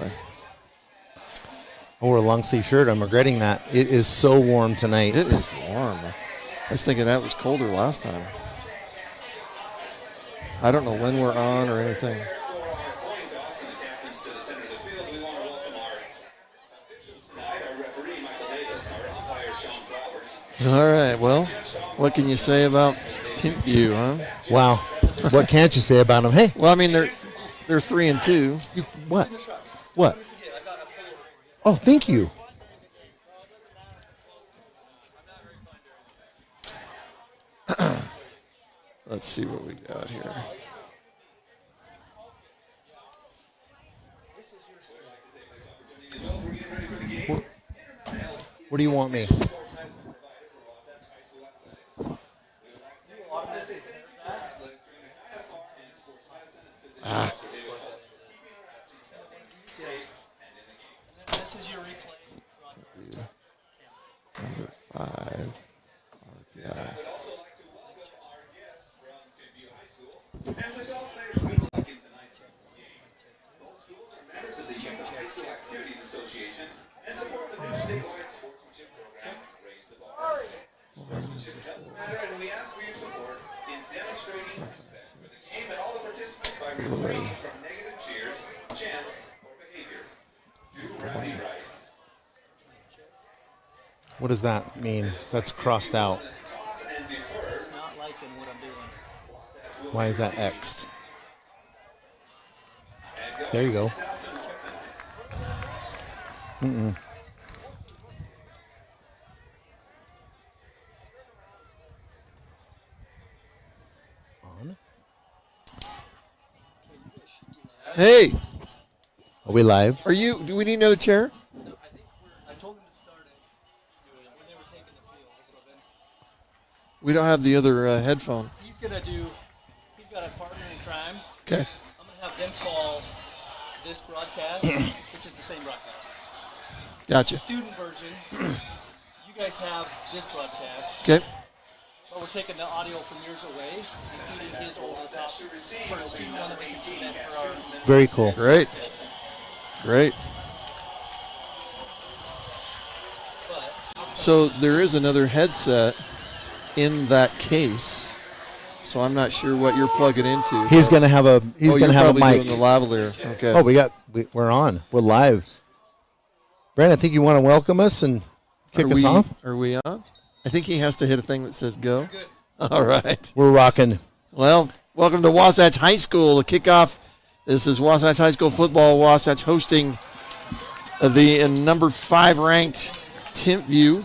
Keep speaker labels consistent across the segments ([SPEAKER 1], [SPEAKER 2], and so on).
[SPEAKER 1] I wore a long sleeve shirt. I'm regretting that. It is so warm tonight.
[SPEAKER 2] It is warm. I was thinking that was colder last time. I don't know when we're on or anything. All right, well, what can you say about Timpview, huh?
[SPEAKER 1] Wow. What can't you say about them? Hey.
[SPEAKER 2] Well, I mean, they're 3-2.
[SPEAKER 1] What? What? Oh, thank you.
[SPEAKER 2] Let's see what we got here.
[SPEAKER 1] What do you want me?
[SPEAKER 3] This is your replay.
[SPEAKER 2] Number 5. RPI.
[SPEAKER 4] And wish all players good luck in tonight's game. Both schools are members of the Youth High School Activities Association and support the new statewide sportsmanship program, Raise the Bar. Sportsmanship does matter, and we ask for your support in demonstrating respect for the game and all the participants by refraining from negative cheers, chants, or behavior. Do rowdy right.
[SPEAKER 1] What does that mean? That's crossed out.
[SPEAKER 3] It's not liking what I'm doing.
[SPEAKER 1] Why is that X'd? There you go. Mm-mm. On.
[SPEAKER 2] Hey,
[SPEAKER 1] Are we live?
[SPEAKER 2] do we need another chair?
[SPEAKER 3] I told them to start it when they were taking the field. So then
[SPEAKER 2] We don't have the other headphone.
[SPEAKER 3] he's got a partner in crime.
[SPEAKER 2] Okay.
[SPEAKER 3] I'm going to have them call this broadcast, which is the same broadcast.
[SPEAKER 2] Gotcha.
[SPEAKER 3] Student version, you guys have this broadcast,
[SPEAKER 2] Okay.
[SPEAKER 3] but we're taking the audio from yours away and feeding his over the top for a student one that we can submit for our
[SPEAKER 1] Very cool.
[SPEAKER 2] Great. Great. So there is another headset in that case. So I'm not sure what you're plugging into.
[SPEAKER 1] He's gonna have a
[SPEAKER 2] you're
[SPEAKER 1] have a
[SPEAKER 2] probably
[SPEAKER 1] mic.
[SPEAKER 2] doing the lavalier. Okay.
[SPEAKER 1] Oh, we're on. We're live. Brandon, I think you want to welcome us and kick us off.
[SPEAKER 2] Are we on? I think he has to hit a thing that says go. All right.
[SPEAKER 1] We're rocking.
[SPEAKER 2] Well, welcome to Wasatch High School. The kickoff. This is Wasatch High School football. Wasatch hosting the number 5 ranked Timpview.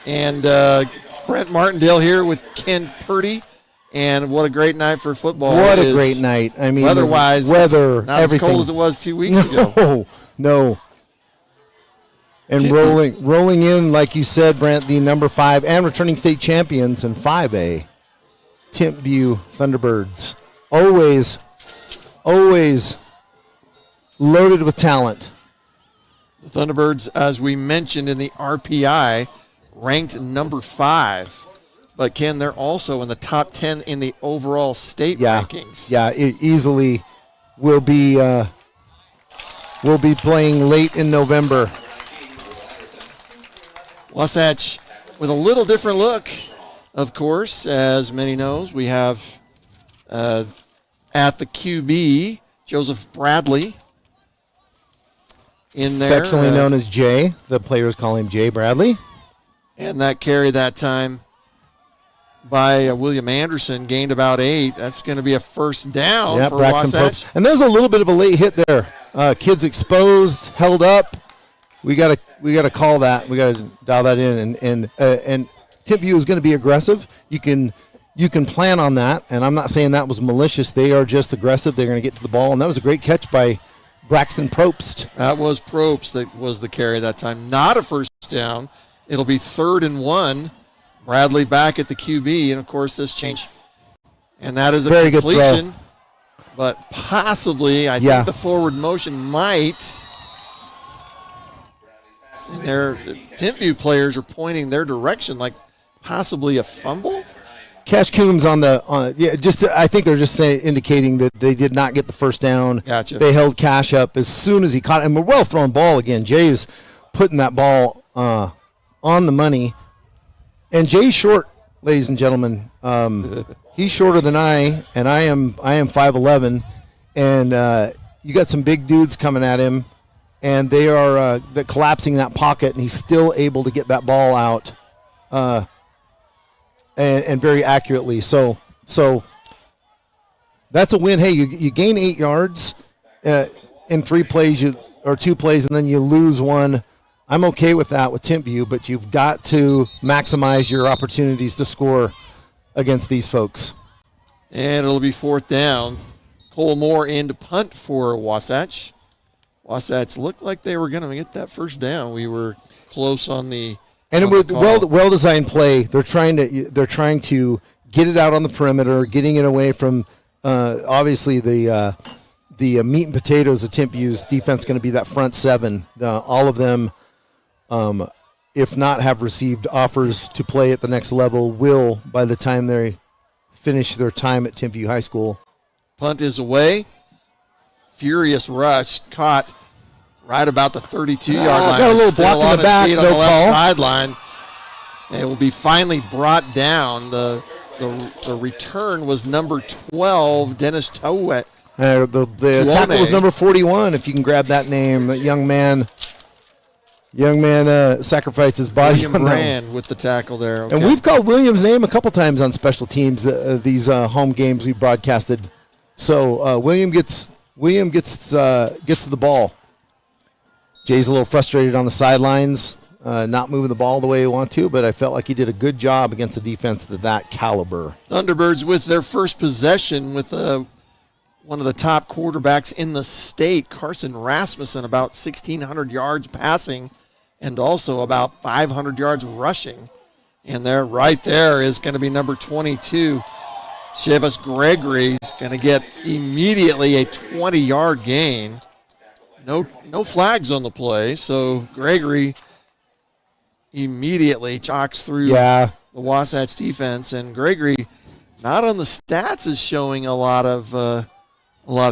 [SPEAKER 2] And Brent Martindale here with Ken Purdy. And what a great night for football.
[SPEAKER 1] What a great night. I mean,
[SPEAKER 2] weather-wise,
[SPEAKER 1] weather,
[SPEAKER 2] it's not
[SPEAKER 1] everything.
[SPEAKER 2] as cold as it was 2 weeks ago.
[SPEAKER 1] No. And rolling in, like you said, Brent, the number 5 and returning state champions in 5A, Timpview Thunderbirds. Always loaded with talent.
[SPEAKER 2] The Thunderbirds, as we mentioned in the RPI, ranked number 5. But, Ken, they're also in the top 10 in the overall state rankings.
[SPEAKER 1] Yeah, it easily will be playing late in November.
[SPEAKER 2] Wasatch with a little different look, of course, as many knows. We have at the QB, Joseph Bradley in there.
[SPEAKER 1] Affectionately known as Jay. The players call him Jay Bradley.
[SPEAKER 2] And that carry that time by William Anderson, gained about 8. That's going to be a first down for
[SPEAKER 1] Braxton
[SPEAKER 2] Wasatch.
[SPEAKER 1] Probst. And there's a little bit of a late hit there. Kids exposed, held up. We gotta call that. We gotta dial that in. And Timpview is going to be aggressive. You can plan on that. And I'm not saying that was malicious. They are just aggressive. They're going to get to the ball. And that was a great catch by Braxton Probst.
[SPEAKER 2] That was Probst that was the carry that time. Not a first down. It'll be 3rd and 1. Bradley back at the QB, and of course this change. And that is a
[SPEAKER 1] very
[SPEAKER 2] completion.
[SPEAKER 1] Good throw.
[SPEAKER 2] But possibly, I think the forward motion might. Their Timpview players are pointing their direction, like possibly a fumble.
[SPEAKER 1] Cash Coombs I think they're just indicating that they did not get the first down.
[SPEAKER 2] Gotcha.
[SPEAKER 1] They held Cash up as soon as he caught it. And a well thrown ball again. Jay's putting that ball on the money. And Jay's short, ladies and gentlemen. He's shorter than I, and I am 5'11", and you got some big dudes coming at him, and they are collapsing that pocket, and he's still able to get that ball out, and very accurately. So that's a win. Hey, you gain 8 yards in 3 plays, or 2 plays, and then you lose one. I'm okay with that with Timpview, but you've got to maximize your opportunities to score against these folks.
[SPEAKER 2] And it'll be 4th down. Cole Moore in to punt for Wasatch. Wasatch looked like they were going to get that first down. We were close on the.
[SPEAKER 1] And it was well designed play. They're trying to get it out on the perimeter, getting it away from obviously the meat and potatoes of Timpview's defense. Going to be that front 7. All of them, if not have received offers to play at the next level, will by the time they finish their time at Timpview High School.
[SPEAKER 2] Punt is away. Furious rush caught right about the 32-yard line.
[SPEAKER 1] Got a little block in the back.
[SPEAKER 2] On the left sideline. It will be finally brought down. The return was number 12, Dennis Towet.
[SPEAKER 1] The tackle was number 41. If you can grab that name, that young man sacrificed his body.
[SPEAKER 2] William Brand with the tackle there. Okay.
[SPEAKER 1] And we've called William's name a couple times on special teams. These home games we broadcasted. So William gets to the ball. Jay's a little frustrated on the sidelines, not moving the ball the way he wanted to, but I felt like he did a good job against a defense of that caliber.
[SPEAKER 2] Thunderbirds with their first possession with one of the top quarterbacks in the state, Carson Rasmussen, about 1,600 yards passing and also about 500 yards rushing. And right there is going to be number 22, Chivas Gregory, is going to get immediately a 20-yard gain. No flags on the play, so Gregory immediately chalks through the Wasatch defense. And Gregory, not on the stats, is showing a lot of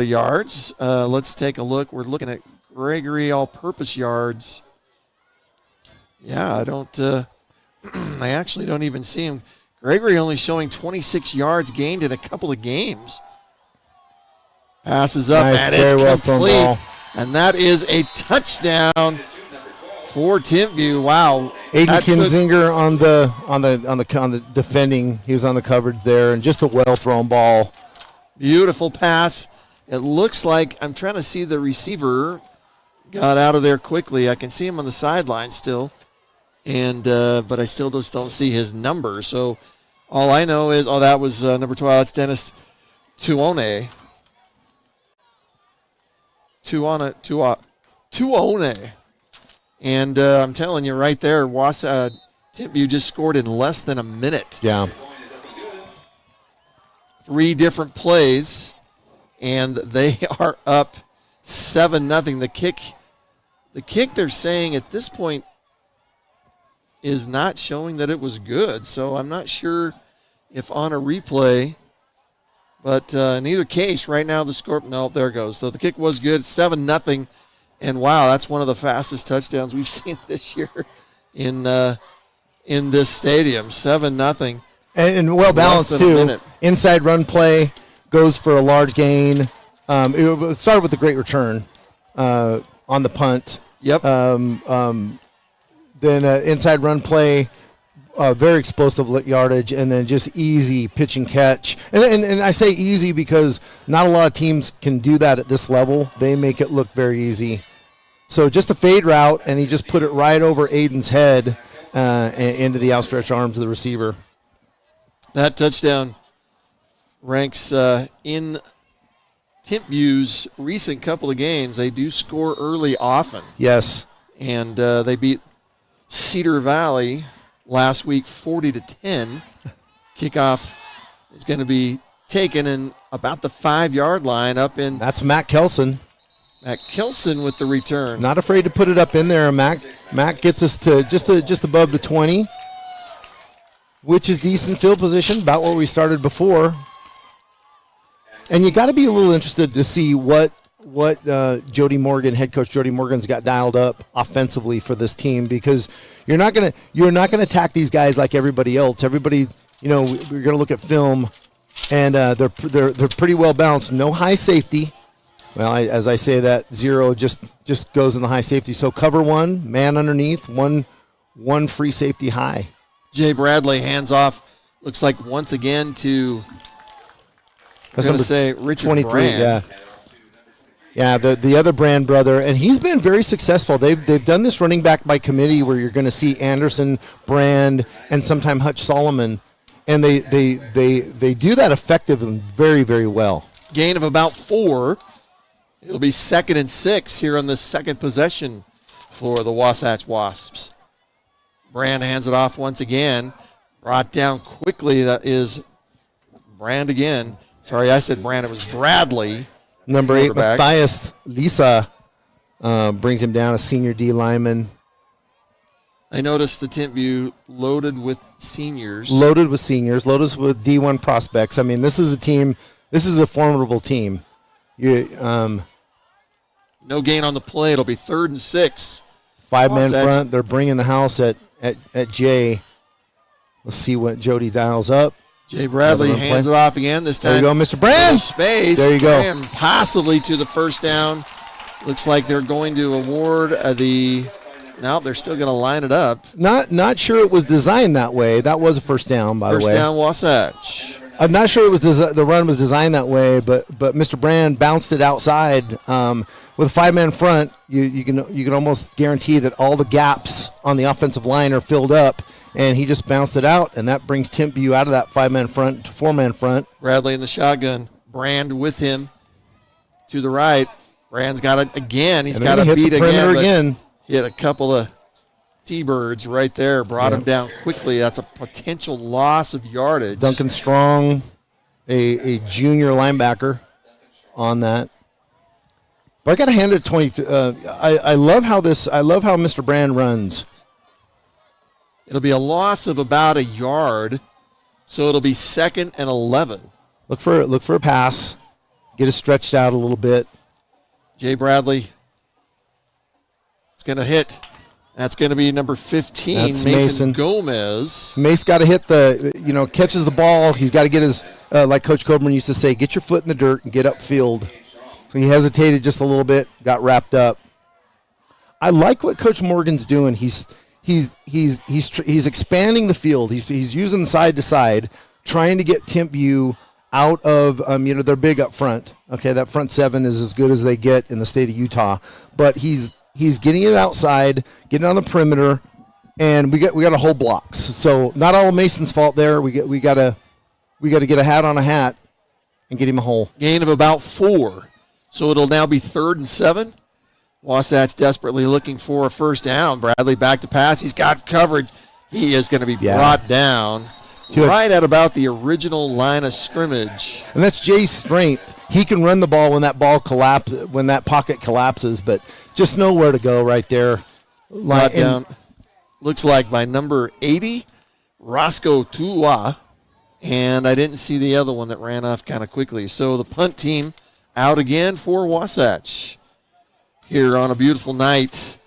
[SPEAKER 2] yards. Let's take a look. We're looking at Gregory all-purpose yards. Yeah, I actually don't even see him. Gregory only showing 26 yards gained in a couple of games. Passes up, and it's complete. And that is a touchdown for Timpview. Wow.
[SPEAKER 1] Aiden Kinzinger on the defending. He was on the coverage there, and just a well-thrown ball.
[SPEAKER 2] Beautiful pass. It looks like, I'm trying to see the receiver got out of there quickly. I can see him on the sideline still, and but I still just don't see his number. So all I know is, that was number 12. That's Dennis Tuone. And I'm telling you right there, Timpview just scored in less than a minute.
[SPEAKER 1] Yeah.
[SPEAKER 2] 3 different plays, and they are up 7-0. The kick they're saying at this point is not showing that it was good, so I'm not sure if on a replay. But in either case, right now the score, no, there it goes. So the kick was good, 7-0. And wow, that's one of the fastest touchdowns we've seen this year in this stadium, 7-0.
[SPEAKER 1] And well balanced too. Inside run play goes for a large gain. It started with a great return on the punt.
[SPEAKER 2] Yep.
[SPEAKER 1] Then inside run play, very explosive yardage, and then just easy pitch and catch. And I say easy because not a lot of teams can do that at this level. They make it look very easy. So just a fade route, and he just put it right over Aiden's head into the outstretched arms of the receiver.
[SPEAKER 2] That touchdown ranks in Timpview's recent couple of games. They do score early often.
[SPEAKER 1] Yes.
[SPEAKER 2] And they beat Cedar Valley last week 40-10. Kickoff is going to be taken in about the 5-yard line up in.
[SPEAKER 1] That's Matt Kelson.
[SPEAKER 2] Matt Kelson with the return.
[SPEAKER 1] Not afraid to put it up in there. Matt gets us to just above the 20. which is decent field position, about where we started before. And you got to be a little interested to see what Jody Morgan, head coach Jody Morgan's got dialed up offensively for this team, because you're not gonna attack these guys like everybody else. Everybody, we're gonna look at film, and they're pretty well balanced. No high safety. Well, as I say that, 0 just goes in the high safety. So cover one, man underneath, one free safety high.
[SPEAKER 2] Jay Bradley hands off. Looks like once again to. I'm going to say Richard
[SPEAKER 1] 23,
[SPEAKER 2] Brand.
[SPEAKER 1] Yeah, the other Brand brother, and he's been very successful. They've done this running back by committee where you're going to see Anderson, Brand, and sometime Hutch Solomon, and they do that effective and very, very well.
[SPEAKER 2] Gain of about 4. It'll be 2nd and 6 here on the second possession for the Wasatch Wasps. Brand hands it off once again. Brought down quickly. That is Brand again. Sorry, I said Brand. It was Bradley.
[SPEAKER 1] Number 8, Matthias Lisa brings him down, a senior D lineman.
[SPEAKER 2] I noticed the Timpview loaded with seniors.
[SPEAKER 1] Loaded with D1 prospects. I mean, this is a formidable team.
[SPEAKER 2] No gain on the play. It'll be 3rd and 6.
[SPEAKER 1] 5-man front. They're bringing the house at Jay. Let's see what Jody dials up.
[SPEAKER 2] Jay Bradley hands it off again. This time,
[SPEAKER 1] there you go, Mr. Brand.
[SPEAKER 2] Space.
[SPEAKER 1] There you go.
[SPEAKER 2] Brand possibly to the first down. Looks like they're going to award No, they're still going to line it up.
[SPEAKER 1] Not sure it was designed that way. That was a first down, by the way.
[SPEAKER 2] First down, Wasatch.
[SPEAKER 1] I'm not sure it was the run was designed that way, but Mr. Brand bounced it outside with a 5-man front. You can almost guarantee that all the gaps on the offensive line are filled up. And he just bounced it out, and that brings Timpview out of that 5-man front to 4-man front.
[SPEAKER 2] Bradley in the shotgun. Brand with him to the right. Brand's got it again. He's got to beat again. Hit a couple of T-birds right there. Brought him down quickly. That's a potential loss of yardage.
[SPEAKER 1] Duncan Strong, a junior linebacker on that. But I got to hand it 20. I love how Mr. Brand runs.
[SPEAKER 2] It'll be a loss of about a yard, so it'll be 2nd and 11.
[SPEAKER 1] Look for a pass. Get it stretched out a little bit.
[SPEAKER 2] Jay Bradley. It's going to hit. That's going to be number 15,
[SPEAKER 1] That's
[SPEAKER 2] Mason Gomez.
[SPEAKER 1] Mace got to hit catches the ball. He's got to get his, like Coach Coburn used to say, get your foot in the dirt and get upfield. So he hesitated just a little bit, got wrapped up. I like what Coach Morgan's doing. He's expanding the field. He's using side to side, trying to get Timpview out of they're big up front. Okay, that front 7 is as good as they get in the state of Utah. But he's getting it outside, getting on the perimeter, and we got to hold blocks. So not all of Mason's fault there. We got to get a hat on a hat and get him a hole.
[SPEAKER 2] Gain of about 4. So it'll now be 3rd and 7. Wasatch desperately looking for a first down. Bradley back to pass. He's got coverage. He is going to be brought down right at about the original line of scrimmage.
[SPEAKER 1] And that's Jay's strength. He can run the ball when that pocket collapses, but just know where to go right there.
[SPEAKER 2] Brought down. Looks like by number 80, Roscoe Tua. And I didn't see the other one that ran off kind of quickly. So the punt team out again for Wasatch here on a beautiful night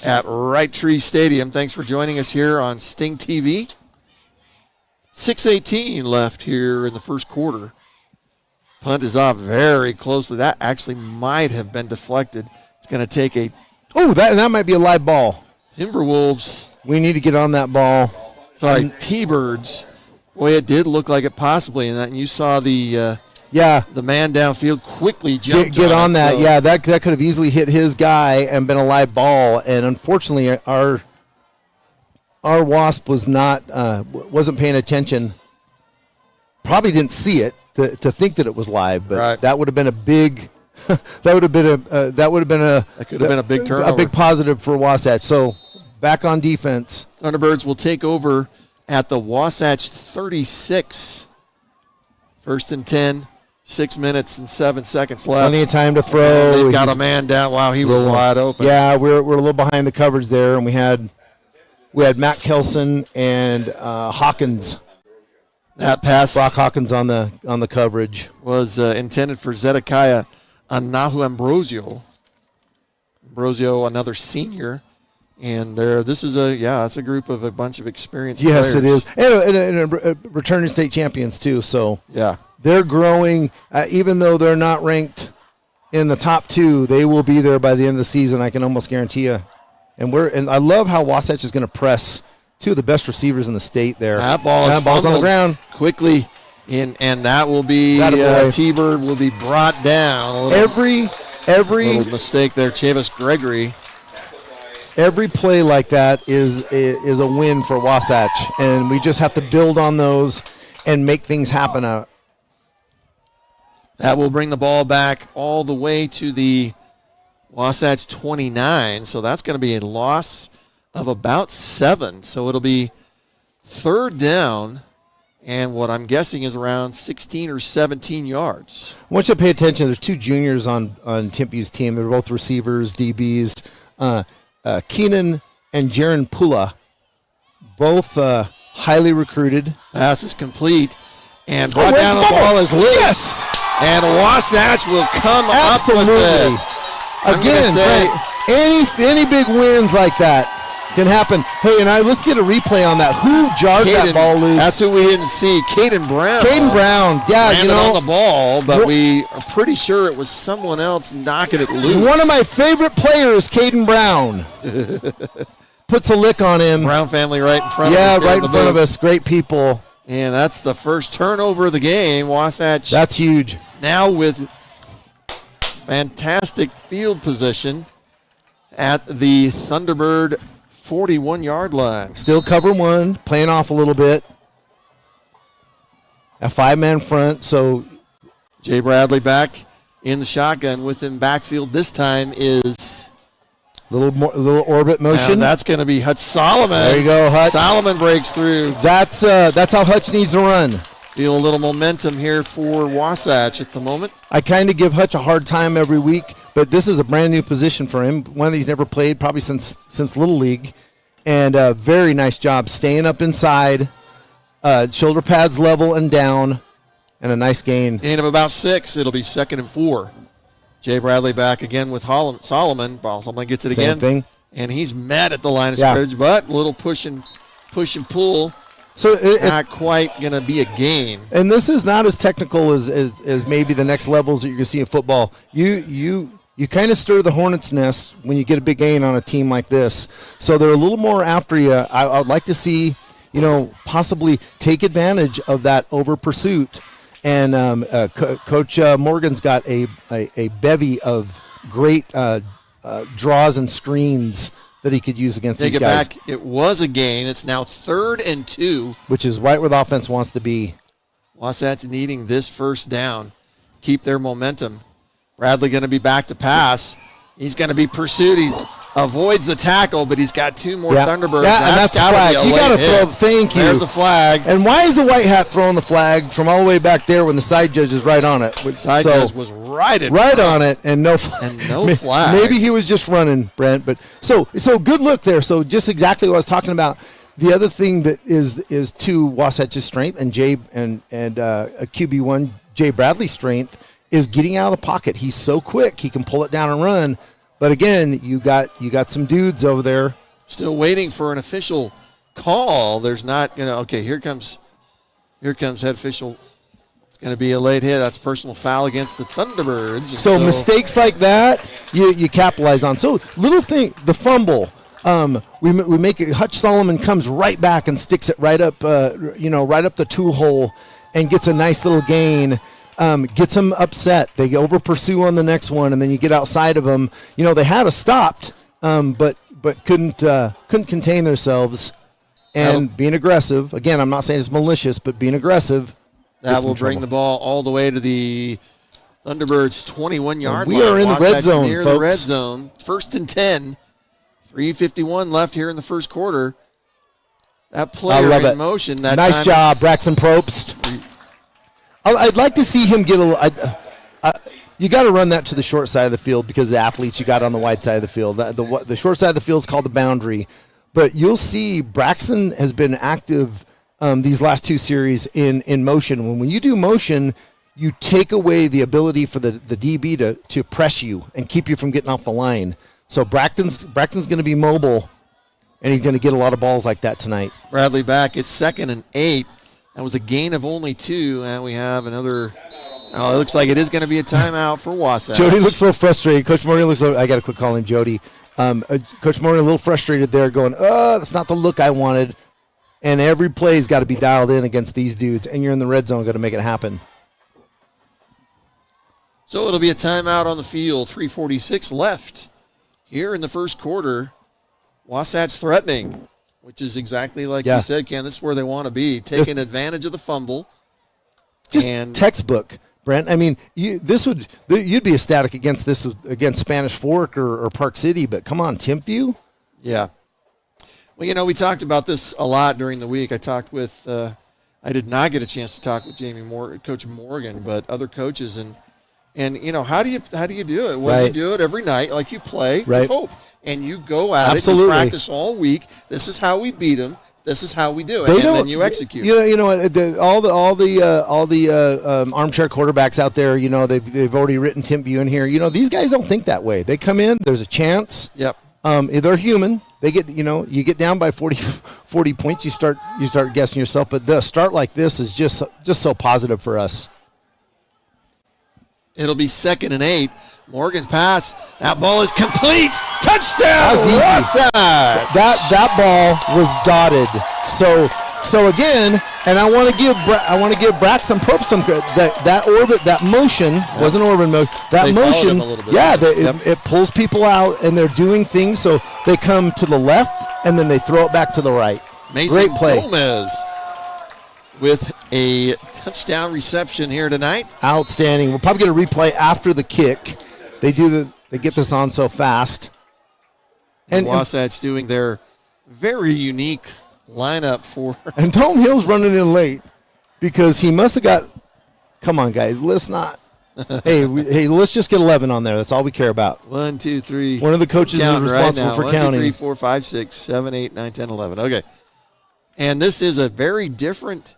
[SPEAKER 2] at Wright Tree Stadium. Thanks for joining us here on Sting TV. 6:18 left here in the first quarter. Punt is off very closely. That actually might have been deflected. It's going to take a...
[SPEAKER 1] Oh, that might be a live ball.
[SPEAKER 2] Timberwolves.
[SPEAKER 1] We need to get on that ball.
[SPEAKER 2] Sorry, T-Birds. Boy, it did look like it possibly in that. And you saw the man downfield quickly jumped
[SPEAKER 1] get on that.
[SPEAKER 2] So.
[SPEAKER 1] Yeah, that could have easily hit his guy and been a live ball. And unfortunately, our Wasp wasn't paying attention. Probably didn't see it to think that it was live. But that would have been a big. That could have been a
[SPEAKER 2] big turnover.
[SPEAKER 1] A big positive for Wasatch. So back on defense.
[SPEAKER 2] Thunderbirds will take over at the Wasatch 36. 1st and 10. 6 minutes and 7 seconds left.
[SPEAKER 1] Plenty of time to throw.
[SPEAKER 2] They've got a man down. Wow, he was wide open.
[SPEAKER 1] Yeah, we're a little behind the coverage there, and we had we had Matt Kelson and Hawkins.
[SPEAKER 2] That pass
[SPEAKER 1] Brock Hawkins on the coverage
[SPEAKER 2] was intended for Zedekiah Anahu Ambrosio. Ambrosio, another senior. And this is that's a group of a bunch of experienced
[SPEAKER 1] Yes,
[SPEAKER 2] players.
[SPEAKER 1] it is. And returning state champions, too. So
[SPEAKER 2] Yeah.
[SPEAKER 1] they're growing. Even though they're not ranked in the top 2, they will be there by the end of the season, I can almost guarantee you. And I love how Wasatch is going to press 2 of the best receivers in the state there.
[SPEAKER 2] That ball's
[SPEAKER 1] on the
[SPEAKER 2] fumbled
[SPEAKER 1] ground.
[SPEAKER 2] quickly, and that will be
[SPEAKER 1] Attaboy.
[SPEAKER 2] T-Bird will be brought down.
[SPEAKER 1] Every
[SPEAKER 2] Little mistake there, Chavis Gregory.
[SPEAKER 1] Every play like that is a win for Wasatch, and we just have to build on those and make things happen.
[SPEAKER 2] That will bring the ball back all the way to the Wasatch 29, so that's going to be a loss of about 7. So it'll be 3rd down, and what I'm guessing is around 16 or 17 yards.
[SPEAKER 1] I want you to pay attention. There's 2 juniors on Timpview's team. They're both receivers, DBs. Keenan and Jaron Pula, both highly recruited.
[SPEAKER 2] Pass is complete, and brought down the ball is loose.
[SPEAKER 1] Yes!
[SPEAKER 2] And Wasatch will come
[SPEAKER 1] Absolutely.
[SPEAKER 2] up with it. I'm gonna
[SPEAKER 1] Again,
[SPEAKER 2] say-
[SPEAKER 1] Brent, any big wins like that can happen. Hey, and let's get a replay on that. Who jarred that ball loose?
[SPEAKER 2] That's who we didn't see. Caden Brown.
[SPEAKER 1] Caden Brown. Yeah,
[SPEAKER 2] landed on the ball, but we are pretty sure it was someone else knocking it loose.
[SPEAKER 1] one of my favorite players, Caden Brown. Puts a lick on him.
[SPEAKER 2] Brown family right in front of us.
[SPEAKER 1] Yeah,
[SPEAKER 2] here
[SPEAKER 1] right in
[SPEAKER 2] the
[SPEAKER 1] front of
[SPEAKER 2] booth.
[SPEAKER 1] us. Great people.
[SPEAKER 2] And that's the first turnover of the game. Wasatch
[SPEAKER 1] That's huge.
[SPEAKER 2] now with fantastic field position at the Thunderbird 41-yard line.
[SPEAKER 1] Still cover 1, playing off a little bit. A 5-man front, so
[SPEAKER 2] Jay Bradley back in the shotgun with him backfield. This time is
[SPEAKER 1] little orbit motion.
[SPEAKER 2] and that's going to be Hutch Solomon.
[SPEAKER 1] There you go, Hutch.
[SPEAKER 2] Solomon breaks through.
[SPEAKER 1] That's how Hutch needs to run.
[SPEAKER 2] Feel a little momentum here for Wasatch at the moment.
[SPEAKER 1] I kind of give Hutch a hard time every week, but this is a brand new position for him. One of these never played probably since Little League, and very nice job staying up inside, shoulder pads level and down, and a nice gain.
[SPEAKER 2] Gain of about 6. It'll be 2nd and 4. Jay Bradley back again with Solomon. Solomon gets it
[SPEAKER 1] Same
[SPEAKER 2] again.
[SPEAKER 1] thing.
[SPEAKER 2] And he's mad at the line of
[SPEAKER 1] Yeah.
[SPEAKER 2] scrimmage, but a little push and pull.
[SPEAKER 1] So it's
[SPEAKER 2] Not quite going to be a gain.
[SPEAKER 1] and this is not as technical as maybe the next levels that you're going to see in football. You kind of stir the hornet's nest when you get a big gain on a team like this. So they're a little more after you. I would like to see, possibly take advantage of that over pursuit. And Coach Morgan's got a bevy of great draws and screens that he could use against
[SPEAKER 2] Take
[SPEAKER 1] these
[SPEAKER 2] it
[SPEAKER 1] guys,
[SPEAKER 2] back. It was a gain. It's now 3rd and 2.
[SPEAKER 1] which is right where the offense wants to be.
[SPEAKER 2] Wasatch needing this first down. Keep their momentum. Bradley going to be back to pass. He's going to be pursued. He avoids the tackle, but he's got 2 more Thunderbirds.
[SPEAKER 1] Yeah, and that's a
[SPEAKER 2] gotta
[SPEAKER 1] flag.
[SPEAKER 2] be a
[SPEAKER 1] You
[SPEAKER 2] late
[SPEAKER 1] got to
[SPEAKER 2] hit.
[SPEAKER 1] throw. Thank you.
[SPEAKER 2] There's a flag.
[SPEAKER 1] And why is the white hat throwing the flag from all the way back there when the side judge is right on it?
[SPEAKER 2] Side judge was right in
[SPEAKER 1] right
[SPEAKER 2] front.
[SPEAKER 1] on it, and no flag.
[SPEAKER 2] And no flag.
[SPEAKER 1] Maybe he was just running, Brent. But so good look there. So just exactly what I was talking about. The other thing that is to Wasatch's strength and a QB1 Jay Bradley's strength is getting out of the pocket. He's so quick; he can pull it down and run. But again, you got some dudes over there.
[SPEAKER 2] Still waiting for an official call. There's not okay, here comes head official. It's going to be a late hit. That's personal foul against the Thunderbirds. And
[SPEAKER 1] So mistakes like that, you capitalize on. So little thing, the fumble. We make it. Hutch Solomon comes right back and sticks it right up, right up the tool hole, and gets a nice little gain. Gets them upset. They over pursue on the next one, and then you get outside of them. They had us stopped, but couldn't contain themselves, and being aggressive. Again, I'm not saying it's malicious, but being aggressive.
[SPEAKER 2] that will bring the ball all the way to the Thunderbirds' 21-yard line.
[SPEAKER 1] We are in the red
[SPEAKER 2] Wasatch
[SPEAKER 1] zone,
[SPEAKER 2] near
[SPEAKER 1] folks.
[SPEAKER 2] the red zone. 1st and 10. 3:51 left here in the first quarter. That player
[SPEAKER 1] love
[SPEAKER 2] in
[SPEAKER 1] it.
[SPEAKER 2] motion. That
[SPEAKER 1] Nice
[SPEAKER 2] time,
[SPEAKER 1] job, Braxton Probst. I'd like to see him get a little. You got to run that to the short side of the field because the athletes you got on the wide side of the field. The short side of the field is called the boundary, but you'll see Braxton has been active these last 2 series in motion. When you do motion, you take away the ability for the DB to press you and keep you from getting off the line. So Braxton's going to be mobile, and he's going to get a lot of balls like that tonight.
[SPEAKER 2] Bradley back. It's 2nd and 8. That was a gain of only 2, and we have another. Oh, it looks like it is going to be a timeout for Wasatch.
[SPEAKER 1] Jody looks a little frustrated. Coach Morgan looks. I got to quit calling him Jody. Coach Morgan a little frustrated there, going, that's not the look I wanted. And every play's got to be dialed in against these dudes, and you're in the red zone, got to make it happen.
[SPEAKER 2] So it'll be a timeout on the field. 3:46 left here in the first quarter. Wasatch threatening, which is exactly like you said, Ken. This is where they want to be, taking advantage of the fumble.
[SPEAKER 1] Just textbook, Brent. I mean, you'd be ecstatic against this against Spanish Fork or Park City, but come on, Timpview.
[SPEAKER 2] Yeah. Well, we talked about this a lot during the week. I talked with, I did not get a chance to talk with Coach Morgan, but other coaches, and how do you do it? Well, you do it every night, like you play with hope, and you go at it. You practice all week. This is how we beat them. This is how we do it, and then you execute.
[SPEAKER 1] You know, all the armchair quarterbacks out there. They've already written Timpview in here. These guys don't think that way. They come in. There's a chance.
[SPEAKER 2] Yep.
[SPEAKER 1] They're human. They get, you get down by 40 points, you start guessing yourself. But the start like this is just so positive for us.
[SPEAKER 2] It'll be 2nd and 8. Morgan's pass. That ball is complete. Touchdown. Wasatch.
[SPEAKER 1] That ball was dotted. So again, and I want to give Braxton Pope some credit. That orbit, that motion wasn't orbit motion. That motion, it pulls people out, and they're doing things. So they come to the left, and then they throw it back to the right. Great play.
[SPEAKER 2] Gomez with a touchdown reception here tonight.
[SPEAKER 1] Outstanding. We'll probably get a replay after the kick. They get this on so fast.
[SPEAKER 2] And Wasatch doing their very unique lineup for.
[SPEAKER 1] And Tom Hill's running in late because he must have got. Come on, guys, let's not. hey, let's just get 11 on there. That's all we care about.
[SPEAKER 2] 1, 2, 3.
[SPEAKER 1] One of the coaches is responsible for counting.
[SPEAKER 2] 1, 2, 3, 4, 5, 6, 7, 8, 9, 10, 11. Okay, and this is a very different.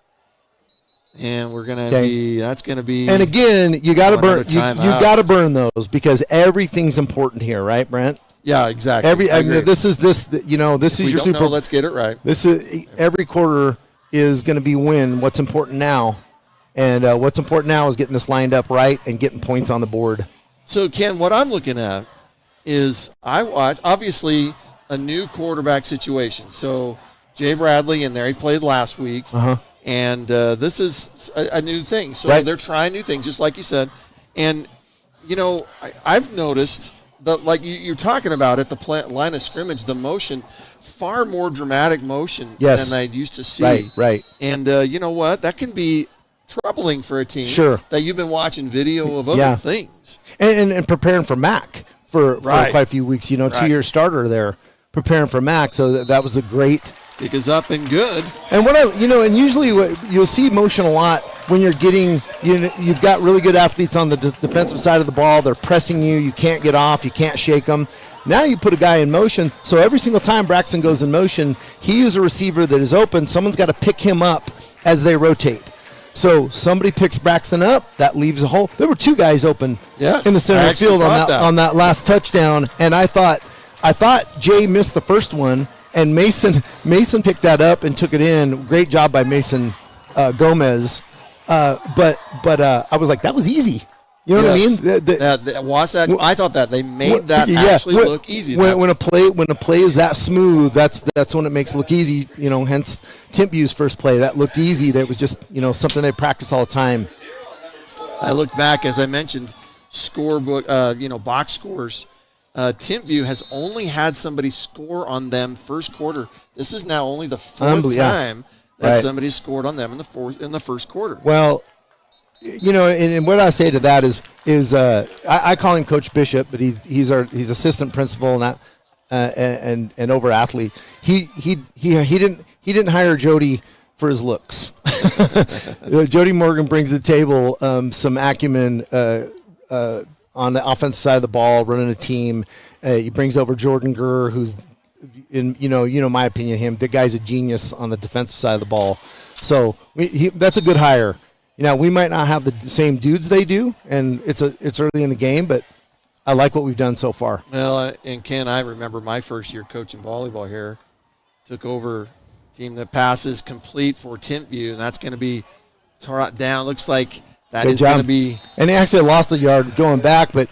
[SPEAKER 2] And we're gonna be. That's gonna be.
[SPEAKER 1] And again, you got to burn. You got to burn those because everything's important here, right, Brent?
[SPEAKER 2] Yeah, exactly.
[SPEAKER 1] This is your Super.
[SPEAKER 2] Let's get it right.
[SPEAKER 1] This is every quarter is going to be win. What's important now, and what's important now is getting this lined up right and getting points on the board.
[SPEAKER 2] So Ken, what I'm looking at is I watch obviously a new quarterback situation. So Jay Bradley in there. He played last week. And this is a new thing. So they're trying new things, just like you said. And, I've noticed that, like you're talking about at the line of scrimmage, the motion, far more dramatic motion than I used to see.
[SPEAKER 1] Right.
[SPEAKER 2] And you know what? That can be troubling for a team that you've been watching video of other things.
[SPEAKER 1] And preparing for MAC for quite a few weeks, 2-year starter there, preparing for MAC. So that was a great –
[SPEAKER 2] Kick is up and good.
[SPEAKER 1] And and usually you'll see motion a lot when you're getting, you've got really good athletes on the defensive side of the ball. They're pressing you. You can't get off. You can't shake them. Now you put a guy in motion. So every single time Braxton goes in motion, he is a receiver that is open. Someone's got to pick him up as they rotate. So somebody picks Braxton up. That leaves a hole. There were 2 guys open in the center of the field on that last touchdown. And I thought Jay missed the first one. And Mason picked that up and took it in. Great job by Mason Gomez. But I was like, that was easy. You know what I mean?
[SPEAKER 2] Wasatch. I thought that they made that actually look easy.
[SPEAKER 1] When a play is that smooth, that's when it makes it look easy. Hence Timpview's first play that looked easy. That was just something they practice all the time.
[SPEAKER 2] I looked back as I mentioned, scorebook, box scores. Timpview has only had somebody score on them first quarter. This is now only the 4th time that somebody scored on them in the first quarter.
[SPEAKER 1] Well, and what I say to that is I call him Coach Bishop, but he's assistant principal and over athlete. He didn't hire Jody for his looks. Jody Morgan brings to the table some acumen. On the offensive side of the ball, running a team. He brings over Jordan Gurr, who's my opinion of him. The guy's a genius on the defensive side of the ball. So that's a good hire. We might not have the same dudes they do, and it's early in the game, but I like what we've done so far.
[SPEAKER 2] Well, and Ken, I remember my first year coaching volleyball here. Took over a team that passes complete for Timpview, and that's going to be taught down. Looks like that is going to be. And
[SPEAKER 1] he actually lost a yard going back, but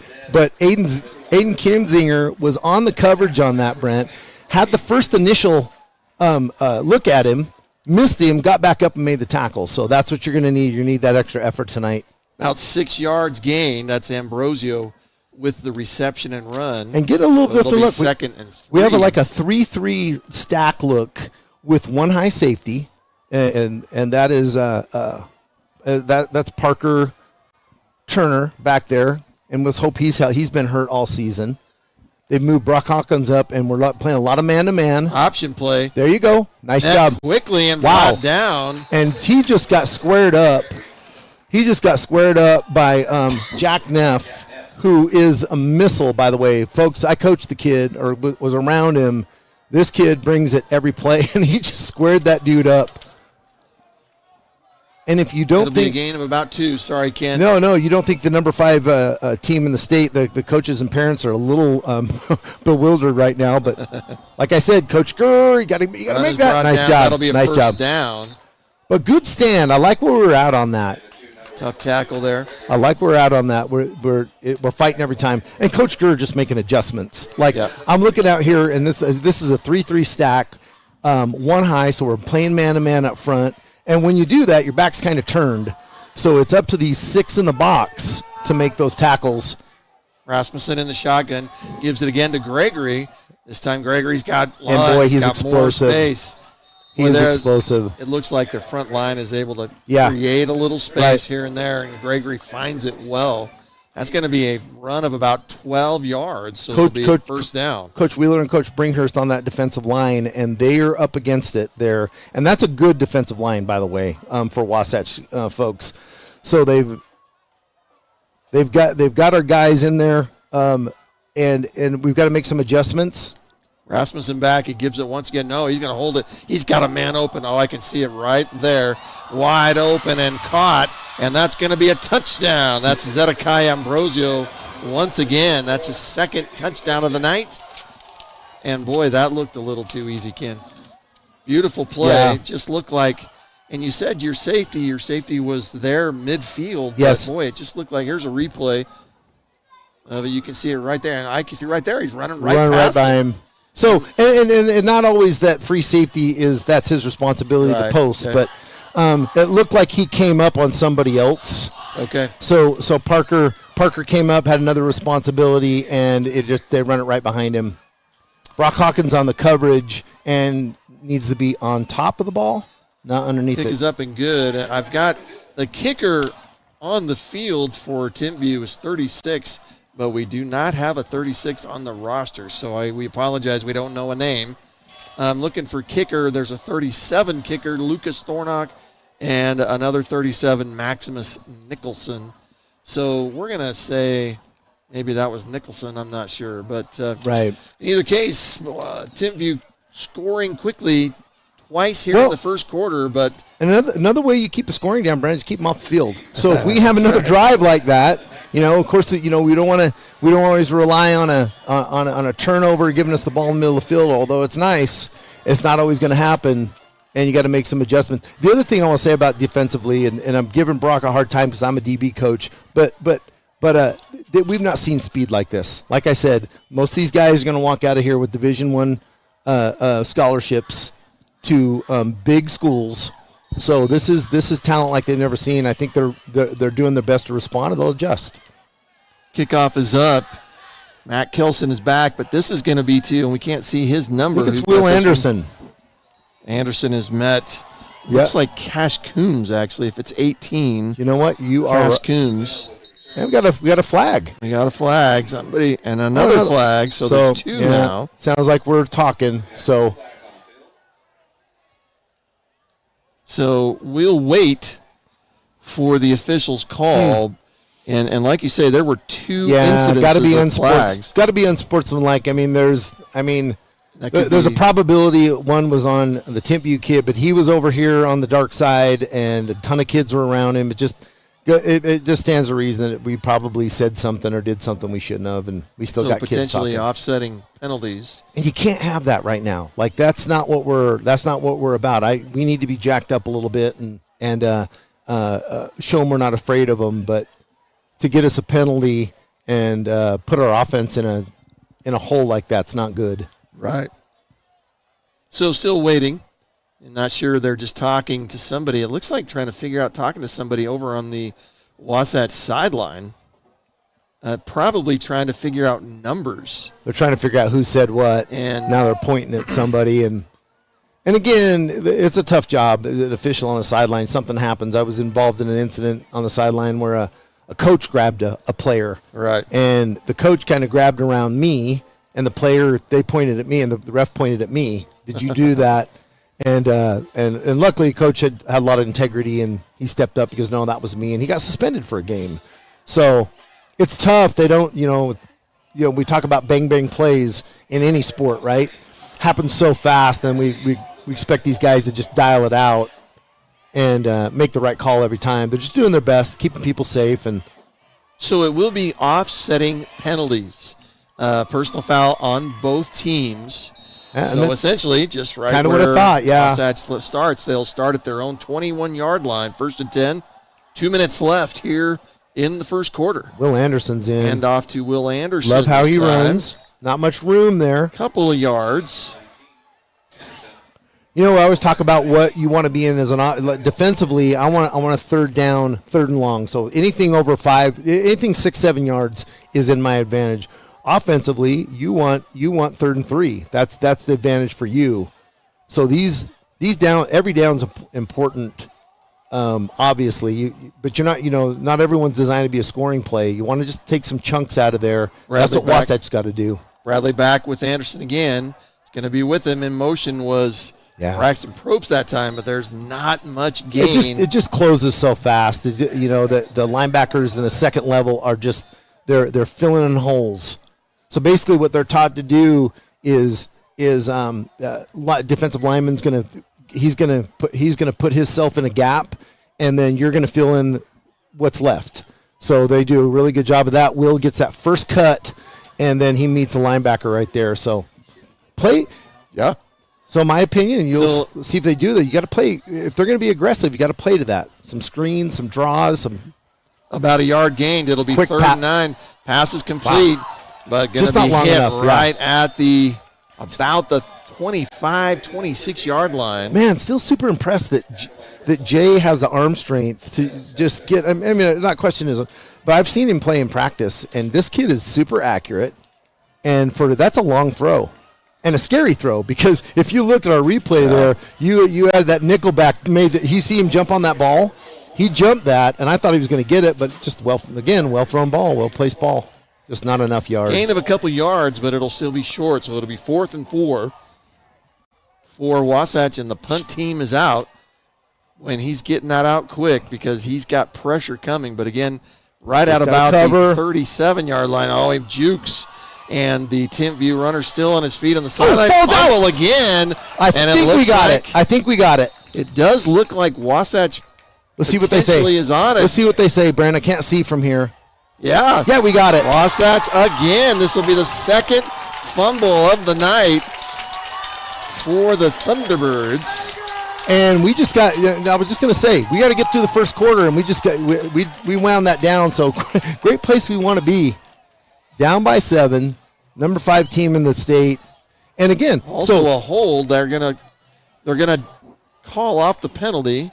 [SPEAKER 1] Aiden Kinzinger was on the coverage on that, Brent. Had the first initial look at him, missed him, got back up and made the tackle. So that's what you're going to need. You need that extra effort tonight.
[SPEAKER 2] About 6 yards gain. That's Ambrosio with the reception and run.
[SPEAKER 1] And get a little bit of look.
[SPEAKER 2] Second and 3.
[SPEAKER 1] We have like a 3-3 stack look with one high safety, and that is that's Parker Turner back there. And let's hope he's been hurt all season. They've moved Brock Hawkins up, and we're playing a lot of man-to-man.
[SPEAKER 2] Option play.
[SPEAKER 1] There you go. Nice job.
[SPEAKER 2] Quickly and brought down.
[SPEAKER 1] And he just got squared up. He just got squared up by Jack Neff, who is a missile, by the way. Folks, I coached the kid or was around him. This kid brings it every play, and he just squared that dude up. And if you don't
[SPEAKER 2] It'll be a gain of about 2. Sorry, Ken.
[SPEAKER 1] No, you don't think the number 5 team in the state, the coaches and parents are a little bewildered right now. But like I said, Coach Gurr, you got to make that. Nice job.
[SPEAKER 2] That'll be a
[SPEAKER 1] nice
[SPEAKER 2] first
[SPEAKER 1] job.
[SPEAKER 2] down.
[SPEAKER 1] But good stand. I like where we're at on that.
[SPEAKER 2] Tough tackle there.
[SPEAKER 1] I like where we're at on that. We're fighting every time. And Coach Gurr just making adjustments. I'm looking out here, and this is a 3-3 stack, one high, so we're playing man-to-man up front. And when you do that, your back's kind of turned. So it's up to these 6 in the box to make those tackles.
[SPEAKER 2] Rasmussen in the shotgun. Gives it again to Gregory. This time Gregory's got line.
[SPEAKER 1] And boy, he's
[SPEAKER 2] got
[SPEAKER 1] explosive.
[SPEAKER 2] More space.
[SPEAKER 1] He is explosive.
[SPEAKER 2] It looks like the front line is able to create a little space here and there, and Gregory finds it well. That's going to be a run of about 12 yards, so it'll be a first down.
[SPEAKER 1] Coach Wheeler and Coach Bringhurst on that defensive line, and they are up against it there. And that's a good defensive line, by the way, for Wasatch folks. So they've got our guys in there, and we've got to make some adjustments.
[SPEAKER 2] Rasmussen back. He gives it once again. No, he's going to hold it. He's got a man open. Oh, I can see it right there. Wide open and caught. And that's going to be a touchdown. That's Zedekiah Ambrosio once again. That's his second touchdown of the night. And, boy, that looked a little too easy, Ken. Beautiful play. Yeah. Just looked like, and you said your safety was there midfield.
[SPEAKER 1] Yes.
[SPEAKER 2] But, boy, it just looked like, here's a replay. You can see it right there. And I can see right there. He's running right
[SPEAKER 1] by him. So, and not always that free safety that's his responsibility to post, but it looked like he came up on somebody else.
[SPEAKER 2] Okay.
[SPEAKER 1] So Parker came up, had another responsibility, and they run it right behind him. Brock Hawkins on the coverage and needs to be on top of the ball, not underneath it.
[SPEAKER 2] Kick is up and good. I've got the kicker on the field for Timpview is 36. But we do not have a 36 on the roster, so we apologize. We don't know a name. I'm looking for kicker. There's a 37 kicker, Lucas Thornock, and another 37, Maximus Nicholson. So we're going to say maybe that was Nicholson. I'm not sure. But
[SPEAKER 1] right.
[SPEAKER 2] In either case, Timpview scoring quickly twice here in the first quarter. But
[SPEAKER 1] another way you keep the scoring down, Brandon, is keep them off the field. So if we have another drive like that, of course, we don't always rely on a turnover giving us the ball in the middle of the field. Although it's nice, it's not always going to happen, and you got to make some adjustments. The other thing I want to say about defensively, and I'm giving Brock a hard time because I'm a DB coach, but we've not seen speed like this. Like I said, most of these guys are going to walk out of here with Division I scholarships to big schools. So this is talent like they've never seen. I think they're doing their best to respond, and they'll adjust.
[SPEAKER 2] Kickoff is up. Matt Kelson is back, but this is going to be and we can't see his number.
[SPEAKER 1] I think it's Will Anderson.
[SPEAKER 2] Anderson is met. Looks like Cash Coombs, actually, if it's 18.
[SPEAKER 1] You know what?
[SPEAKER 2] Cash Coombs.
[SPEAKER 1] And we got a flag.
[SPEAKER 2] We got a flag. Somebody and another flag. So there's two now.
[SPEAKER 1] Sounds like we're talking.
[SPEAKER 2] So we'll wait for the officials' call. And like you say, there were two incidences of flags.
[SPEAKER 1] Got to be unsportsmanlike.
[SPEAKER 2] That could
[SPEAKER 1] There's a
[SPEAKER 2] be-
[SPEAKER 1] probability one was on the Timpview kid, but he was over here on the dark side, and a ton of kids were around him. It just stands to reason that we probably said something or did something we shouldn't have, and we still
[SPEAKER 2] so
[SPEAKER 1] got kids
[SPEAKER 2] potentially
[SPEAKER 1] talking.
[SPEAKER 2] offsetting penalties.
[SPEAKER 1] And you can't have that right now. Like that's not what we're about. We need to be jacked up a little bit and show them we're not afraid of them. But to get us a penalty and put our offense in a hole like that's not good.
[SPEAKER 2] Right. So still waiting. And not sure, they're just talking to somebody. It looks like talking to somebody over on the Wasatch sideline. Probably trying to figure out numbers.
[SPEAKER 1] They're trying to figure out who said what,
[SPEAKER 2] And
[SPEAKER 1] now they're pointing at somebody. And again, it's a tough job. An official on the sideline, something happens. I was involved in an incident on the sideline where a coach grabbed a player.
[SPEAKER 2] Right.
[SPEAKER 1] And the coach kind of grabbed around me, and the player, they pointed at me, and the ref pointed at me. Did you do that? And luckily, coach had a lot of integrity, and he stepped up because, no, that was me, and he got suspended for a game. So it's tough. They don't, we talk about bang plays in any sport, right? Happens so fast, and we expect these guys to just dial it out and make the right call every time. They're just doing their best, keeping people safe, and
[SPEAKER 2] so it will be offsetting penalties. Personal foul on both teams.
[SPEAKER 1] Yeah,
[SPEAKER 2] So essentially, just right
[SPEAKER 1] kinda
[SPEAKER 2] where
[SPEAKER 1] what I thought, yeah.
[SPEAKER 2] Wasatch starts, they'll start at their own 21-yard line, 1st and 10. 2 minutes left here in the first quarter.
[SPEAKER 1] Will Anderson's in.
[SPEAKER 2] And off to Will Anderson.
[SPEAKER 1] Love how
[SPEAKER 2] this
[SPEAKER 1] he
[SPEAKER 2] time.
[SPEAKER 1] runs. Not much room there.
[SPEAKER 2] Couple of yards.
[SPEAKER 1] I always talk about what you want to be in as defensively. I want a third down, third and long. So anything over 6-7 yards is in my advantage. Offensively, you want 3rd and 3. That's the advantage for you. So these every down's important. Obviously, but you're not. Not everyone's designed to be a scoring play. You want to just take some chunks out of there. That's what Wasatch's got to do.
[SPEAKER 2] Bradley back with Anderson again. It's going to be with him. In motion was Braxton Probst that time, but there's not much gain.
[SPEAKER 1] It just closes so fast. The linebackers in the second level are just they're filling in holes. So basically, what they're taught to do is defensive lineman's gonna put himself in a gap, and then you're gonna fill in what's left. So they do a really good job of that. Will gets that first cut, and then he meets a linebacker right there. So play.
[SPEAKER 2] Yeah.
[SPEAKER 1] So in my opinion, you'll see if they do that. You got to play. If they're going to be aggressive, you got to play to that. Some screens, some draws, some.
[SPEAKER 2] About a yard gained. It'll be
[SPEAKER 1] Quick
[SPEAKER 2] 3rd and 9. Pass is complete, but going to be
[SPEAKER 1] not long
[SPEAKER 2] hit
[SPEAKER 1] enough,
[SPEAKER 2] right at about the 25, 26-yard line.
[SPEAKER 1] Man, still super impressed that Jay has the arm strength to just get. I mean, not question is, but I've seen him play in practice, and this kid is super accurate. And that's a long throw, and a scary throw, because if you look at our replay there, you had that nickelback he see him jump on that ball. He jumped that, and I thought he was going to get it, but just well thrown ball, well placed ball, just not enough yards.
[SPEAKER 2] Gain of a couple yards, but it'll still be short, so it'll be 4th and 4 for Wasatch, and the punt team is out when he's getting that out quick because he's got pressure coming. But again, right at about the 37-yard line, he jukes, and the Timpview runner still on his feet on the sideline. Foul again.
[SPEAKER 1] I think we got it.
[SPEAKER 2] It does look like Wasatch.
[SPEAKER 1] Let's see what they say.
[SPEAKER 2] Is on it.
[SPEAKER 1] Let's see what they say, Brandon. I can't see from here.
[SPEAKER 2] Yeah,
[SPEAKER 1] we got it.
[SPEAKER 2] Wasatch again. This will be the second fumble of the night for the Thunderbirds.
[SPEAKER 1] And we just got. I was just going to say, we got to get through the first quarter, and we wound that down. So great place we want to be. Down by 7, number 5 team in the state, and again,
[SPEAKER 2] also a hold. They're gonna call off the penalty.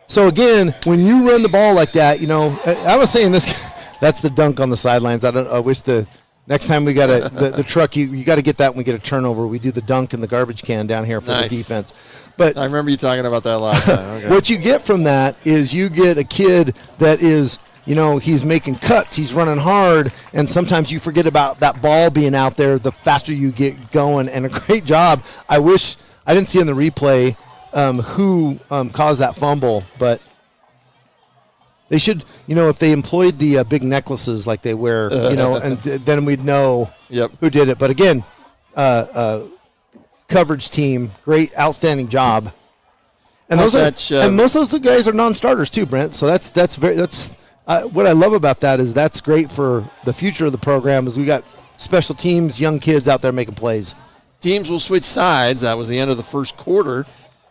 [SPEAKER 1] So again, when you run the ball like that, I was saying this. That's the dunk on the sidelines. I wish the next time we got the truck, you got to get that when we get a turnover. We do the dunk in the garbage can down here for the defense. But
[SPEAKER 2] I remember you talking about that last time. Okay.
[SPEAKER 1] What you get from that is you get a kid that is, he's making cuts, he's running hard, and sometimes you forget about that ball being out there the faster you get going. And a great job. I wish I didn't see in the replay who caused that fumble, but they should, if they employed the big necklaces like they wear, and then we'd know who did it. But again, coverage team. Great, outstanding job. And
[SPEAKER 2] Wasatch,
[SPEAKER 1] and most of those guys are non-starters too, Brent. So that's what I love about that is that's great for the future of the program. Is we got special teams, young kids out there making plays.
[SPEAKER 2] Teams will switch sides. That was the end of the first quarter.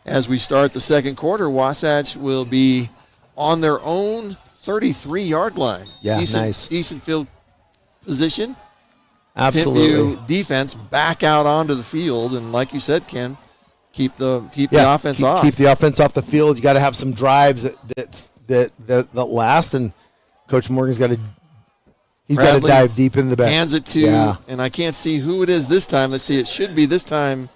[SPEAKER 2] As we start the second quarter, Wasatch will be on their own 33-yard line.
[SPEAKER 1] Yeah, nice.
[SPEAKER 2] Decent field position.
[SPEAKER 1] Absolutely.
[SPEAKER 2] Timpview defense back out onto the field, and like you said, Ken, keep the offense off.
[SPEAKER 1] Keep the offense off the field. You got to have some drives that last, and Coach Morgan's got to. He's got to dive deep into the back.
[SPEAKER 2] Hands it to, and I can't see who it is this time. Let's see. It should be this time.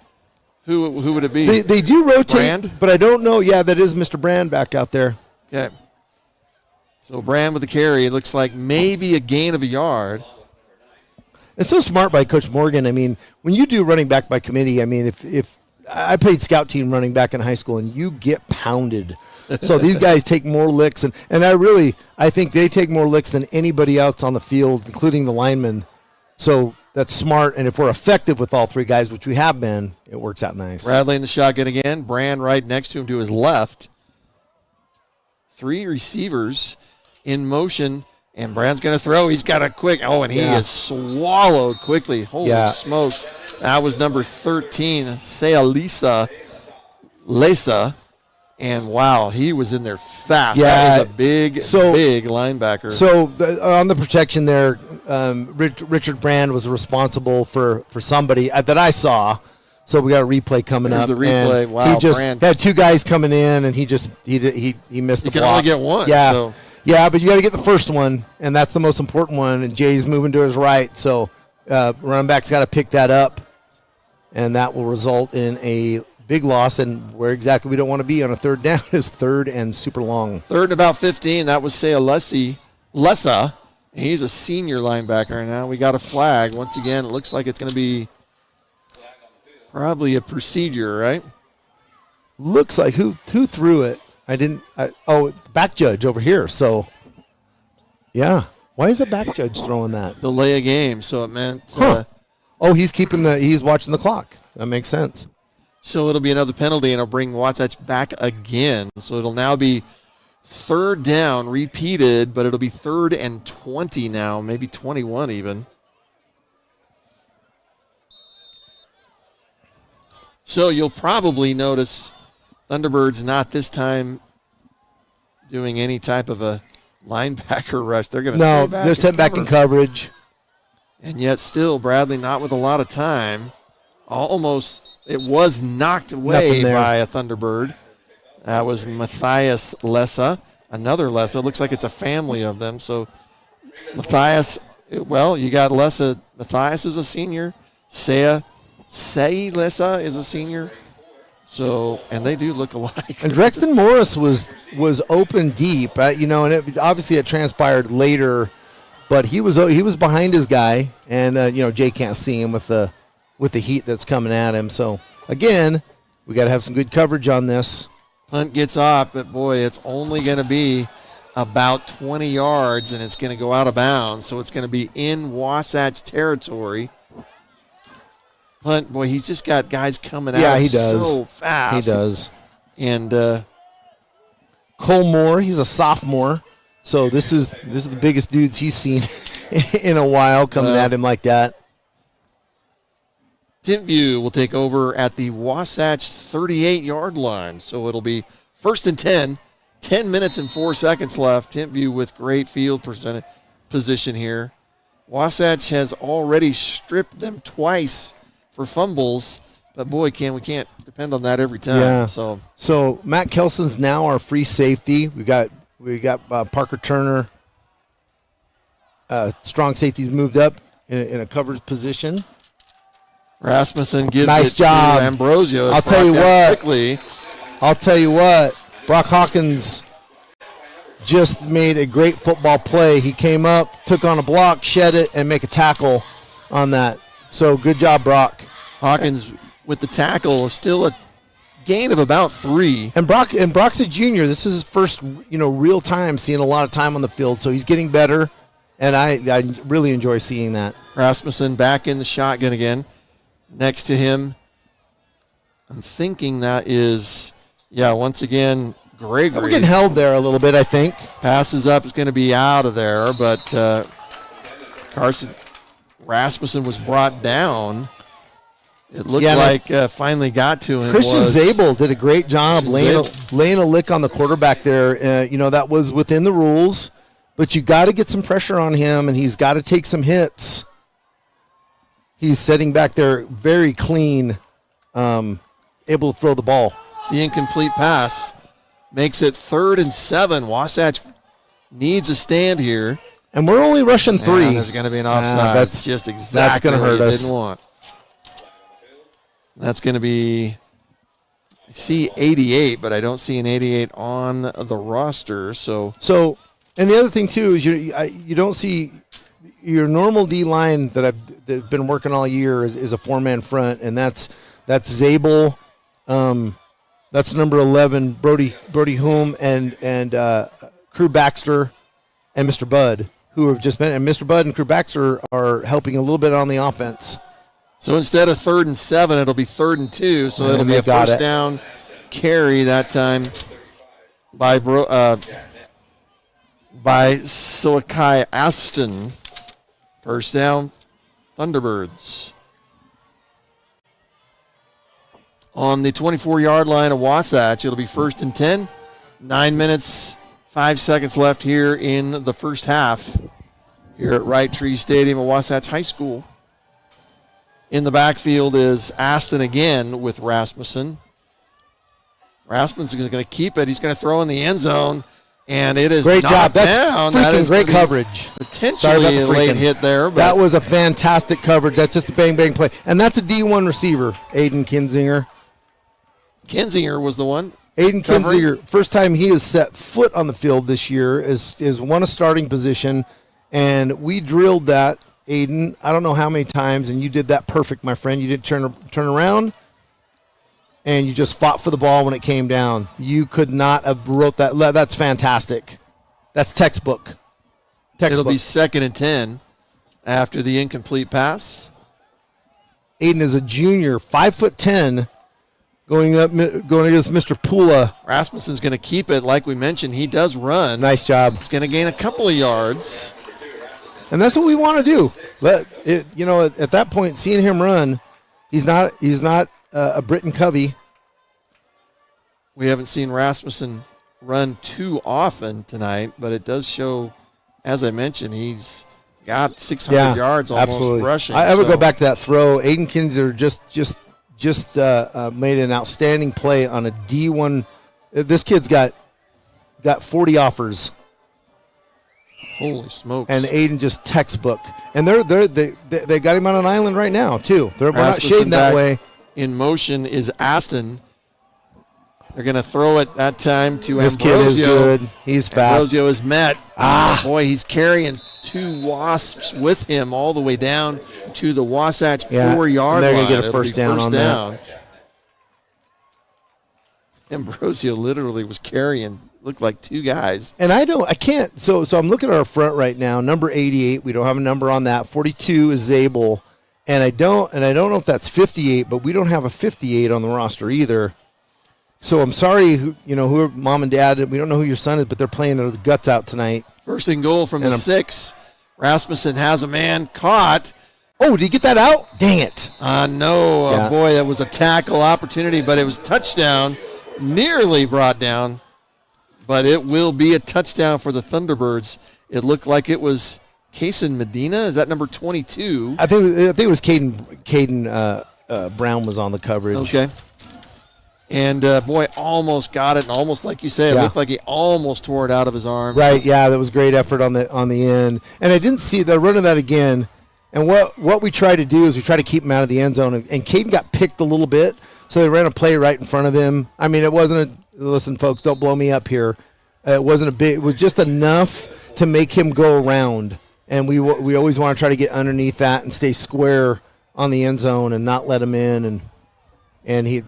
[SPEAKER 2] Who would it be?
[SPEAKER 1] They do rotate,
[SPEAKER 2] Brand?
[SPEAKER 1] but I don't know. Yeah, that is Mr. Brand back out there.
[SPEAKER 2] Okay. So Brand with the carry. It looks like maybe a gain of a yard.
[SPEAKER 1] It's so smart by Coach Morgan. I mean, when you do running back by committee, I mean, if I played scout team running back in high school, and you get pounded. So these guys take more licks, and I think they take more licks than anybody else on the field, including the linemen. So that's smart, and if we're effective with all three guys, which we have been, it works out nice.
[SPEAKER 2] Bradley in the shotgun again. Brand right next to him to his left. Three receivers in motion, and Brand's going to throw. He's got a quick, and he is swallowed quickly. Holy smokes. That was number 13, Lesa. And, wow, he was in there fast.
[SPEAKER 1] Yeah.
[SPEAKER 2] That was a big linebacker.
[SPEAKER 1] So on the protection there, Richard Brand was responsible for somebody that I saw. So we got a replay coming up.
[SPEAKER 2] The replay.
[SPEAKER 1] And
[SPEAKER 2] wow,
[SPEAKER 1] he just
[SPEAKER 2] Brand.
[SPEAKER 1] had two guys coming in, and he missed the block.
[SPEAKER 2] You can only get one.
[SPEAKER 1] Yeah.
[SPEAKER 2] So.
[SPEAKER 1] Yeah, but you got to get the first one, and that's the most important one. And Jay's moving to his right, so running back's got to pick that up, and that will result in a big loss. And where exactly we don't want to be on a third down is third and super long.
[SPEAKER 2] Third and about 15. That was Lesa. He's a senior linebacker. And now we got a flag. Once again, it looks like it's going to be probably a procedure, right?
[SPEAKER 1] Looks like who threw it? Back judge over here. So, yeah. Why is the back judge throwing that?
[SPEAKER 2] Delay a game, so it meant.
[SPEAKER 1] He's watching the clock. That makes sense.
[SPEAKER 2] So it'll be another penalty, and it'll bring Wasatch back again. So it'll now be third down, repeated, but it'll be 3rd and 20 now, maybe 21 even. So you'll probably notice Thunderbirds not this time doing any type of a linebacker rush. They're going to stay back.
[SPEAKER 1] They're sitting back in coverage.
[SPEAKER 2] And yet still Bradley not with a lot of time. Almost, it was knocked away by a Thunderbird. That was Matthias Lesa, another Lesa. It looks like it's a family of them. So Matthias, you got Lesa. Matthias is a senior. Say Lesa is a senior. So, and they do look alike.
[SPEAKER 1] And Drexton Morris was open deep, and obviously it transpired later, but he was behind his guy, and Jay can't see him with the heat that's coming at him. So again, we got to have some good coverage on this.
[SPEAKER 2] Punt gets off, but boy, it's only going to be about 20 yards, and it's going to go out of bounds. So it's going to be in Wasatch territory. Punt, boy, he's just got guys coming out
[SPEAKER 1] he does.
[SPEAKER 2] So fast.
[SPEAKER 1] He does.
[SPEAKER 2] And
[SPEAKER 1] Cole Moore, he's a sophomore, so this is the biggest dudes he's seen in a while coming at him like that.
[SPEAKER 2] Timpview will take over at the Wasatch 38-yard line, so it'll be 1st and 10. 10 minutes and 4 seconds left. Timpview with great field position here. Wasatch has already stripped them twice for fumbles, but boy, we can't depend on that every time.
[SPEAKER 1] Yeah.
[SPEAKER 2] So
[SPEAKER 1] Matt Kelson's now our free safety. We got Parker Turner. Strong safeties moved up in a coverage position.
[SPEAKER 2] Rasmussen gives
[SPEAKER 1] nice
[SPEAKER 2] it
[SPEAKER 1] job.
[SPEAKER 2] to Ambrosio.
[SPEAKER 1] I'll tell you what. Brock Hawkins just made a great football play. He came up, took on a block, shed it, and make a tackle on that. So good job, Brock.
[SPEAKER 2] Hawkins with the tackle, still a gain of about 3.
[SPEAKER 1] And Brock's a junior. This is his first, real time seeing a lot of time on the field. So he's getting better, and I really enjoy seeing that.
[SPEAKER 2] Rasmussen back in the shotgun again. Next to him, I'm thinking that is, once again, Gregory.
[SPEAKER 1] We're getting held there a little bit, I think.
[SPEAKER 2] Passes up, is going to be out of there, but Carson Rasmussen was brought down. It looked like finally got to him.
[SPEAKER 1] Christian Zabel did a great job laying a lick on the quarterback there. That was within the rules, but you got to get some pressure on him, and he's got to take some hits. He's sitting back there very clean, able to throw the ball.
[SPEAKER 2] The incomplete pass makes it 3rd and 7. Wasatch needs a stand here.
[SPEAKER 1] And we're only rushing 3.
[SPEAKER 2] And there's going to be an offside. That's just exactly
[SPEAKER 1] that's gonna
[SPEAKER 2] what
[SPEAKER 1] hurt
[SPEAKER 2] you
[SPEAKER 1] us.
[SPEAKER 2] didn't want. That's going to be, I see 88, but I don't see an 88 on the roster. So,
[SPEAKER 1] and the other thing too is you don't see your normal D line that I've been working all year is a 4-man front, and that's Zabel, that's number 11 Brody Hume and Crew Baxter and Mr. Budd, who have just been, and Mr. Budd and Crew Baxter are helping a little bit on the offense.
[SPEAKER 2] So instead of 3rd and 7, it'll be 3rd and 2. So it'll be a first down carry that time by Silikai Aston. First down, Thunderbirds. On the 24-yard line of Wasatch, it'll be 1st and 10. 9 minutes, 5 seconds left here in the first half here at Wright Tree Stadium at Wasatch High School. In the backfield is Aston again with Rasmussen. Rasmussen is going to keep it. He's going to throw in the end zone, and it is
[SPEAKER 1] great
[SPEAKER 2] knocked
[SPEAKER 1] job.
[SPEAKER 2] down.
[SPEAKER 1] That's
[SPEAKER 2] That is
[SPEAKER 1] great coverage.
[SPEAKER 2] Potentially a late hit there. But
[SPEAKER 1] that was a fantastic coverage. That's just a bang-bang play. And that's a D1 receiver, Aiden Kinzinger.
[SPEAKER 2] Kinzinger was the one.
[SPEAKER 1] Aiden
[SPEAKER 2] covering.
[SPEAKER 1] Kinzinger, first time he has set foot on the field this year, is won a starting position, and we drilled that, Aiden, I don't know how many times, and you did that perfect, my friend. You didn't turn around, and you just fought for the ball when it came down. You could not have wrote that. That's fantastic. That's textbook.
[SPEAKER 2] It'll be 2nd and 10 after the incomplete pass.
[SPEAKER 1] Aiden is a junior, 5'10", going against Mr. Pula.
[SPEAKER 2] Rasmussen's going to keep it. Like we mentioned, he does run.
[SPEAKER 1] Nice job.
[SPEAKER 2] He's going to gain a couple of yards.
[SPEAKER 1] And that's what we want to do. But at that point, seeing him run, he's not a Britton Covey.
[SPEAKER 2] We haven't seen Rasmussen run too often tonight, but it does show, as I mentioned, he's got 600 yards almost rushing.
[SPEAKER 1] I would go back to that throw. Aiden Kinzer just made an outstanding play on a D1. This kid's got 40 offers.
[SPEAKER 2] Holy smokes.
[SPEAKER 1] And Aiden just textbook. And they got him on an island right now, too. We're not shading that way.
[SPEAKER 2] In motion is Aston. They're going to throw it that time to
[SPEAKER 1] this
[SPEAKER 2] Ambrosio.
[SPEAKER 1] This kid is good. He's fast.
[SPEAKER 2] Ambrosio is met. Boy, he's carrying 2 Wasps with him all the way down to the Wasatch 4-yard line.
[SPEAKER 1] They're going to get a first down on that.
[SPEAKER 2] Ambrosio literally was carrying, looked like 2 guys.
[SPEAKER 1] And I can't. So I'm looking at our front right now. Number 88, we don't have a number on that. 42 is Zabel, and I don't know if that's 58, but we don't have a 58 on the roster either. So I'm sorry, who mom and dad. We don't know who your son is, but they're playing their guts out tonight.
[SPEAKER 2] 1st and goal from the 6. Rasmussen has a man caught.
[SPEAKER 1] Oh, did he get that out? Dang it!
[SPEAKER 2] No, boy, that was a tackle opportunity, but it was touchdown. Nearly brought down, but it will be a touchdown for the Thunderbirds. It looked like it was Kason Medina. Is that number 22?
[SPEAKER 1] I think it was Caden Brown was on the coverage.
[SPEAKER 2] Okay. And, boy, almost got it, and almost, like you say, it looked like he almost tore it out of his arm.
[SPEAKER 1] Right, yeah, that was great effort on the end. And I didn't see, they're running that again. And what we try to do is we try to keep him out of the end zone. And Caden got picked a little bit, so they ran a play right in front of him. I mean, it wasn't listen, folks, don't blow me up here. It wasn't a big, it was just enough to make him go around. And we always want to try to get underneath that and stay square on the end zone and not let him in. And he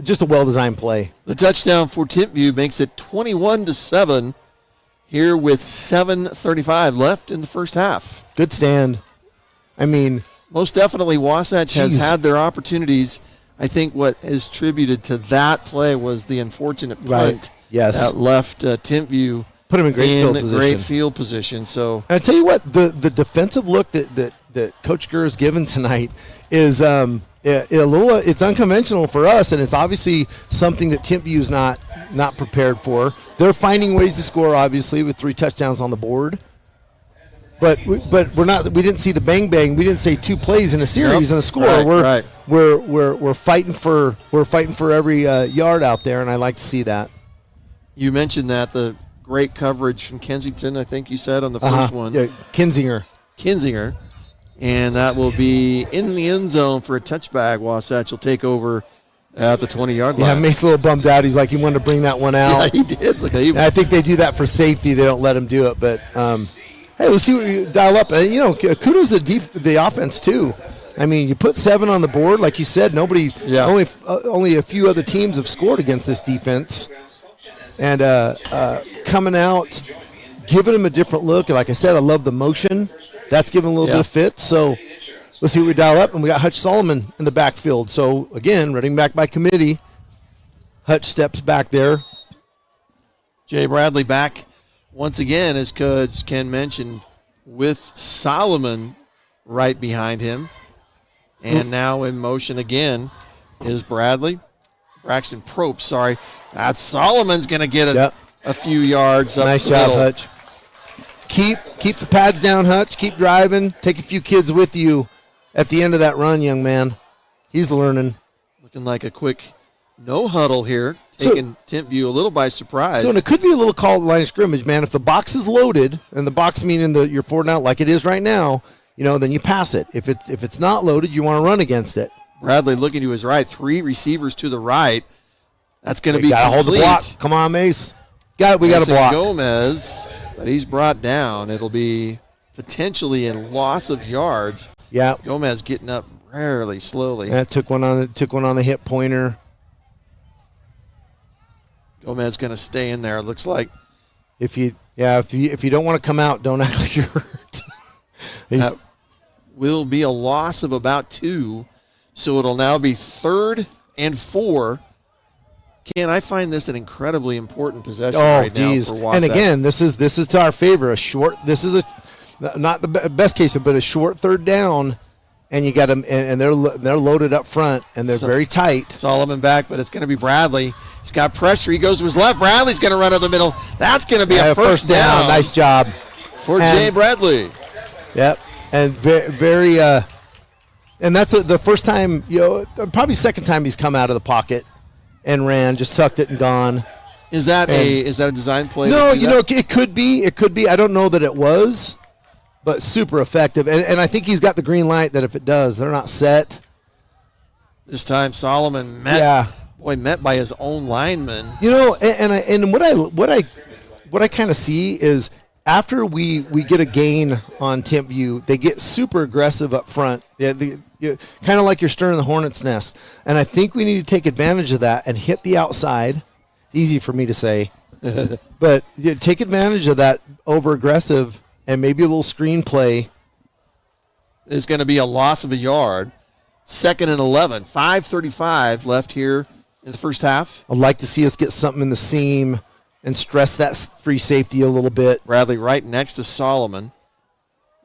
[SPEAKER 1] just a well-designed play.
[SPEAKER 2] The touchdown for Timpview makes it 21-7 here with 7:35 left in the first half.
[SPEAKER 1] Good stand. I mean,
[SPEAKER 2] most definitely Wasatch has had their opportunities. I think what is attributed to that play was the unfortunate punt
[SPEAKER 1] Right. Yes.
[SPEAKER 2] that left Timpview
[SPEAKER 1] Put him in great field position.
[SPEAKER 2] great field position. So
[SPEAKER 1] And I tell you what, the defensive look that Coach Gurr has given tonight is it's unconventional for us, and it's obviously something that Timpview is not prepared for. They're finding ways to score, obviously, with 3 touchdowns on the board. But we didn't see the bang bang. We didn't say 2 plays in a series and a score.
[SPEAKER 2] Right,
[SPEAKER 1] We're fighting for every yard out there, and I like to see that.
[SPEAKER 2] you mentioned that the great coverage from Kensington, I think you said on the first one.
[SPEAKER 1] Yeah,
[SPEAKER 2] Kinzinger. And that will be in the end zone for a touchback. Wasatch will take over at the 20-yard line.
[SPEAKER 1] Yeah, Mace a little bummed out. He's like, he wanted to bring that one out.
[SPEAKER 2] Yeah, he did. Look,
[SPEAKER 1] And I think they do that for safety. They don't let him do it. But, hey, let's see what you dial up. Kudos to the offense, too. I mean, you put 7 on the board. Like you said, only a few other teams have scored against this defense. And coming out, giving them a different look. And like I said, I love the motion. That's giving a little bit of fit. So let's see what we dial up. And we got Hutch Solomon in the backfield. So, again, running back by committee. Hutch steps back there.
[SPEAKER 2] Jay Bradley back once again, as Coach Ken mentioned, with Solomon right behind him. And now in motion again is Braxton Probst, sorry. That's Solomon's going to get a few yards up
[SPEAKER 1] Nice
[SPEAKER 2] the
[SPEAKER 1] job,
[SPEAKER 2] middle.
[SPEAKER 1] Hutch. Keep the pads down, Hutch. Keep driving. Take a few kids with you at the end of that run, young man. He's learning.
[SPEAKER 2] Looking like a quick no huddle here, taking Timpview a little by surprise.
[SPEAKER 1] So and it could be a little call at the line of scrimmage, man. If the box is loaded, and the box meaning your 4 and out like it is right now, then you pass it. If it's not loaded, you want to run against it.
[SPEAKER 2] Bradley looking to his right, 3 receivers to the right. That's going to be
[SPEAKER 1] gotta
[SPEAKER 2] complete.
[SPEAKER 1] hold the block. Come on, Mace. We got to block.
[SPEAKER 2] Gomez, but he's brought down. It'll be potentially a loss of yards.
[SPEAKER 1] Yeah.
[SPEAKER 2] Gomez getting up fairly slowly.
[SPEAKER 1] That took one on the hip pointer.
[SPEAKER 2] Gomez going to stay in there. It looks like
[SPEAKER 1] if you don't want to come out, don't act like you're hurt.
[SPEAKER 2] that will be a loss of about 2. So it'll now be 3rd and 4. Ken, I find this an incredibly important possession now for Wasatch.
[SPEAKER 1] And again, this is to our favor. This is not the best case, but a short 3rd down, and you got them, and they're loaded up front, and they're very tight.
[SPEAKER 2] Solomon back, but it's going to be Bradley. He's got pressure. He goes to his left. Bradley's going to run up the middle. That's going to be a first down.
[SPEAKER 1] Nice job
[SPEAKER 2] for Jay Bradley.
[SPEAKER 1] Yep, and very and that's the first time, probably second time he's come out of the pocket and ran, just tucked it and gone.
[SPEAKER 2] Is that a design play?
[SPEAKER 1] No, it could be. It could be. I don't know that it was, but super effective. And I think he's got the green light that if it does, they're not set.
[SPEAKER 2] This time Solomon met by his own lineman.
[SPEAKER 1] And what I kind of see is after we get a gain on Timpview, they get super aggressive up front. Kind of like you're stirring the hornet's nest. And I think we need to take advantage of that and hit the outside. Easy for me to say. But take advantage of that over-aggressive and maybe a little screen play.
[SPEAKER 2] Is going to be a loss of a yard. 2nd and 11. 5:35 left here in the first half.
[SPEAKER 1] I'd like to see us get something in the seam and stress that free safety a little bit.
[SPEAKER 2] Bradley right next to Solomon.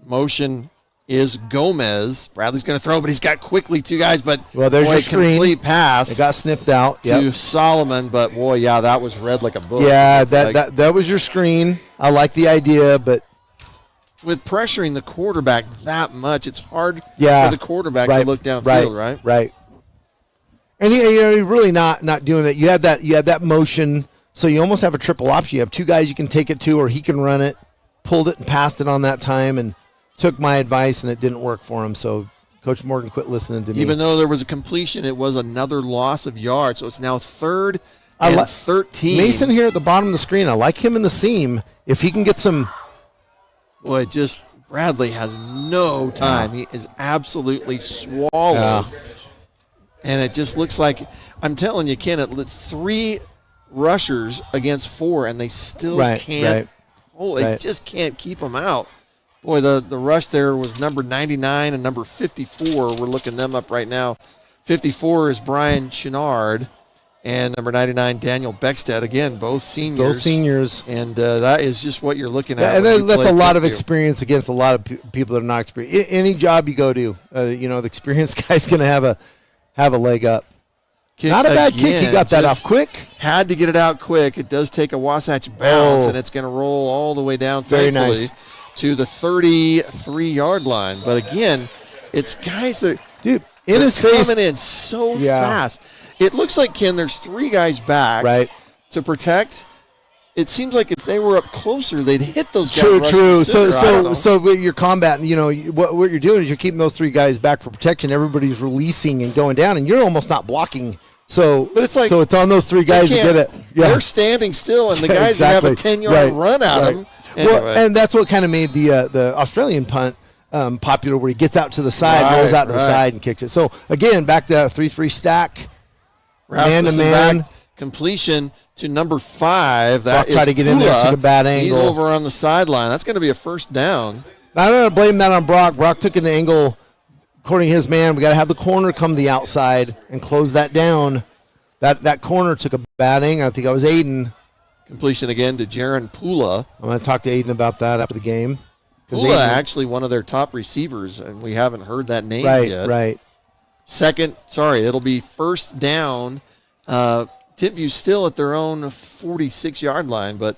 [SPEAKER 2] Motion is Gomez. Bradley's going to throw, but he's got quickly 2 guys. But
[SPEAKER 1] there's your screen.
[SPEAKER 2] Complete pass.
[SPEAKER 1] It got sniffed out
[SPEAKER 2] to Solomon, but that was read like a book.
[SPEAKER 1] Yeah, that was your screen. I like the idea, but
[SPEAKER 2] with pressuring the quarterback that much, it's hard for the quarterback to look downfield, right?
[SPEAKER 1] Right. And you're really not doing it. You had that motion, so you almost have a triple option. You have 2 guys you can take it to, or he can run it. Pulled it and passed it on that time, and took my advice, and it didn't work for him. So Coach Morgan quit listening to me.
[SPEAKER 2] Even though there was a completion, it was another loss of yards. So it's now 3rd and 13.
[SPEAKER 1] Mason here at the bottom of the screen. I like him in the seam. If he can get some.
[SPEAKER 2] Boy, Bradley has no time. He is absolutely swallowed. And it just looks like, I'm telling you, Ken, it's 3 rushers against 4, and they still can't. They just can't keep them out. Boy, the rush there was number 99 and number 54. We're looking them up right now 54 is Brian Chenard. And number 99, Daniel Beckstead. Again, both seniors.
[SPEAKER 1] Both seniors.
[SPEAKER 2] And that is just what you're looking at.
[SPEAKER 1] And
[SPEAKER 2] when
[SPEAKER 1] that's
[SPEAKER 2] you
[SPEAKER 1] a lot of
[SPEAKER 2] Timpview.
[SPEAKER 1] experience against a lot of people that are not experienced. Any job you go to, the experienced guy's going to have a leg up.
[SPEAKER 2] Kick
[SPEAKER 1] Not a bad kick. He
[SPEAKER 2] again,
[SPEAKER 1] got that off
[SPEAKER 2] just
[SPEAKER 1] quick.
[SPEAKER 2] Had to get it out quick. It does take a Wasatch bounce,
[SPEAKER 1] Oh.
[SPEAKER 2] and it's going to roll all the way down,
[SPEAKER 1] Very
[SPEAKER 2] thankfully,
[SPEAKER 1] nice.
[SPEAKER 2] to the 33-yard line. But again, it's guys that
[SPEAKER 1] Dude, in
[SPEAKER 2] are
[SPEAKER 1] his face.
[SPEAKER 2] coming in so
[SPEAKER 1] Yeah.
[SPEAKER 2] fast. It looks like, Ken, there's 3 guys back
[SPEAKER 1] Right.
[SPEAKER 2] to protect. It seems like if they were up closer, they'd hit those guys.
[SPEAKER 1] True,
[SPEAKER 2] rushing
[SPEAKER 1] true.
[SPEAKER 2] sooner. I don't know.
[SPEAKER 1] So with your combat, what you're doing is you're keeping those 3 guys back for protection. Everybody's releasing and going down, and you're almost not blocking. So,
[SPEAKER 2] But it's like
[SPEAKER 1] so it's on those 3 guys to
[SPEAKER 2] They
[SPEAKER 1] get
[SPEAKER 2] can't-
[SPEAKER 1] it. Yeah,
[SPEAKER 2] They're standing still, and the guys that have a 10-yard run at them.
[SPEAKER 1] Well,
[SPEAKER 2] Anyway.
[SPEAKER 1] and that's what kind of made the Australian punt popular, where he gets out to the side,
[SPEAKER 2] Right,
[SPEAKER 1] rolls out to the
[SPEAKER 2] right.
[SPEAKER 1] side, and kicks it. So again, back to 3-3 stack,
[SPEAKER 2] Rasmussen
[SPEAKER 1] man-to-man.
[SPEAKER 2] back, completion to number 5. That
[SPEAKER 1] Brock
[SPEAKER 2] is
[SPEAKER 1] tried to get in there,
[SPEAKER 2] Pula.
[SPEAKER 1] took a bad
[SPEAKER 2] He's
[SPEAKER 1] angle.
[SPEAKER 2] over on the sideline. That's going to be a first down.
[SPEAKER 1] I don't blame that on Brock. Brock took an angle, according to his man. We got to have the corner come the outside and close that down. That corner took a bad angle. I think that was Aiden.
[SPEAKER 2] Completion again to Jaron Pula.
[SPEAKER 1] I'm going to talk to Aiden about that after the game. 'Cause
[SPEAKER 2] Pula,
[SPEAKER 1] Aiden-
[SPEAKER 2] actually one of their top receivers, and we haven't heard that name
[SPEAKER 1] right,
[SPEAKER 2] yet.
[SPEAKER 1] right.
[SPEAKER 2] It'll be first down. Timpview still at their own 46-yard line, but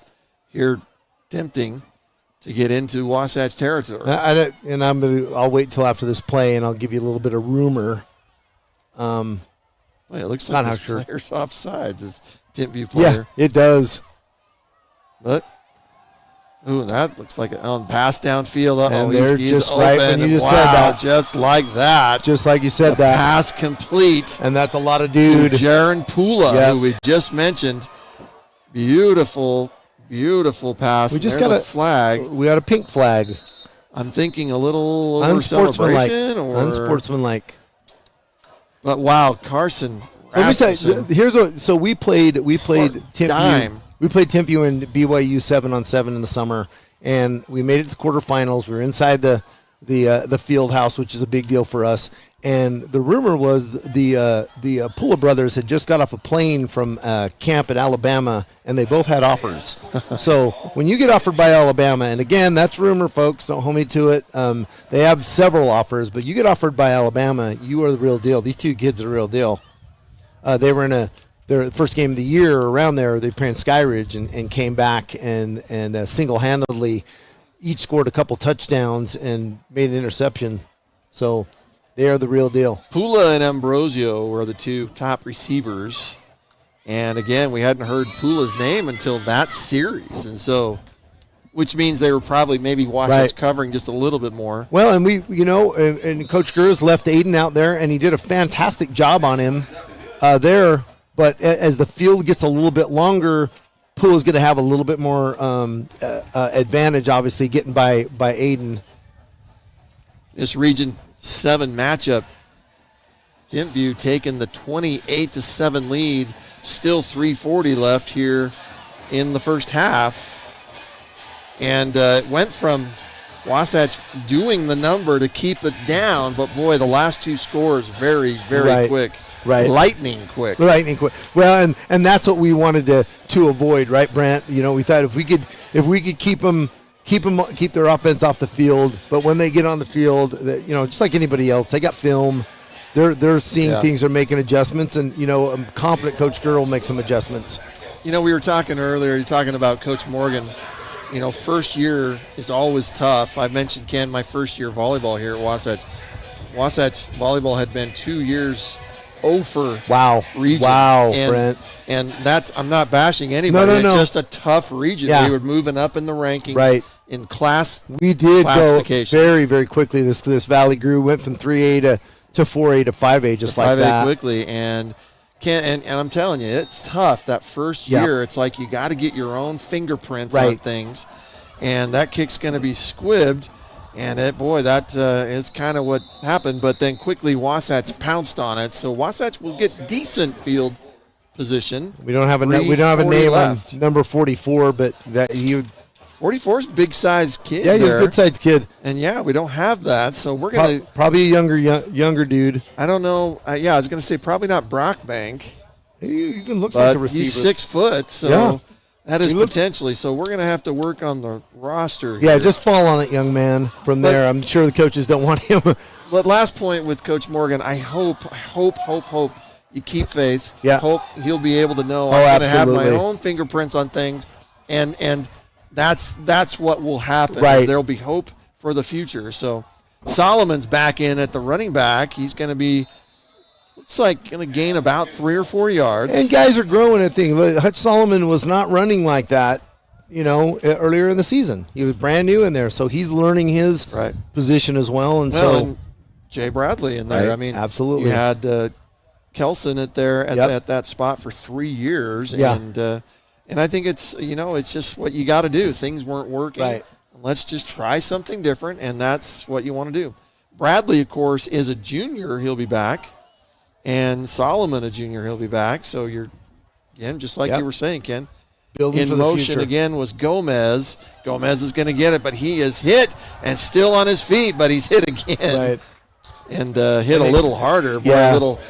[SPEAKER 2] here tempting to get into Wasatch territory.
[SPEAKER 1] I'll wait till after this play, and I'll give you a little bit of rumor.
[SPEAKER 2] Wait, it looks
[SPEAKER 1] Not
[SPEAKER 2] like
[SPEAKER 1] how
[SPEAKER 2] this
[SPEAKER 1] sure.
[SPEAKER 2] player's offsides. This Timpview
[SPEAKER 1] Yeah,
[SPEAKER 2] player.
[SPEAKER 1] it does.
[SPEAKER 2] But, that looks like a pass downfield.
[SPEAKER 1] And
[SPEAKER 2] He's
[SPEAKER 1] they're
[SPEAKER 2] he's
[SPEAKER 1] just right when
[SPEAKER 2] open.
[SPEAKER 1] you just
[SPEAKER 2] Wow,
[SPEAKER 1] said that.
[SPEAKER 2] just like that.
[SPEAKER 1] Just like you said that.
[SPEAKER 2] Pass complete
[SPEAKER 1] And that's a lot of
[SPEAKER 2] to
[SPEAKER 1] dude.
[SPEAKER 2] Jaron Pula,
[SPEAKER 1] Yes.
[SPEAKER 2] who we just mentioned. Beautiful, beautiful pass.
[SPEAKER 1] We just
[SPEAKER 2] There's
[SPEAKER 1] got
[SPEAKER 2] a flag.
[SPEAKER 1] We got a pink flag.
[SPEAKER 2] I'm thinking a little over
[SPEAKER 1] Unsportsmanlike.
[SPEAKER 2] celebration, or
[SPEAKER 1] Unsportsmanlike.
[SPEAKER 2] But wow, Carson.
[SPEAKER 1] Let me tell you,
[SPEAKER 2] Rasmussen.
[SPEAKER 1] here's what. So we played Timpview.
[SPEAKER 2] dime.
[SPEAKER 1] We played Timpview and BYU 7-on-7 in the summer, and we made it to the quarterfinals. We were inside the field house, which is a big deal for us. And the rumor was the Pula brothers had just got off a plane from camp in Alabama, and they both had offers. So when you get offered by Alabama, and again, that's rumor, folks, don't hold me to it. They have several offers, but you get offered by Alabama, you are the real deal. These 2 kids are the real deal. They were in their first game of the year around there. They played in Skyridge and came back and single-handedly each scored a couple touchdowns and made an interception. So they are the real deal.
[SPEAKER 2] Pula and Ambrosio were the 2 top receivers. And again, we hadn't heard Pula's name until that series. And so, which means they were probably maybe Wasatch
[SPEAKER 1] Right.
[SPEAKER 2] covering just a little bit more.
[SPEAKER 1] Well, and and Coach Gers left Aiden out there, and he did a fantastic job on him there. But as the field gets a little bit longer, Pula's going to have a little bit more advantage, obviously, getting by Aiden.
[SPEAKER 2] This Region 7 matchup, Timpview taking the 28-7 lead. Still 3:40 left here in the first half. And it went from Wasatch doing the number to keep it down, but boy, the last 2 scores very, very
[SPEAKER 1] Right.
[SPEAKER 2] quick.
[SPEAKER 1] Right.
[SPEAKER 2] Lightning quick.
[SPEAKER 1] Lightning quick. Well, and that's what we wanted to avoid, right, Brent? We thought if we could keep their offense off the field, but when they get on the field, just like anybody else, they got film. They're seeing things, they're making adjustments, and I'm confident Coach Gurr will make some adjustments.
[SPEAKER 2] We were talking earlier. You're talking about Coach Morgan. First year is always tough. I mentioned, Ken, my first year of volleyball here at Wasatch. Wasatch volleyball had been 2 years over
[SPEAKER 1] Wow.
[SPEAKER 2] region.
[SPEAKER 1] Wow,
[SPEAKER 2] and,
[SPEAKER 1] Brent.
[SPEAKER 2] And I'm not bashing anybody.
[SPEAKER 1] No.
[SPEAKER 2] It's just a tough region.
[SPEAKER 1] Yeah.
[SPEAKER 2] We were moving up in the rankings.
[SPEAKER 1] Right.
[SPEAKER 2] In class.
[SPEAKER 1] We did go
[SPEAKER 2] classification.
[SPEAKER 1] very, very quickly. This Valley grew, went from 3A to 4A to 5A, just like
[SPEAKER 2] 5A
[SPEAKER 1] that.
[SPEAKER 2] quickly, and I'm telling you, it's tough. That first
[SPEAKER 1] Yep.
[SPEAKER 2] year, it's like you got to get your own fingerprints
[SPEAKER 1] Right.
[SPEAKER 2] on things, and that kick's going to be squibbed. And that is kind of what happened. But then quickly Wasatch pounced on it, so Wasatch will get decent field position.
[SPEAKER 1] We don't have a
[SPEAKER 2] 3:40
[SPEAKER 1] name
[SPEAKER 2] left.
[SPEAKER 1] on number 44, but that
[SPEAKER 2] 44's a big-sized kid.
[SPEAKER 1] Yeah, he's a
[SPEAKER 2] there.
[SPEAKER 1] good-sized kid.
[SPEAKER 2] And, yeah, we don't have that, so we're going to –
[SPEAKER 1] Probably a younger dude.
[SPEAKER 2] I don't know. I was going to say probably not Brockbank.
[SPEAKER 1] He even looks
[SPEAKER 2] But
[SPEAKER 1] like a receiver.
[SPEAKER 2] he's 6 foot, so
[SPEAKER 1] Yeah.
[SPEAKER 2] that is
[SPEAKER 1] He looks-
[SPEAKER 2] potentially. So we're going to have to work on the roster.
[SPEAKER 1] Yeah,
[SPEAKER 2] here.
[SPEAKER 1] just fall on it, young man, from
[SPEAKER 2] But-
[SPEAKER 1] there. I'm sure the coaches don't want him.
[SPEAKER 2] But last point with Coach Morgan, I hope you keep faith.
[SPEAKER 1] Yeah.
[SPEAKER 2] Hope he'll be able to know
[SPEAKER 1] Oh,
[SPEAKER 2] I'm going to have my
[SPEAKER 1] absolutely.
[SPEAKER 2] own fingerprints on things, and that's what will happen.
[SPEAKER 1] Right.
[SPEAKER 2] There'll be hope for the future. So Solomon's back in at the running back. He's going to be looks like going to gain about 3 or 4 yards.
[SPEAKER 1] And guys are growing at things. Hutch Solomon was not running like that, earlier in the season. He was brand new in there, so he's learning his
[SPEAKER 2] Right.
[SPEAKER 1] position as well. And
[SPEAKER 2] Well,
[SPEAKER 1] so,
[SPEAKER 2] and Jay Bradley in there.
[SPEAKER 1] Right,
[SPEAKER 2] I mean,
[SPEAKER 1] absolutely.
[SPEAKER 2] You had Kelson at there
[SPEAKER 1] Yep.
[SPEAKER 2] at that spot for 3 years,
[SPEAKER 1] Yeah.
[SPEAKER 2] and I think it's it's just what you got to do. Things weren't working.
[SPEAKER 1] Right.
[SPEAKER 2] Let's just try something different, and that's what you want to do. Bradley, of course, is a junior. He'll be back, and Solomon, a junior, he'll be back. So you're again, just like
[SPEAKER 1] Yep.
[SPEAKER 2] you were saying, Ken.
[SPEAKER 1] building
[SPEAKER 2] In
[SPEAKER 1] for the
[SPEAKER 2] motion
[SPEAKER 1] future.
[SPEAKER 2] again was Gomez. Gomez is going to get it, but he is hit and still on his feet, but he's hit again.
[SPEAKER 1] Right.
[SPEAKER 2] And hit a little harder. Boy,
[SPEAKER 1] Yeah.
[SPEAKER 2] a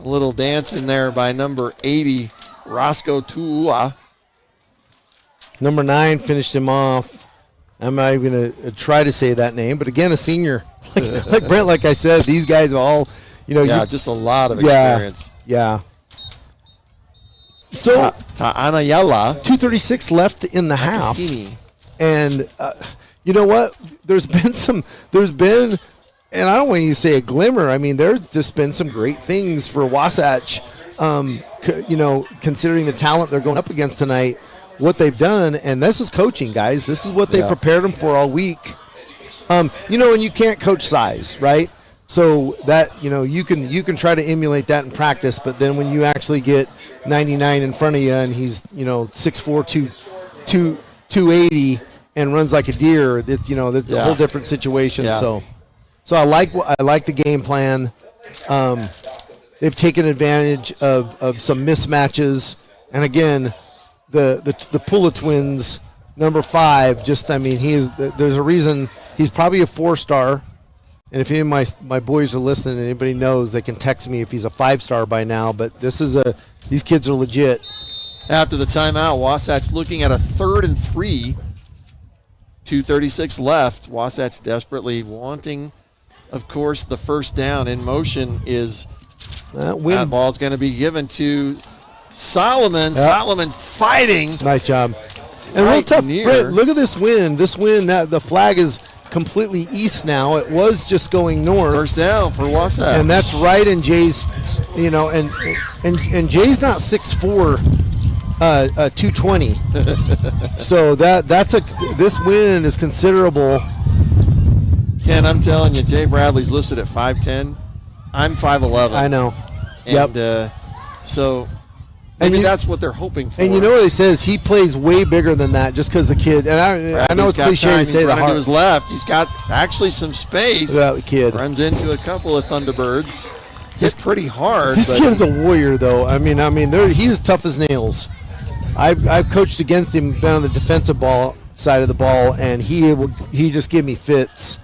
[SPEAKER 2] little dance in there by number 80, Roscoe Tuua.
[SPEAKER 1] Number 9 finished him off. I'm not even going to try to say that name, but again, a senior. like Brent, like I said, these guys all,
[SPEAKER 2] Yeah, just a lot of
[SPEAKER 1] yeah,
[SPEAKER 2] experience.
[SPEAKER 1] yeah. So
[SPEAKER 2] Ta'anayala.
[SPEAKER 1] 2:36 left in the half.
[SPEAKER 2] Cassini.
[SPEAKER 1] And you know what? There's been, and I don't want you to say a glimmer. I mean, there's just been some great things for Wasatch, considering the talent they're going up against tonight, what they've done. And this is coaching, guys. This is what they
[SPEAKER 2] Yeah.
[SPEAKER 1] prepared them for all week. And you can't coach size, right? So that, you can try to emulate that in practice, but then when you actually get 99 in front of you and he's, 6'4", 280 and runs like a deer, it's, that's a whole different situation.
[SPEAKER 2] Yeah.
[SPEAKER 1] So I like the game plan. They've taken advantage of some mismatches. And again, the Pula twins, number 5, there's a reason he's probably a 4-star. And if any of my boys are listening and anybody knows, they can text me if he's a 5-star by now. But these kids are legit.
[SPEAKER 2] After the timeout, Wasatch looking at a 3rd and 3. 2:36 left. Wasatch desperately wanting, of course, the first down. In motion is that ball's going to be given to Solomon.
[SPEAKER 1] Yep.
[SPEAKER 2] Solomon fighting.
[SPEAKER 1] Nice job. And
[SPEAKER 2] Right
[SPEAKER 1] real tough.
[SPEAKER 2] near.
[SPEAKER 1] Brett, look at this wind. This wind, the flag is completely east now. It was just going north.
[SPEAKER 2] First down for Wasatch.
[SPEAKER 1] And that's right in Jay's, and Jay's not 6'4", 220. So this win is considerable.
[SPEAKER 2] Ken, I'm telling you, Jay Bradley's listed at 5'10". I'm 5'11".
[SPEAKER 1] I know.
[SPEAKER 2] And
[SPEAKER 1] Yep.
[SPEAKER 2] so maybe
[SPEAKER 1] And
[SPEAKER 2] that's what they're hoping for.
[SPEAKER 1] And you know what he says? He plays way bigger than that just because the kid. And I know
[SPEAKER 2] Bradley's
[SPEAKER 1] it's
[SPEAKER 2] got
[SPEAKER 1] cliche
[SPEAKER 2] time.
[SPEAKER 1] to say
[SPEAKER 2] He's
[SPEAKER 1] the
[SPEAKER 2] running to
[SPEAKER 1] heart.
[SPEAKER 2] his left. He's got actually some space.
[SPEAKER 1] That kid.
[SPEAKER 2] Runs into a couple of Thunderbirds. Hit pretty hard.
[SPEAKER 1] This
[SPEAKER 2] but
[SPEAKER 1] kid's a warrior, though. I mean, he's tough as nails. I've coached against him, been on the defensive side of the ball, and he just gave me fits.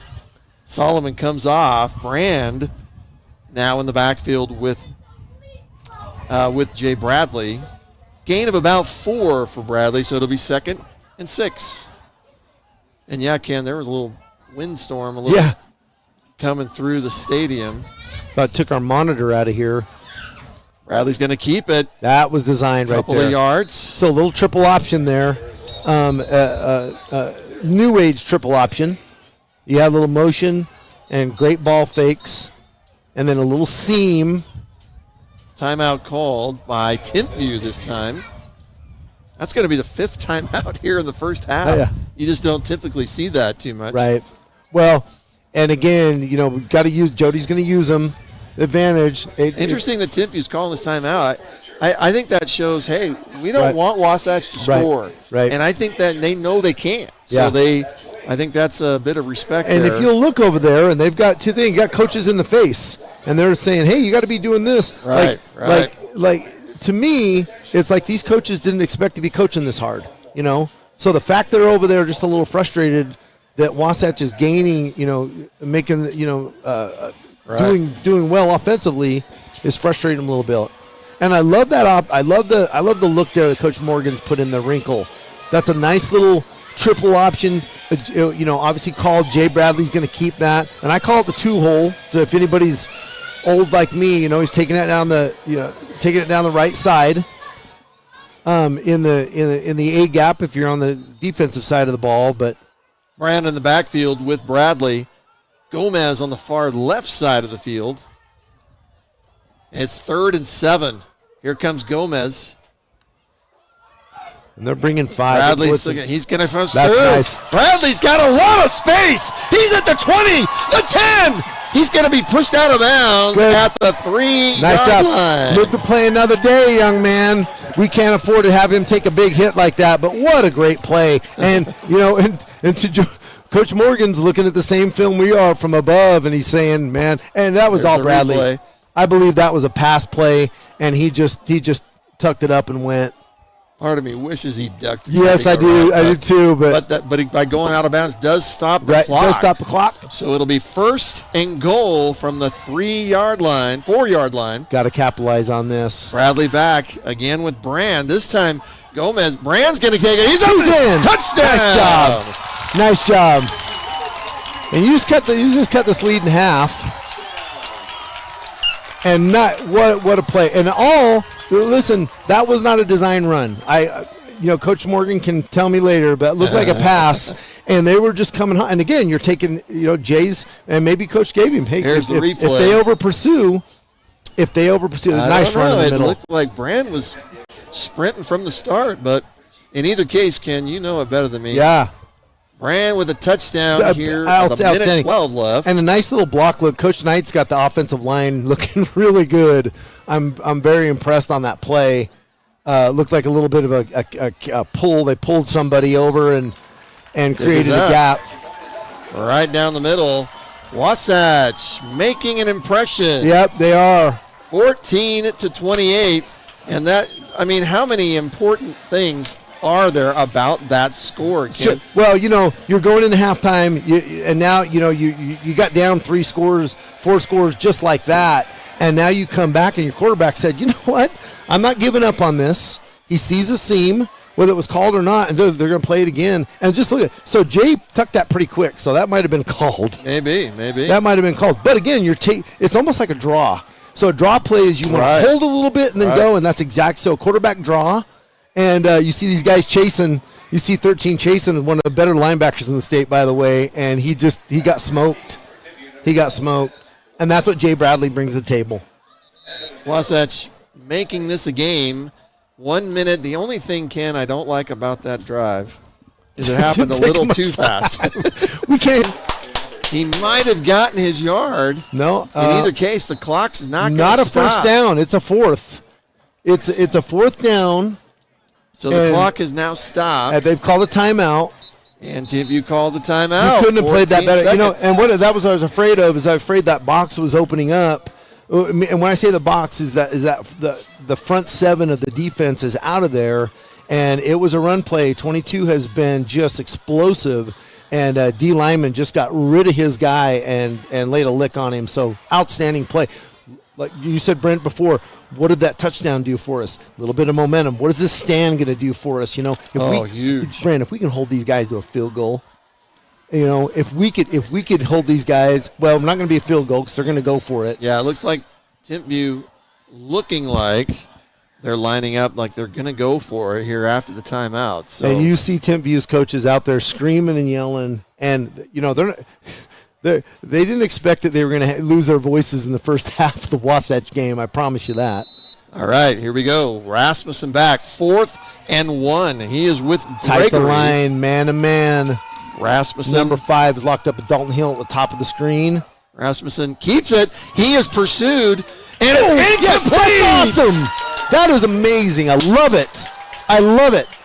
[SPEAKER 2] Solomon comes off. Brand now in the backfield with Jay Bradley. Gain of about 4 for Bradley, so it'll be 2nd and 6. And yeah, Ken, there was a little windstorm, coming through the stadium.
[SPEAKER 1] About took our monitor out of here.
[SPEAKER 2] Bradley's going to keep it.
[SPEAKER 1] That was designed right
[SPEAKER 2] Couple
[SPEAKER 1] there.
[SPEAKER 2] of yards.
[SPEAKER 1] So a little triple option there. New age triple option. You have a little motion and great ball fakes, and then a little seam.
[SPEAKER 2] Timeout called by Timpview this time. That's going to be the 5th timeout here in the first half.
[SPEAKER 1] Oh, yeah.
[SPEAKER 2] You just don't typically see that too much.
[SPEAKER 1] Right. Well, and again, we've got to use, Jody's going to use them. Advantage.
[SPEAKER 2] Interesting that Timpview's calling this timeout. I think that shows, hey, we don't
[SPEAKER 1] Right.
[SPEAKER 2] want Wasatch to score.
[SPEAKER 1] Right.
[SPEAKER 2] And I think that they know they can't. So I think that's a bit of respect
[SPEAKER 1] And
[SPEAKER 2] there.
[SPEAKER 1] if you'll look over there, and they've got two things, got coaches in the face, and they're saying, "Hey, you got to be doing this."
[SPEAKER 2] Right,
[SPEAKER 1] Like to me, it's like these coaches didn't expect to be coaching this hard. So the fact they're over there just a little frustrated that Wasatch is gaining, making, doing well offensively is frustrating them a little bit. And I love that. I love the look there that Coach Morgan's put in the wrinkle. That's a nice little triple option. Obviously called. Jay Bradley's going to keep that, and I call it the 2-hole. So if anybody's old like me, he's taking it down the right side. In the A gap if you're on the defensive side of the ball, but
[SPEAKER 2] Brand in the backfield with Bradley. Gomez on the far left side of the field. It's 3rd and 7. Here comes Gomez.
[SPEAKER 1] And they're bringing 5.
[SPEAKER 2] Bradley's he's going to first
[SPEAKER 1] That's
[SPEAKER 2] through.
[SPEAKER 1] nice.
[SPEAKER 2] Bradley's got a lot of space. He's at the 20, the 10. He's going to be pushed out of bounds at the 3-yard
[SPEAKER 1] Nice job.
[SPEAKER 2] line.
[SPEAKER 1] Live to play another day, young man. We can't afford to have him take a big hit like that, but what a great play. And, Coach Morgan's looking at the same film we are from above, and he's saying, man, and that was all Bradley.
[SPEAKER 2] Replay.
[SPEAKER 1] I believe that was a pass play, and he just tucked it up and went.
[SPEAKER 2] Part of me wishes he ducked.
[SPEAKER 1] Yes, I do. I do too. But
[SPEAKER 2] by going out of bounds does stop the clock.
[SPEAKER 1] Does stop the clock.
[SPEAKER 2] So it'll be 1st and goal from the 4-yard line.
[SPEAKER 1] Got to capitalize on this.
[SPEAKER 2] Bradley back again with Brand. This time Gomez. Brand's going to take it. He's
[SPEAKER 1] in.
[SPEAKER 2] Touchdown.
[SPEAKER 1] Nice job. And you just cut this lead in half. And what a play. And listen, that was not a design run. Coach Morgan can tell me later, but it looked like a pass, and they were just coming hot. And again, you're taking, Jay's, and maybe Coach gave him, hey,
[SPEAKER 2] here's the replay.
[SPEAKER 1] If they over pursue, nice run in the middle.
[SPEAKER 2] It looked like Brand was sprinting from the start, but in either case, Ken, you know it better than me.
[SPEAKER 1] Yeah.
[SPEAKER 2] Brand with a touchdown here with a minute 12 left.
[SPEAKER 1] And a nice little block look. Coach Knight's got the offensive line looking really good. I'm very impressed on that play. Looked like a little bit of a pull. They pulled somebody over and created a gap.
[SPEAKER 2] Right down the middle. Wasatch making an impression.
[SPEAKER 1] Yep, they are.
[SPEAKER 2] 14-28. And how many important things are there about that score, Ken?
[SPEAKER 1] Well, you're going into halftime, and now you got down 4 scores just like that, and now you come back and your quarterback said, you know what? I'm not giving up on this. He sees a seam, whether it was called or not, and they're going to play it again. And just look at it. So Jay tucked that pretty quick, so that might have been called.
[SPEAKER 2] Maybe.
[SPEAKER 1] That might have been called. But again, it's almost like a draw. So a draw play is you want to hold a little bit and then go, and that's exact. So quarterback draw. And you see these guys chasing. You see 13 chasing, one of the better linebackers in the state, by the way. And he got smoked. And that's what Jay Bradley brings to the table.
[SPEAKER 2] Wasatch making this a game. 1 minute. The only thing, Ken, I don't like about that drive is it happened a little too fast.
[SPEAKER 1] We can't.
[SPEAKER 2] He might have gotten his yard.
[SPEAKER 1] No.
[SPEAKER 2] In either case, the clock's not going to
[SPEAKER 1] stop. Not a first down. It's a fourth. It's a 4th down.
[SPEAKER 2] So the clock is now stopped.
[SPEAKER 1] They've called a timeout.
[SPEAKER 2] And Timpview calls a timeout.
[SPEAKER 1] You couldn't have played that better.
[SPEAKER 2] Seconds.
[SPEAKER 1] And what I was afraid of is I was afraid that box was opening up. And when I say the box is that the front 7 of the defense is out of there, and it was a run play. 22 has been just explosive, and D. Lyman just got rid of his guy and laid a lick on him. So outstanding play. Like you said, Brent, before, what did that touchdown do for us? A little bit of momentum. What is this stand going to do for us?
[SPEAKER 2] Huge.
[SPEAKER 1] Brent, if we can hold these guys to a field goal, if we could hold these guys, well, not going to be a field goal because they're going to go for it.
[SPEAKER 2] Yeah, it looks like Timpview looking like they're lining up like they're going to go for it here after the timeout. So.
[SPEAKER 1] And you see Timpview's coaches out there screaming and yelling, and they're not. They didn't expect that they were going to lose their voices in the first half of the Wasatch game. I promise you that.
[SPEAKER 2] All right, here we go. Rasmussen back, 4th and 1. He is with
[SPEAKER 1] Tight the
[SPEAKER 2] Gregory.
[SPEAKER 1] line, man to man.
[SPEAKER 2] Rasmussen.
[SPEAKER 1] Number 5 is locked up at Dalton Hill at the top of the screen.
[SPEAKER 2] Rasmussen keeps it. He is pursued, and it's incomplete.
[SPEAKER 1] That's awesome. That is amazing. I love it.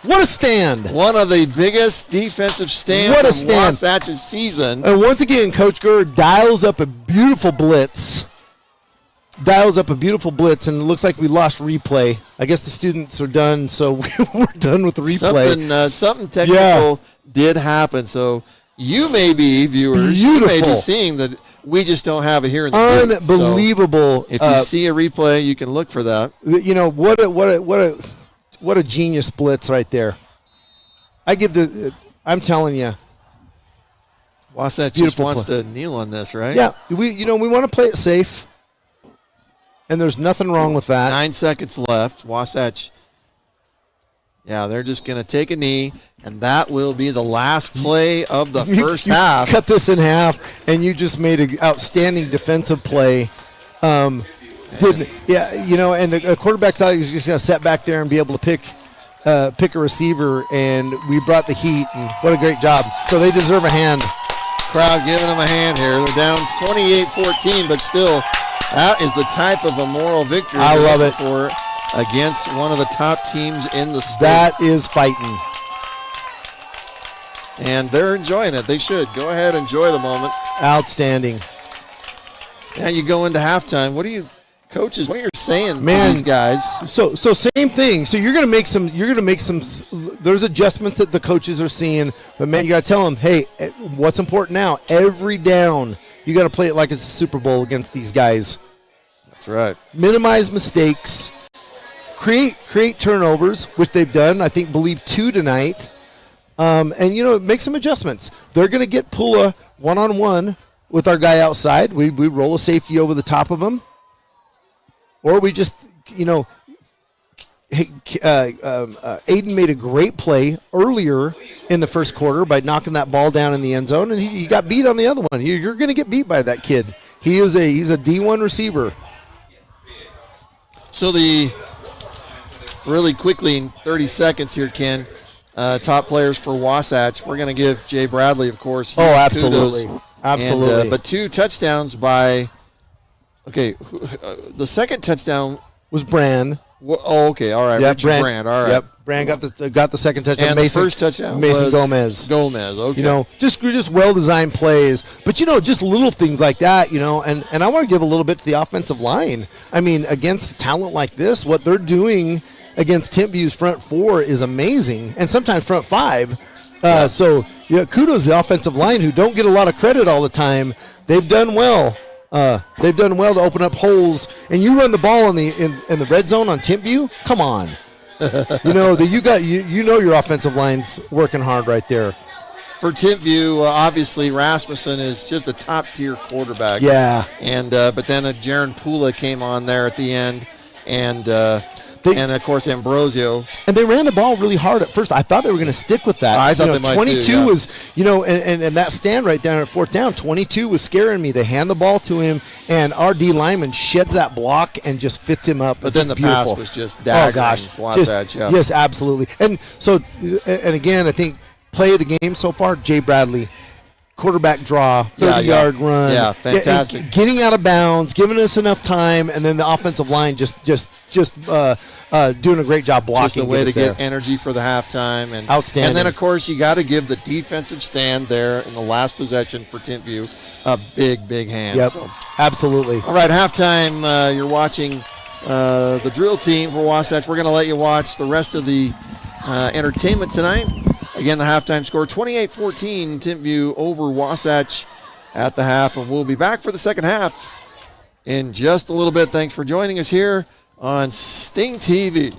[SPEAKER 1] What a stand.
[SPEAKER 2] One of the biggest defensive stands of Wasatch's season.
[SPEAKER 1] And once again, Coach Gurr dials up a beautiful blitz. dials up a beautiful blitz, and it looks like we lost replay. I guess the students are done, so we're done with the replay.
[SPEAKER 2] Something technical did happen. So you may be, viewers, you may be seeing that we just don't have it here in the booth.
[SPEAKER 1] Unbelievable.
[SPEAKER 2] So if you see a replay, you can look for that.
[SPEAKER 1] You know, what a genius blitz right there. I'm telling you.
[SPEAKER 2] Wasatch just wants to kneel on this, right?
[SPEAKER 1] Yeah, we want to play it safe, and there's nothing wrong with that.
[SPEAKER 2] 9 seconds left. Wasatch, they're just going to take a knee, and that will be the last play of the first half.
[SPEAKER 1] Cut this in half, and you just made an outstanding defensive play. And the quarterback's out. He's just going to sit back there and be able to pick a receiver, and we brought the heat, and what a great job. So they deserve a hand.
[SPEAKER 2] Crowd giving them a hand here. They're down 28-14, but still, that is the type of a moral victory
[SPEAKER 1] I love it
[SPEAKER 2] for against one of the top teams in the state.
[SPEAKER 1] That is fighting.
[SPEAKER 2] And they're enjoying it. They should. Go ahead, enjoy the moment.
[SPEAKER 1] Outstanding.
[SPEAKER 2] Now you go into halftime. What are you saying to these guys?
[SPEAKER 1] So same thing. So you're gonna make some. There's adjustments that the coaches are seeing, but man, you gotta tell them, hey, what's important now? Every down, you gotta play it like it's a Super Bowl against these guys.
[SPEAKER 2] That's right.
[SPEAKER 1] Minimize mistakes. Create turnovers, which they've done. I believe 2 tonight. And make some adjustments. They're gonna get Pula one-on-one with our guy outside. We roll a safety over the top of him. Or we just, Aiden made a great play earlier in the first quarter by knocking that ball down in the end zone, and he got beat on the other one. You're going to get beat by that kid. He's a D1 receiver.
[SPEAKER 2] So really quickly in 30 seconds here, Ken, top players for Wasatch. We're going to give Jay Bradley, of course.
[SPEAKER 1] Oh, absolutely.
[SPEAKER 2] Kudos.
[SPEAKER 1] Absolutely.
[SPEAKER 2] But 2 touchdowns by... Okay, the second touchdown
[SPEAKER 1] was Brand.
[SPEAKER 2] Okay, all right.
[SPEAKER 1] Yep,
[SPEAKER 2] Richard Brand. All right.
[SPEAKER 1] Yep, Brand got the second touchdown.
[SPEAKER 2] And
[SPEAKER 1] Mason,
[SPEAKER 2] the first touchdown
[SPEAKER 1] Mason
[SPEAKER 2] was
[SPEAKER 1] Gomez.
[SPEAKER 2] Okay.
[SPEAKER 1] Just well designed plays, but just little things like that. And I want to give a little bit to the offensive line. I mean, against talent like this, what they're doing against Timpview's front 4 is amazing, and sometimes front 5. So kudos to the offensive line who don't get a lot of credit all the time. They've done well. They've done well to open up holes, and you run the ball in the red zone on Timpview. Come on, your offensive line's working hard right there.
[SPEAKER 2] For Timpview, obviously Rasmussen is just a top tier quarterback.
[SPEAKER 1] Yeah,
[SPEAKER 2] and but then Jaron Pula came on there at the end, and of course Ambrosio.
[SPEAKER 1] And they ran the ball really hard at first. I thought they were going to stick with that.
[SPEAKER 2] I thought they might
[SPEAKER 1] 22
[SPEAKER 2] too, yeah.
[SPEAKER 1] was, and that stand right down at 4th down, 22 was scaring me. They hand the ball to him, and our D lineman sheds that block and just fits him up.
[SPEAKER 2] But then the
[SPEAKER 1] beautiful.
[SPEAKER 2] pass was just daggering.
[SPEAKER 1] Oh, gosh.
[SPEAKER 2] Wasatch, yeah.
[SPEAKER 1] Yes, absolutely. And so, and again, I think play of the game so far, Jay Bradley. Quarterback draw, 30-yard run.
[SPEAKER 2] Yeah, fantastic.
[SPEAKER 1] Getting out of bounds, giving us enough time, and then the offensive line just doing a great job blocking.
[SPEAKER 2] Just a way to get energy for the halftime. And
[SPEAKER 1] outstanding.
[SPEAKER 2] And then, of course, you got to give the defensive stand there in the last possession for Timpview a big, big hand.
[SPEAKER 1] Yep,
[SPEAKER 2] so.
[SPEAKER 1] Absolutely.
[SPEAKER 2] All right, halftime, you're watching the drill team for Wasatch. We're going to let you watch the rest of the entertainment tonight. Again, the halftime score, 28-14, Timpview over Wasatch at the half. And we'll be back for the second half in just a little bit. Thanks for joining us here on Sting TV.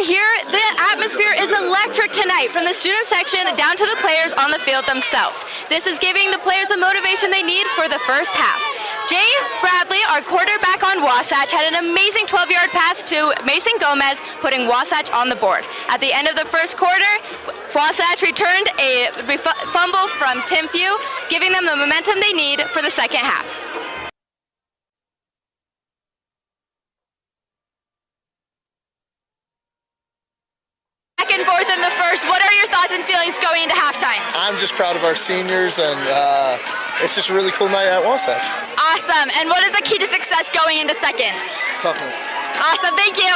[SPEAKER 5] here, the atmosphere is electric tonight, from the student section down to the players on the field themselves. This is giving the players the motivation they need for the first half. Jay Bradley, our quarterback on Wasatch, had an amazing 12-yard pass to Mason Gomez, putting Wasatch on the board. At the end of the first quarter, Wasatch returned a fumble from Timpview, giving them the momentum they need for the second half. Back and forth in the first. What are your thoughts and feelings going into halftime?
[SPEAKER 6] I'm just proud of our seniors, and it's just a really cool night at Wasatch.
[SPEAKER 5] Awesome. And what is the key to success going into second?
[SPEAKER 6] Toughness.
[SPEAKER 5] Awesome. Thank you.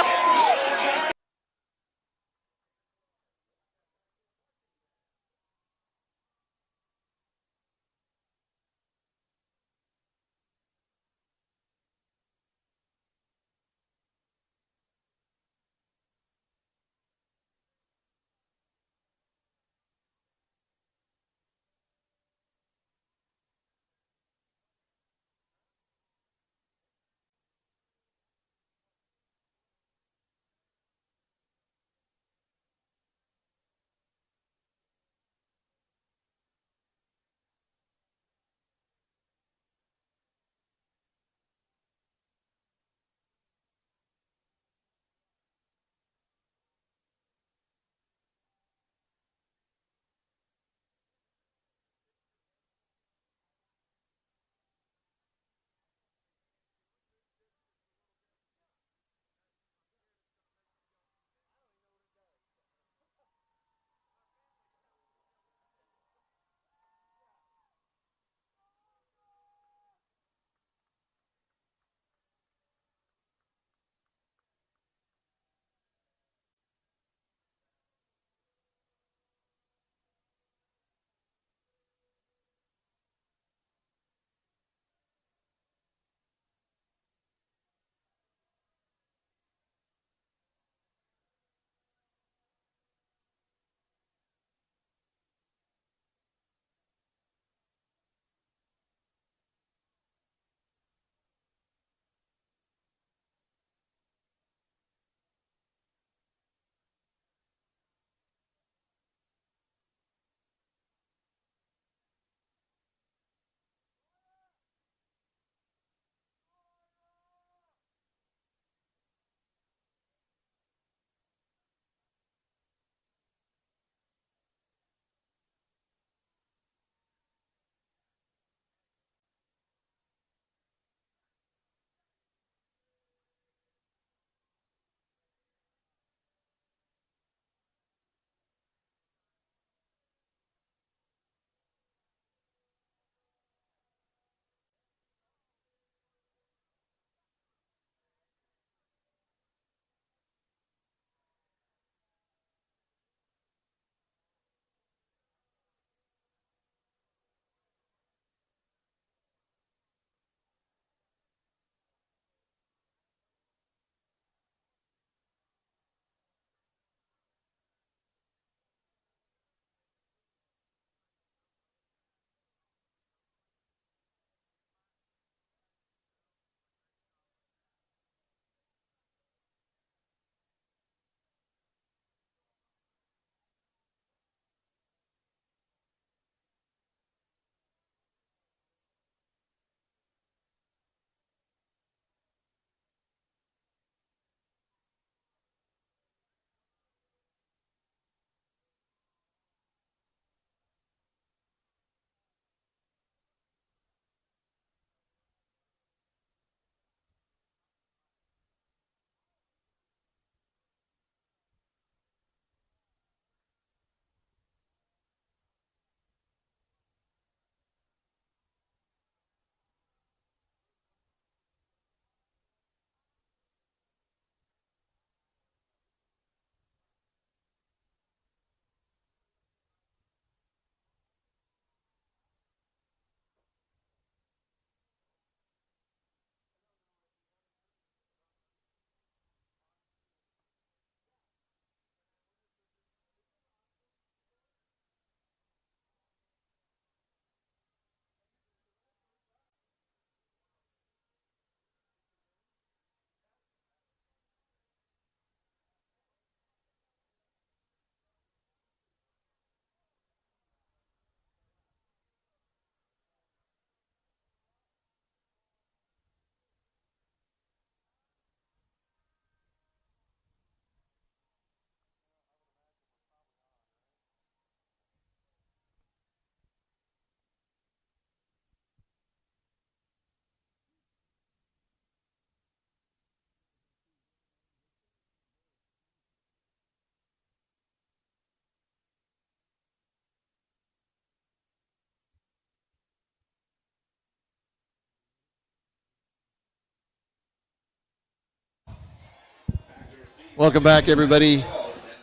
[SPEAKER 2] Welcome back, everybody,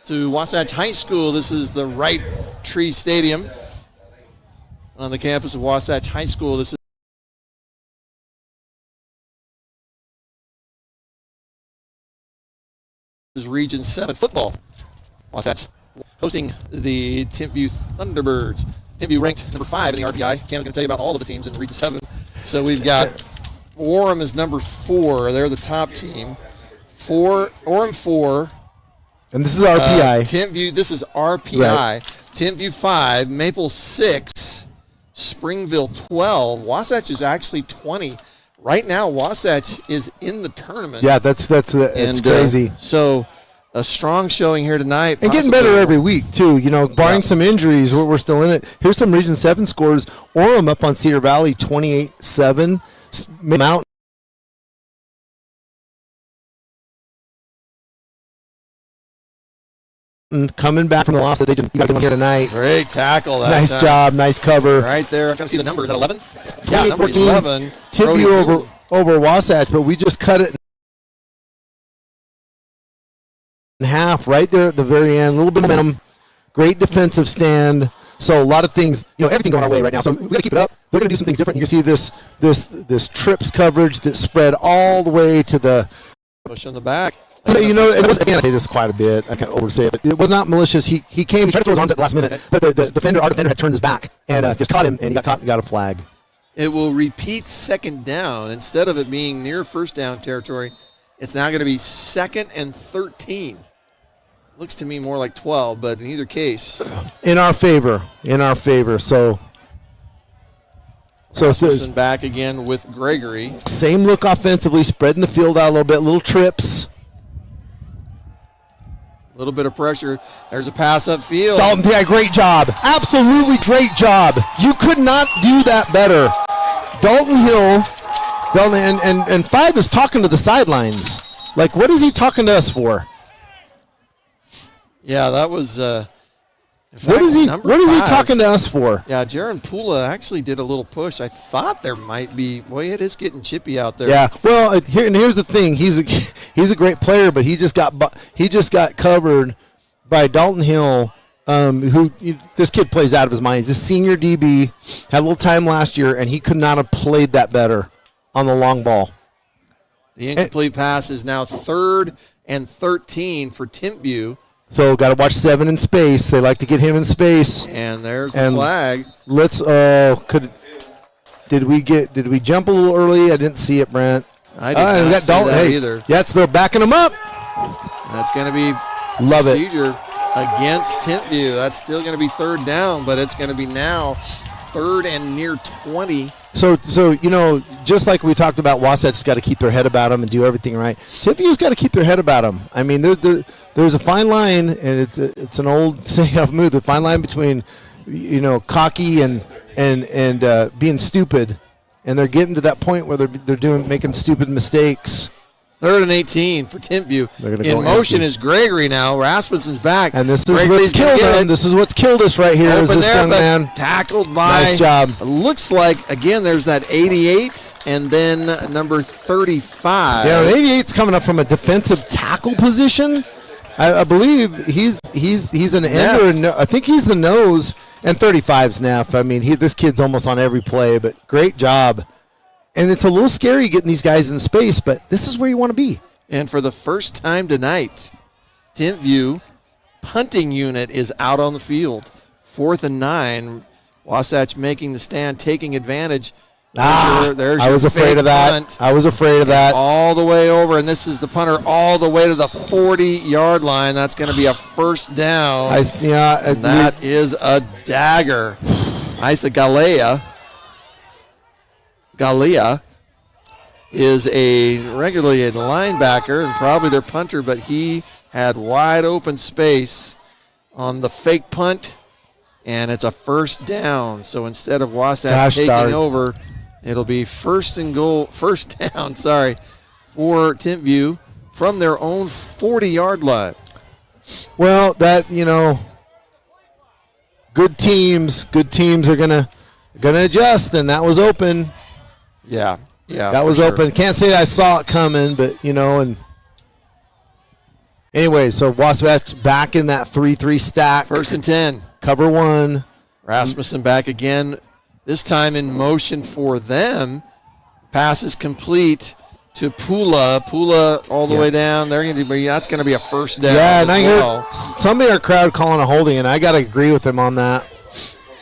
[SPEAKER 2] to Wasatch High School. This is the Wright Tree Stadium on the campus of Wasatch High School. This is Region 7 football. Wasatch hosting the Timpview Thunderbirds. Timpview ranked number 5 in the RPI. Cam's going to tell you about all of the teams in Region 7. So we've got Orem is number 4. They're the top team. Orem 4.
[SPEAKER 1] And this is RPI.
[SPEAKER 2] Timpview, this is RPI.
[SPEAKER 1] Right.
[SPEAKER 2] Timpview 5, Maple 6, Springville 12. Wasatch is actually 20. Right now, Wasatch is in the tournament.
[SPEAKER 1] Yeah, it's crazy.
[SPEAKER 2] So a strong showing here tonight.
[SPEAKER 1] And getting better every week, too. You know, barring some injuries, we're still in it. Here's some Region 7 scores. Orem up on Cedar Valley, 28-7. Mountain coming back from the loss that they did. You got them here tonight.
[SPEAKER 2] Great tackle.
[SPEAKER 1] Nice job, nice cover.
[SPEAKER 2] Right there. I'm trying to see the numbers. At 11?
[SPEAKER 1] Yeah,
[SPEAKER 2] number 11.
[SPEAKER 1] Timpview over Wasatch, but we just cut it in half right there at the very end. A little bit of momentum. Great defensive stand. So a lot of things, everything going our way right now. So we got to keep it up. They're going to do some things different. You can see this trips coverage that spread all the way to the
[SPEAKER 2] push on the back.
[SPEAKER 1] It was, again, I say this quite a bit. I kind of oversay it, but it was not malicious. He came, he tried to throw his arms at the last minute, but our defender had turned his back and just caught him, and he got caught and got a flag.
[SPEAKER 2] It will repeat second down. Instead of it being near first down territory, it's now going to be 2nd and 13. Looks to me more like 12, but in either case.
[SPEAKER 1] In our favor. So
[SPEAKER 2] Rasmussen back again with Gregory.
[SPEAKER 1] Same look offensively, spreading the field out a little bit, little trips.
[SPEAKER 2] A little bit of pressure. There's a pass upfield.
[SPEAKER 1] Dalton, yeah, great job. Absolutely great job. You could not do that better. Dalton Hill, and 5 is talking to the sidelines. Like, what is he talking to us for?
[SPEAKER 2] Yeah, that was.
[SPEAKER 1] What is he talking to us for?
[SPEAKER 2] Yeah, Jaron Pula actually did a little push. I thought there might be. Boy, it is getting chippy out there.
[SPEAKER 1] Yeah. Well, here's the thing. He's a great player, but he just got covered by Dalton Hill, this kid plays out of his mind. He's a senior DB, had a little time last year, and he could not have played that better on the long ball.
[SPEAKER 2] The incomplete pass is now 3rd and 13 for Timpview.
[SPEAKER 1] So got to watch 7 in space. They like to get him in space.
[SPEAKER 2] And there's the flag.
[SPEAKER 1] Did we jump a little early? I didn't see it, Brent.
[SPEAKER 2] I did not see that either.
[SPEAKER 1] Yes, they're backing him up.
[SPEAKER 2] That's going to be procedure against Timpview. That's still going to be 3rd down, but it's going to be now 3rd and near 20.
[SPEAKER 1] So just like we talked about, Wasatch's got to keep their head about them and do everything right. Timpview's got to keep their head about them. I mean, there's a fine line, and it's an old saying I've moved. The fine line between, cocky and being stupid, and they're getting to that point where they're making stupid mistakes.
[SPEAKER 2] 3rd and 18 for Timpview. In motion is Gregory now. Rasmussen's back.
[SPEAKER 1] And this is what's killed them. This is what's killed us right here. Is this young man
[SPEAKER 2] tackled by?
[SPEAKER 1] Nice job.
[SPEAKER 2] Looks like again there's that 88 and then number 35.
[SPEAKER 1] Yeah, 88's coming up from a defensive tackle position. I believe he's an end, or I think he's the nose, and 35's Neff. I mean, this kid's almost on every play, but great job. And it's a little scary getting these guys in space, but this is where you want to be.
[SPEAKER 2] And for the first time tonight, Timpview punting unit is out on the field. 4th and 9. Wasatch making the stand, taking advantage.
[SPEAKER 1] I was afraid of that.
[SPEAKER 2] All the way over, and this is the punter all the way to the 40-yard line. That's going to be a 1st down. That is a dagger. Isa Galea is regularly a linebacker and probably their punter, but he had wide open space on the fake punt, and it's a 1st down. So instead of Wasatch taking over, it'll be first down, for Timpview from their own 40-yard line.
[SPEAKER 1] Well, good teams are gonna adjust, and that was open.
[SPEAKER 2] Yeah,
[SPEAKER 1] that was open. Can't say I saw it coming, but and Anyway, so Wasatch back in that 3-3 stack.
[SPEAKER 2] 1st and 10.
[SPEAKER 1] Cover one.
[SPEAKER 2] Rasmussen back again, this time in motion for them. Pass is complete to Pula. Pula all the way down. That's going to be a first down.
[SPEAKER 1] Yeah, and I
[SPEAKER 2] well.
[SPEAKER 1] heard somebody in our crowd calling a holding, and I got to agree with them on that.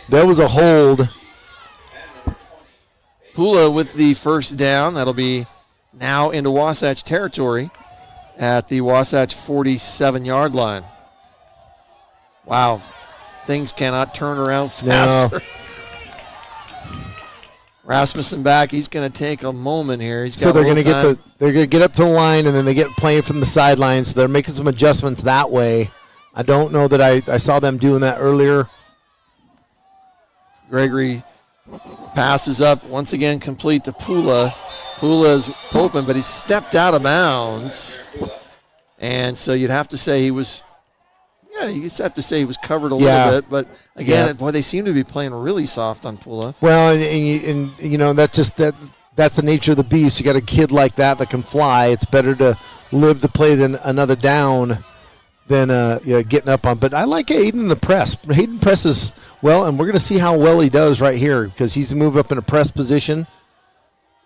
[SPEAKER 1] There was a hold.
[SPEAKER 2] Pula with the first down. That'll be now into Wasatch territory at the Wasatch 47-yard line. Wow. Things cannot turn around faster.
[SPEAKER 1] No.
[SPEAKER 2] Rasmussen back. He's going to take a moment here.
[SPEAKER 1] So they're going to get up to the line, and then they get playing from the sidelines. So they're making some adjustments that way. I don't know that I saw them doing that earlier.
[SPEAKER 2] Gregory passes up once again, complete to Pula. Pula is open, but he stepped out of bounds, and so you'd have to say he was. Yeah, you just have to say he was covered a little bit, but again, boy, they seem to be playing really soft on Pula.
[SPEAKER 1] Well, and you know that's the nature of the beast. You got a kid like that can fly. It's better to live to play than another down than getting up on. But I like Hayden in the press. Hayden presses well, and we're going to see how well he does right here because he's moved up in a press position.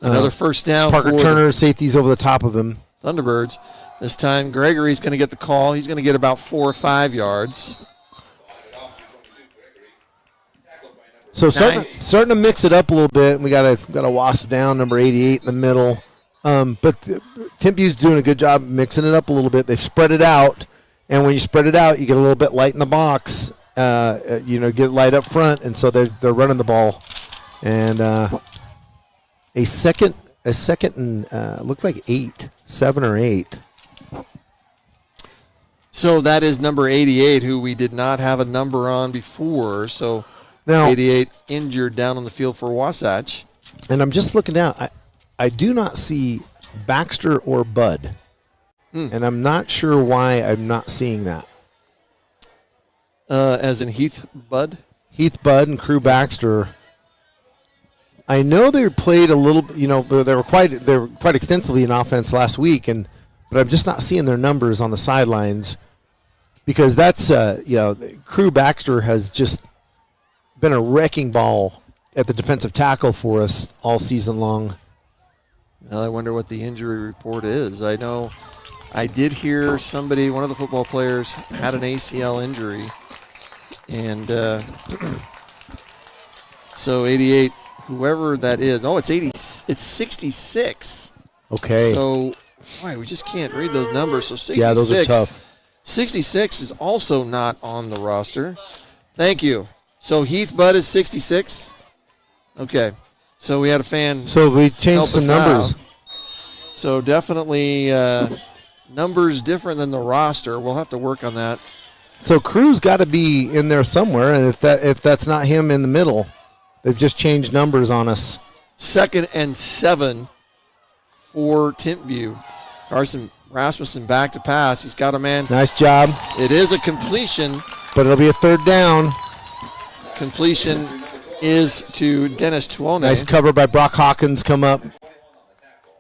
[SPEAKER 2] Another first down.
[SPEAKER 1] Parker Turner, safety's over the top of him.
[SPEAKER 2] Thunderbirds. This time, Gregory's going to get the call. He's going to get about 4 or 5 yards.
[SPEAKER 1] So starting to mix it up a little bit. We got a wasp down, number 88 in the middle. But Timpview's doing a good job mixing it up a little bit. They've spread it out, and when you spread it out, you get a little bit light in the box. Get light up front, and so they're running the ball. And a second and looked like 7 or 8.
[SPEAKER 2] So that is number 88, who we did not have a number on before. So
[SPEAKER 1] now,
[SPEAKER 2] 88 injured down on the field for Wasatch.
[SPEAKER 1] And I'm just looking down. I do not see Baxter or Bud. And I'm not sure why I'm not seeing that.
[SPEAKER 2] As in Heath Bud?
[SPEAKER 1] Heath Bud and Crew Baxter. I know they played a little, they were quite extensively in offense last week, but I'm just not seeing their numbers on the sidelines because that's, Crew Baxter has just been a wrecking ball at the defensive tackle for us all season long.
[SPEAKER 2] Well, I wonder what the injury report is. I know I did hear one of the football players had an ACL injury, and so 88, whoever that is. Oh, it's 80. It's 66.
[SPEAKER 1] Okay.
[SPEAKER 2] So, boy, we just can't read those numbers. So 66.
[SPEAKER 1] Yeah, those are tough.
[SPEAKER 2] 66 is also not on the roster. Thank you. So Heath Budd is 66. Okay. So we had a fan.
[SPEAKER 1] So we changed some numbers.
[SPEAKER 2] Out. So definitely numbers different than the roster. We'll have to work on that.
[SPEAKER 1] So Crew's got to be in there somewhere, and if that's not him in the middle, they've just changed numbers on us.
[SPEAKER 2] 2nd and 7 for Timpview. Carson Rasmussen back to pass. He's got a man.
[SPEAKER 1] Nice job.
[SPEAKER 2] It is a completion.
[SPEAKER 1] But it'll be a 3rd down.
[SPEAKER 2] Completion is to Dennis Tuone.
[SPEAKER 1] Nice cover by Brock Hawkins come up.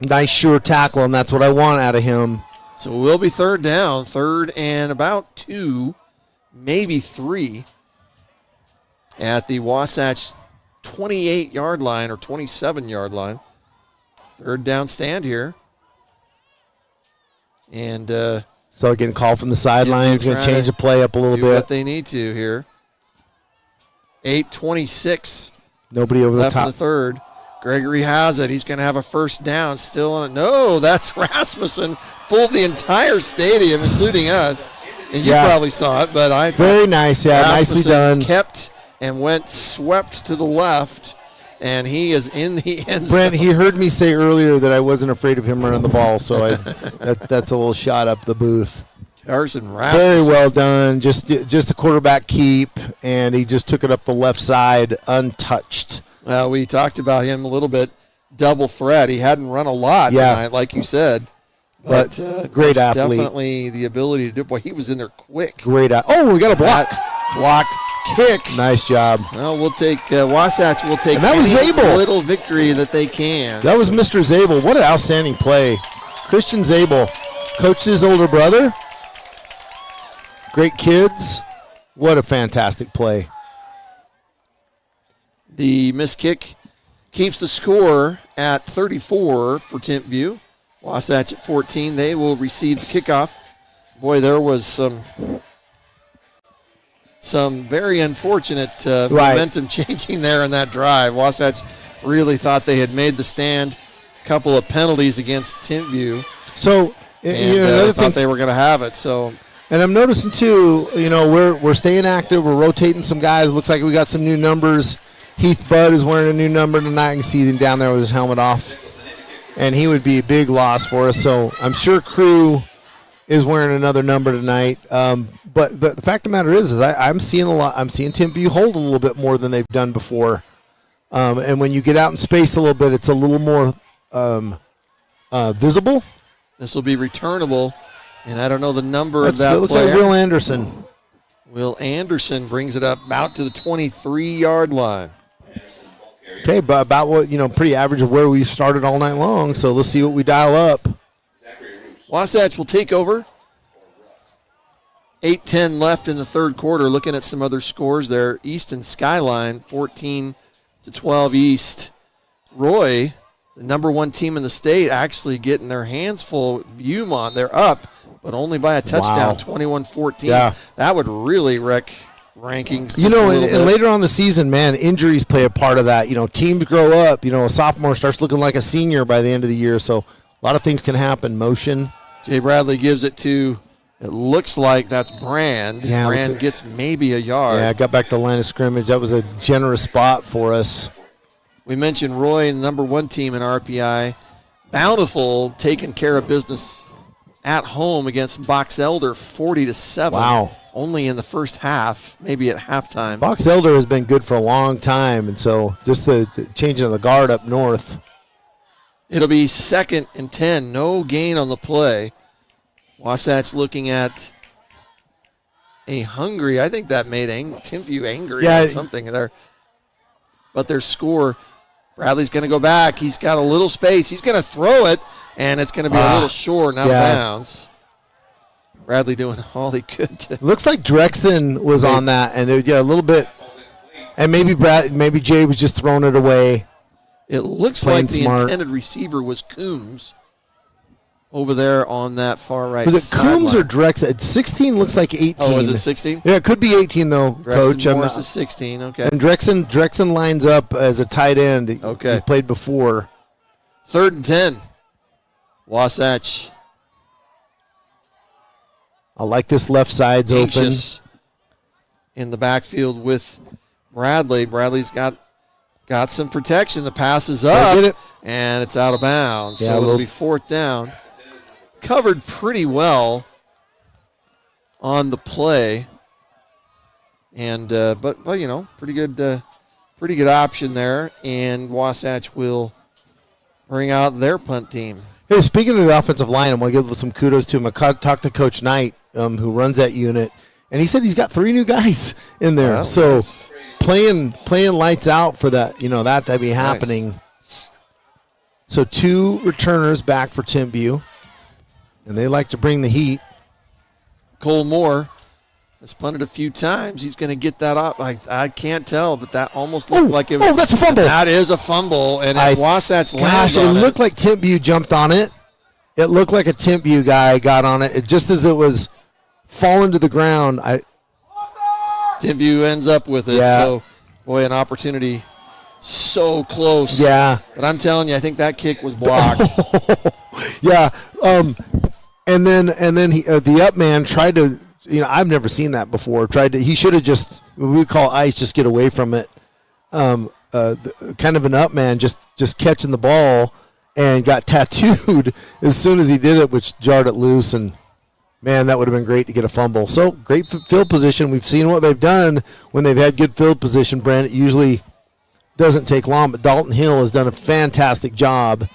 [SPEAKER 1] Nice sure tackle, and that's what I want out of him.
[SPEAKER 2] So it will be 3rd down. 3rd and about 2, maybe 3 at the Wasatch 28-yard line or 27-yard line. 3rd down stand here. And
[SPEAKER 1] so getting called from the sidelines, going to change the play up a little bit.
[SPEAKER 2] What they need to here. 8:26.
[SPEAKER 1] Nobody over
[SPEAKER 2] left
[SPEAKER 1] the top.
[SPEAKER 2] In the 3rd. Gregory has it. He's going to have a 1st down still on it. No, that's Rasmussen. Fooled the entire stadium, including us. And you probably saw it, but I thought
[SPEAKER 1] very nice. Yeah,
[SPEAKER 2] Rasmussen
[SPEAKER 1] nicely done.
[SPEAKER 2] Kept and went swept to the left, and he is in the end zone.
[SPEAKER 1] Brent, he heard me say earlier that I wasn't afraid of him running the ball, so that's a little shot up the booth.
[SPEAKER 2] Carson Rasmussen.
[SPEAKER 1] Very well done. Just a quarterback keep, and he just took it up the left side untouched.
[SPEAKER 2] Well, we talked about him a little bit. Double threat. He hadn't run a lot tonight, like you said. But
[SPEAKER 1] great athlete.
[SPEAKER 2] Definitely the ability to do it. Boy, he was in there quick.
[SPEAKER 1] Great. Oh, we got a block.
[SPEAKER 2] Blocked kick.
[SPEAKER 1] Nice job.
[SPEAKER 2] Well, we'll take Wasatch. We'll take
[SPEAKER 1] and that was Zabel.
[SPEAKER 2] Little victory that they can.
[SPEAKER 1] That was Mr. Zabel. What an outstanding play. Christian Zabel coached his older brother, great kids. What a fantastic play.
[SPEAKER 2] The missed kick keeps the score at 34 for Timpview. Wasatch at 14. They will receive the kickoff. Boy, there was some very unfortunate momentum changing there in that drive. Wasatch really thought they had made the stand. A couple of penalties against Timpview.
[SPEAKER 1] So,
[SPEAKER 2] and thought they were going to have it. So,
[SPEAKER 1] and I'm noticing too, we're staying active. We're rotating some guys. Looks like we got some new numbers. Heath Budd is wearing a new number tonight. I can see him down there with his helmet off. And he would be a big loss for us. So I'm sure Crew is wearing another number tonight. But the fact of the matter is I'm seeing a lot. I'm seeing Timpview hold a little bit more than they've done before. And when you get out in space a little bit, it's a little more visible.
[SPEAKER 2] This will be returnable. And I don't know the number of that
[SPEAKER 1] It looks
[SPEAKER 2] player.
[SPEAKER 1] like Will Anderson.
[SPEAKER 2] Will Anderson brings it up out to the 23-yard line.
[SPEAKER 1] Okay, but about what, pretty average of where we started all night long. So let's see what we dial up.
[SPEAKER 2] Wasatch will take over. 8:10 left in the third quarter. Looking at some other scores there. Easton Skyline, 14-12 East. Roy, the number one team in the state, actually getting their hands full. Viewmont, they're up, but only by a touchdown, 21-14.
[SPEAKER 1] Yeah.
[SPEAKER 2] That would really wreck rankings.
[SPEAKER 1] And later on in the season, man, injuries play a part of that. Teams grow up. A sophomore starts looking like a senior by the end of the year. So a lot of things can happen. Motion.
[SPEAKER 2] Jay Bradley gives it to, it looks like that's Brand.
[SPEAKER 1] Yeah,
[SPEAKER 2] Brand gets maybe a yard.
[SPEAKER 1] Yeah, got back to the line of scrimmage. That was a generous spot for us.
[SPEAKER 2] We mentioned Roy, the number one team in RPI. Bountiful taking care of business at home against Box Elder, 40-7.
[SPEAKER 1] Wow.
[SPEAKER 2] Only in the first half, maybe at halftime.
[SPEAKER 1] Box Elder has been good for a long time, and so just the changing of the guard up north.
[SPEAKER 2] It'll be 2nd and 10. No gain on the play. Wasatch looking at a hungry, I think that made Timpview angry or something there. But their score, Bradley's going to go back. He's got a little space. He's going to throw it, and it's going to be a little short and out of bounds. Bradley doing all he could.
[SPEAKER 1] Looks like Drexton was on that, and a little bit. And maybe Jay was just throwing it away.
[SPEAKER 2] It looks like the intended receiver was Coombs over there on that far right side.
[SPEAKER 1] Was it Coombs or Drexton? 16 looks like 18.
[SPEAKER 2] Oh, was it 16?
[SPEAKER 1] Yeah, it could be 18 though, Coach.
[SPEAKER 2] Morris is 16. Okay.
[SPEAKER 1] And Drexton lines up as a tight end.
[SPEAKER 2] Okay.
[SPEAKER 1] He's played before.
[SPEAKER 2] 3rd and 10. Wasatch.
[SPEAKER 1] I like this left side's open.
[SPEAKER 2] In the backfield with Bradley. Bradley's got some protection. The pass is up, and it's out of bounds. So it'll be 4th down. Covered pretty well on the play, and but pretty good option there. And Wasatch will bring out their punt team.
[SPEAKER 1] Hey, speaking of the offensive line, I'm going to give some kudos to him. I talked to Coach Knight, who runs that unit, and he said he's got 3 new guys in there.
[SPEAKER 2] Wow,
[SPEAKER 1] so
[SPEAKER 2] nice.
[SPEAKER 1] playing lights out for that, that to be happening. Nice. So 2 returners back for Timpview, and they like to bring the heat.
[SPEAKER 2] Cole Moore has punted a few times. He's going to get that up. I can't tell, but that almost looked like it was.
[SPEAKER 1] Oh, that's a fumble.
[SPEAKER 2] That is a fumble, and Wasatch lands
[SPEAKER 1] on it.
[SPEAKER 2] It
[SPEAKER 1] looked like Timpview jumped on it. It looked like a Timpview guy got on it. Just as it was falling to the ground,
[SPEAKER 2] Timpview ends up with it.
[SPEAKER 1] Yeah.
[SPEAKER 2] So, boy, an opportunity so close.
[SPEAKER 1] Yeah.
[SPEAKER 2] But I'm telling you, I think that kick was blocked.
[SPEAKER 1] Yeah. And then the up man tried to. I've never seen that before. He should have just, we call ice, just get away from it. Kind of an up man, just catching the ball, and got tattooed as soon as he did it, which jarred it loose. And man, that would have been great to get a fumble. So great field position. We've seen what they've done when they've had good field position, Brent. It usually doesn't take long, but Dalton Hill has done a fantastic job,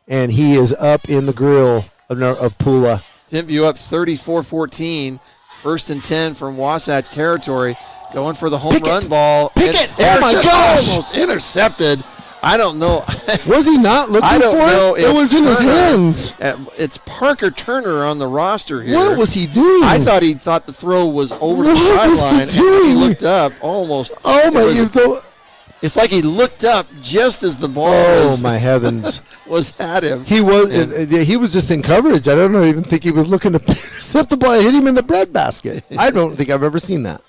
[SPEAKER 1] and he is up in the grill of Pula.
[SPEAKER 2] Timpview up 34-14. 1st and 10 from Wasatch territory. Going for the home run ball.
[SPEAKER 1] Pickett! Oh, my gosh!
[SPEAKER 2] Almost intercepted I don't know.
[SPEAKER 1] Was he not looking
[SPEAKER 2] I don't
[SPEAKER 1] for
[SPEAKER 2] know.
[SPEAKER 1] it? It was in his hands.
[SPEAKER 2] It's Parker Turner on the roster here.
[SPEAKER 1] What was he doing?
[SPEAKER 2] I thought he thought the throw was over the
[SPEAKER 1] What was he
[SPEAKER 2] sideline, and
[SPEAKER 1] doing?
[SPEAKER 2] he looked up almost.
[SPEAKER 1] Oh my!
[SPEAKER 2] It's like he looked up just as the ball
[SPEAKER 1] Oh my heavens!
[SPEAKER 2] was at him.
[SPEAKER 1] He was just in coverage. I don't even think he was looking to intercept the ball. Hit him in the breadbasket. I don't think I've ever seen that.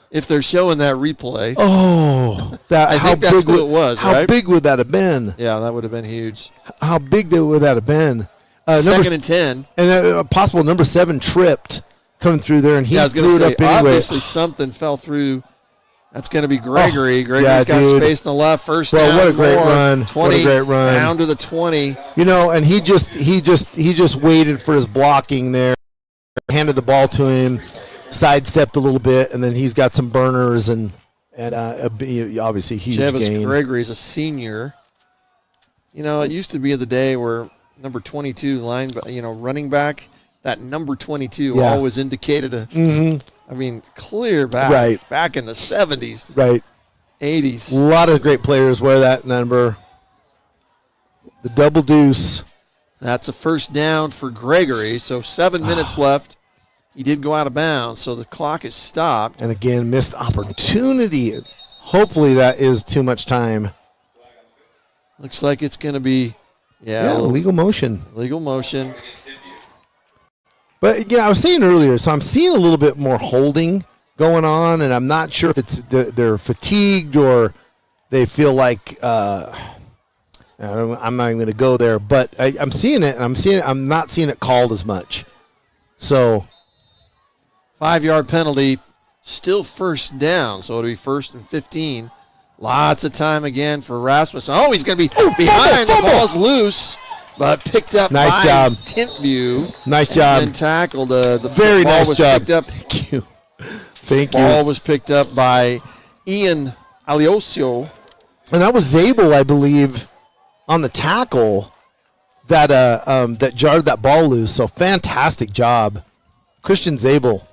[SPEAKER 2] If they're showing that replay,
[SPEAKER 1] I
[SPEAKER 2] think that's who it was.
[SPEAKER 1] How
[SPEAKER 2] right?
[SPEAKER 1] big would that have been?
[SPEAKER 2] Yeah, that would have been huge.
[SPEAKER 1] How big would that have been?
[SPEAKER 2] Second and 10,
[SPEAKER 1] and possible number 7 tripped coming through there, and he threw it up anyway.
[SPEAKER 2] Obviously, something fell through. That's going to be Gregory. Gregory's got
[SPEAKER 1] dude.
[SPEAKER 2] space on the left. First down.
[SPEAKER 1] What a great run!
[SPEAKER 2] 20,
[SPEAKER 1] what a great run!
[SPEAKER 2] Down to the 20.
[SPEAKER 1] And he just waited for his blocking there, handed the ball to him, sidestepped a little bit, and then he's got some burners and obviously huge
[SPEAKER 2] Jevis
[SPEAKER 1] gain.
[SPEAKER 2] Gregory's a senior. It used to be the day where number 22 running back, that number 22 always indicated clear back in the 70s,
[SPEAKER 1] right,
[SPEAKER 2] 80s.
[SPEAKER 1] A lot of great players wear that number. The double deuce.
[SPEAKER 2] That's a first down for Gregory. So 7 minutes left. He did go out of bounds, so the clock is stopped.
[SPEAKER 1] And again, missed opportunity. Hopefully that is too much time.
[SPEAKER 2] Looks like it's going to be,
[SPEAKER 1] legal motion.
[SPEAKER 2] Legal motion.
[SPEAKER 1] But, I was saying earlier, so I'm seeing a little bit more holding going on, and I'm not sure if it's they're fatigued or they feel like I'm not even going to go there. But I'm seeing it, and I'm not seeing it called as much. So
[SPEAKER 2] 5-yard penalty, still first down, so it'll be 1st and 15. Lots of time again for Rasmussen. Oh, he's going to be behind.
[SPEAKER 1] Fumble.
[SPEAKER 2] The ball's loose, but picked up
[SPEAKER 1] nice
[SPEAKER 2] by
[SPEAKER 1] job.
[SPEAKER 2] Timpview.
[SPEAKER 1] Nice job.
[SPEAKER 2] And tackled. The
[SPEAKER 1] Very
[SPEAKER 2] ball
[SPEAKER 1] nice
[SPEAKER 2] was
[SPEAKER 1] job.
[SPEAKER 2] Picked up.
[SPEAKER 1] Thank you. Thank you.
[SPEAKER 2] Ball was picked up by Ian Aliosio.
[SPEAKER 1] And that was Zabel, I believe, on the tackle that jarred that ball loose. So fantastic job, Christian Zabel.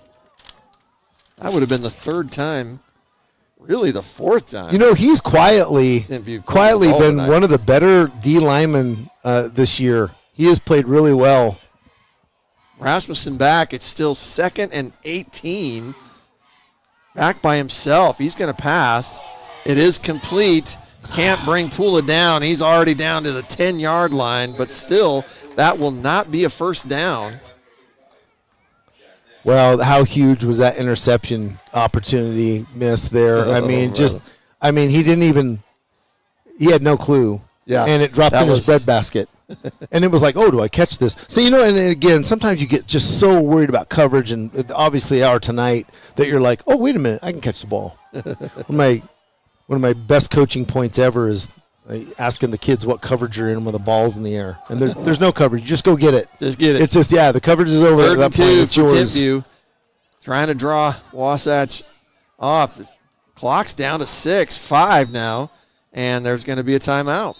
[SPEAKER 2] That would have been the 3rd time, really the 4th time.
[SPEAKER 1] He's quietly been one of the better D linemen this year. He has played really well.
[SPEAKER 2] Rasmussen back. It's still 2nd and 18. Back by himself. He's going to pass. It is complete. Can't bring Pula down. He's already down to the 10-yard line, but still, that will not be a first down.
[SPEAKER 1] Well, how huge was that interception opportunity missed there? He had no clue.
[SPEAKER 2] Yeah.
[SPEAKER 1] And it dropped in his breadbasket. And it was like, do I catch this? So, and again, sometimes you get just so worried about coverage, and obviously our tonight, that you're like, oh, wait a minute, I can catch the ball. One of my best coaching points ever is asking the kids what coverage you're in when the ball's in the air. And there's no coverage. You just go get it.
[SPEAKER 2] Just get it.
[SPEAKER 1] It's just, the coverage is over.
[SPEAKER 2] 3rd and 2
[SPEAKER 1] it's
[SPEAKER 2] for
[SPEAKER 1] yours.
[SPEAKER 2] Timpview. Trying to draw Wasatch off. The clock's down to 5 now, and there's going to be a timeout.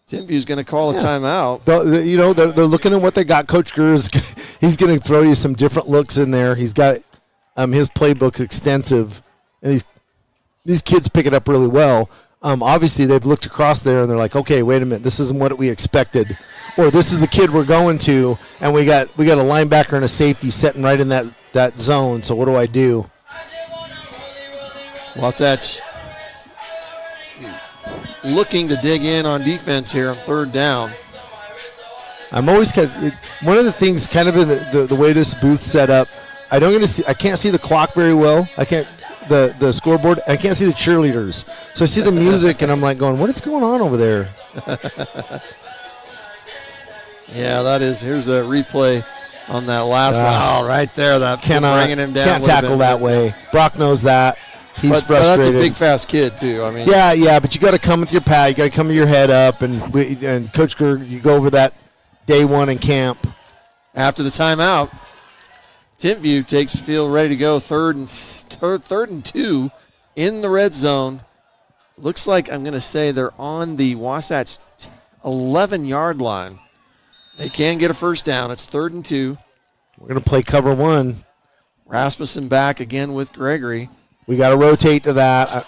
[SPEAKER 2] Timpview's going to call a timeout.
[SPEAKER 1] They're looking at what they got. Coach Gurr's, he's going to throw you some different looks in there. He's got his playbook's extensive, and these kids pick it up really well. Obviously, they've looked across there, and they're like, okay, wait a minute, this isn't what we expected. Or this is the kid we're going to, and we got a linebacker and a safety sitting right in that zone, so what do I do?
[SPEAKER 2] Wasatch looking to dig in on defense here on 3rd down.
[SPEAKER 1] I'm always one of the things kind of in the way this booth's set up, I can't see the clock very well. I can't the scoreboard. I can't see the cheerleaders. So I see the music and I'm like going, what is going on over there?
[SPEAKER 2] Yeah, here's a replay on that last one. Oh, right there. That bringing him down.
[SPEAKER 1] Can't tackle that way. Brock knows that. He's frustrated. But
[SPEAKER 2] that's a big, fast kid, too.
[SPEAKER 1] Yeah, but you got to come with your pad. You got to come with your head up. And Coach Gurr, you go over that day 1 in camp.
[SPEAKER 2] After the timeout, Timpview takes the field ready to go. 3rd and 2 in the red zone. Looks like I'm going to say they're on the Wasatch 11-yard line. They can get a first down. It's 3rd and 2.
[SPEAKER 1] We're going to play cover 1.
[SPEAKER 2] Rasmussen back again with Gregory.
[SPEAKER 1] We got to rotate to that.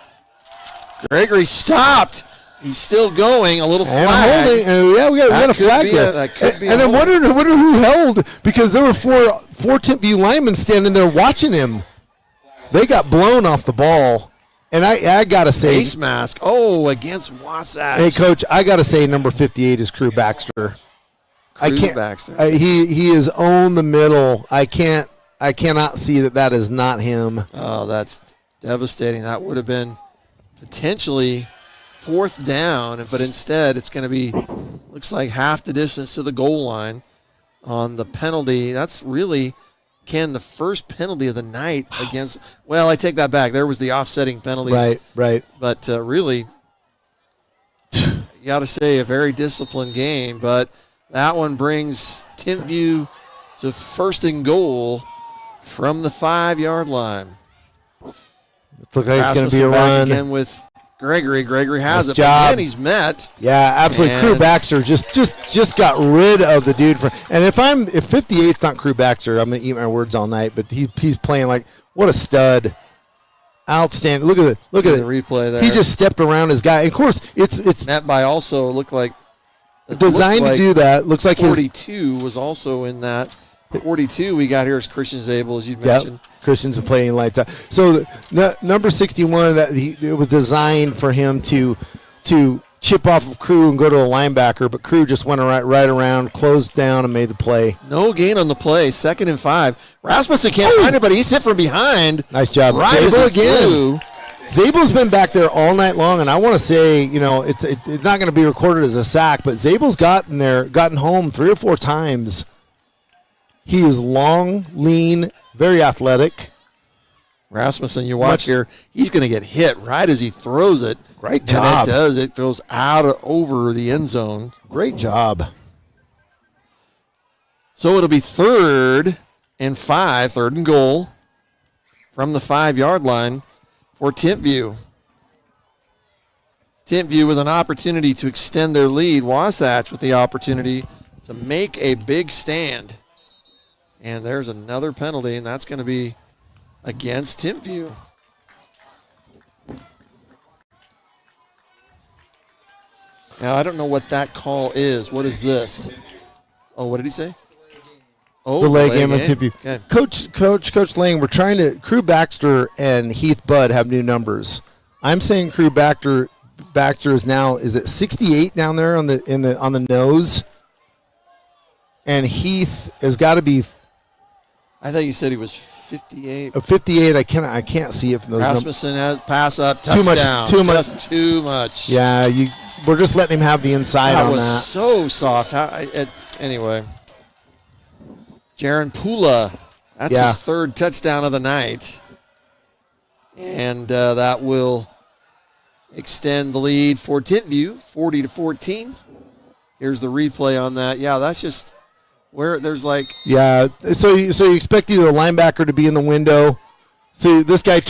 [SPEAKER 2] Gregory stopped He's still going. A little
[SPEAKER 1] And
[SPEAKER 2] flag.
[SPEAKER 1] holding. Yeah, we got a flag there.
[SPEAKER 2] That could be.
[SPEAKER 1] And I'm wondering who held, because there were four Timpview linemen standing there watching him. They got blown off the ball. And I got to say.
[SPEAKER 2] Face mask. Oh, against Wasatch.
[SPEAKER 1] Hey, Coach, I got to say number 58 is Crew Baxter.
[SPEAKER 2] Baxter.
[SPEAKER 1] He is on the middle. I cannot see that is not him.
[SPEAKER 2] Oh, that's devastating. That would have been potentially 4th down, but instead it's going to be, looks like half the distance to the goal line on the penalty. That's really, Ken, the first penalty of the night against, well, I take that back. There was the offsetting penalties.
[SPEAKER 1] Right.
[SPEAKER 2] But really, you got to say, a very disciplined game, but that one brings Timpview to 1st and goal from the 5-yard line.
[SPEAKER 1] It looks like it's going to be a
[SPEAKER 2] back
[SPEAKER 1] run.
[SPEAKER 2] Again with Gregory. Gregory has
[SPEAKER 1] Nice
[SPEAKER 2] it,
[SPEAKER 1] job.
[SPEAKER 2] but then he's met.
[SPEAKER 1] Yeah, absolutely.
[SPEAKER 2] And
[SPEAKER 1] Crew Baxter just got rid of the dude. And if 58's not Crew Baxter, I'm going to eat my words all night. But he's playing like, what a stud. Outstanding. Look at
[SPEAKER 2] the
[SPEAKER 1] it.
[SPEAKER 2] replay there.
[SPEAKER 1] He just stepped around his guy. And of course, it's
[SPEAKER 2] met by also looked like
[SPEAKER 1] designed to do that. Looks like
[SPEAKER 2] 42 was also in that. 42 we got here is Christian Zabel, as you mentioned.
[SPEAKER 1] Christian's been playing lights out. So number 61, it was designed for him to chip off of Crew and go to a linebacker, but Crew just went right around, closed down, and made the play.
[SPEAKER 2] No gain on the play. 2nd and 5. Rasmussen can't find it, but he's hit from behind.
[SPEAKER 1] Nice job.
[SPEAKER 2] Right
[SPEAKER 1] Zabel
[SPEAKER 2] as he
[SPEAKER 1] again.
[SPEAKER 2] flew.
[SPEAKER 1] Zabel's been back there all night long, and I want to say, it's not going to be recorded as a sack, but Zabel's gotten home 3 or 4 times. He is long, lean, very athletic.
[SPEAKER 2] Rasmussen, you watch here, he's going to get hit right as he throws it.
[SPEAKER 1] Great
[SPEAKER 2] And
[SPEAKER 1] job.
[SPEAKER 2] it does. It goes over the end zone.
[SPEAKER 1] Great job.
[SPEAKER 2] So it'll be 3rd and 5, 3rd and goal from the 5-yard line for Timpview. Timpview with an opportunity to extend their lead. Wasatch with the opportunity to make a big stand. And there's another penalty, and that's going to be against Timpview. Now, I don't know what that call is. What is this? Oh, what did he say? Oh,
[SPEAKER 1] The leg game of Timpview.
[SPEAKER 2] Okay.
[SPEAKER 1] Coach Lang, we're trying to. Crew Baxter and Heath Budd have new numbers. I'm saying Crew Baxter is now, is it 68 down there on the nose, and Heath has got to be.
[SPEAKER 2] I thought you said he was 58.
[SPEAKER 1] 58. I can't see it from those.
[SPEAKER 2] Rasmussen has pass up, touchdown.
[SPEAKER 1] Too much.
[SPEAKER 2] Just too much.
[SPEAKER 1] Yeah, we're just letting him have the inside
[SPEAKER 2] That
[SPEAKER 1] on
[SPEAKER 2] was
[SPEAKER 1] that.
[SPEAKER 2] so soft. Anyway, Jaron Pula, that's his 3rd touchdown of the night. And that will extend the lead for Timpview, 40-14. Here's the replay on that. Yeah, that's just where there's like.
[SPEAKER 1] Yeah, so you expect either a linebacker to be in the window. See, this guy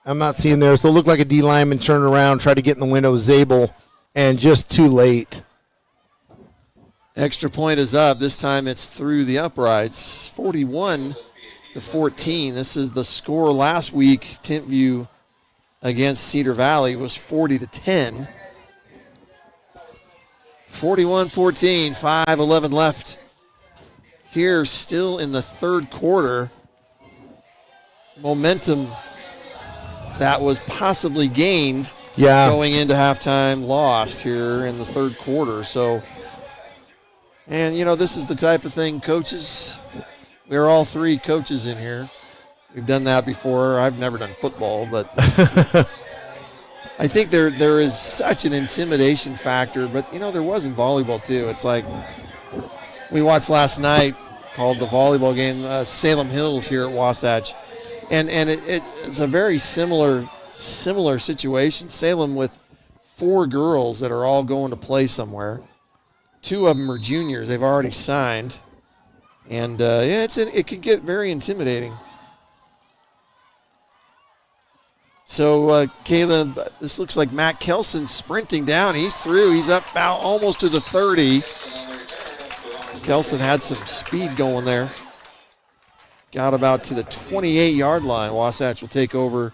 [SPEAKER 1] I'm not seeing there, so it looked like a D lineman turned around, tried to get in the window, Zabel, and just too late.
[SPEAKER 2] Extra point is up. This time it's through the uprights, 41-14. This is the score last week. Timpview against Cedar Valley was 40-10. 41-14, 5:11 left. Here, still in the 3rd quarter. Momentum that was possibly gained going into halftime lost here in the 3rd quarter. So, and this is the type of thing, coaches. We're all 3 coaches in here. We've done that before. I've never done football, but I think there is such an intimidation factor. But there was in volleyball too. It's like we watched last night called the volleyball game, Salem Hills here at Wasatch, and it's a very similar situation. Salem with 4 girls that are all going to play somewhere. 2 of them are juniors. They've already signed, and it can get very intimidating. So, Caleb, this looks like Matt Kelson sprinting down. He's through. He's up about almost to the 30. Kelson had some speed going there. Got about to the 28-yard line. Wasatch will take over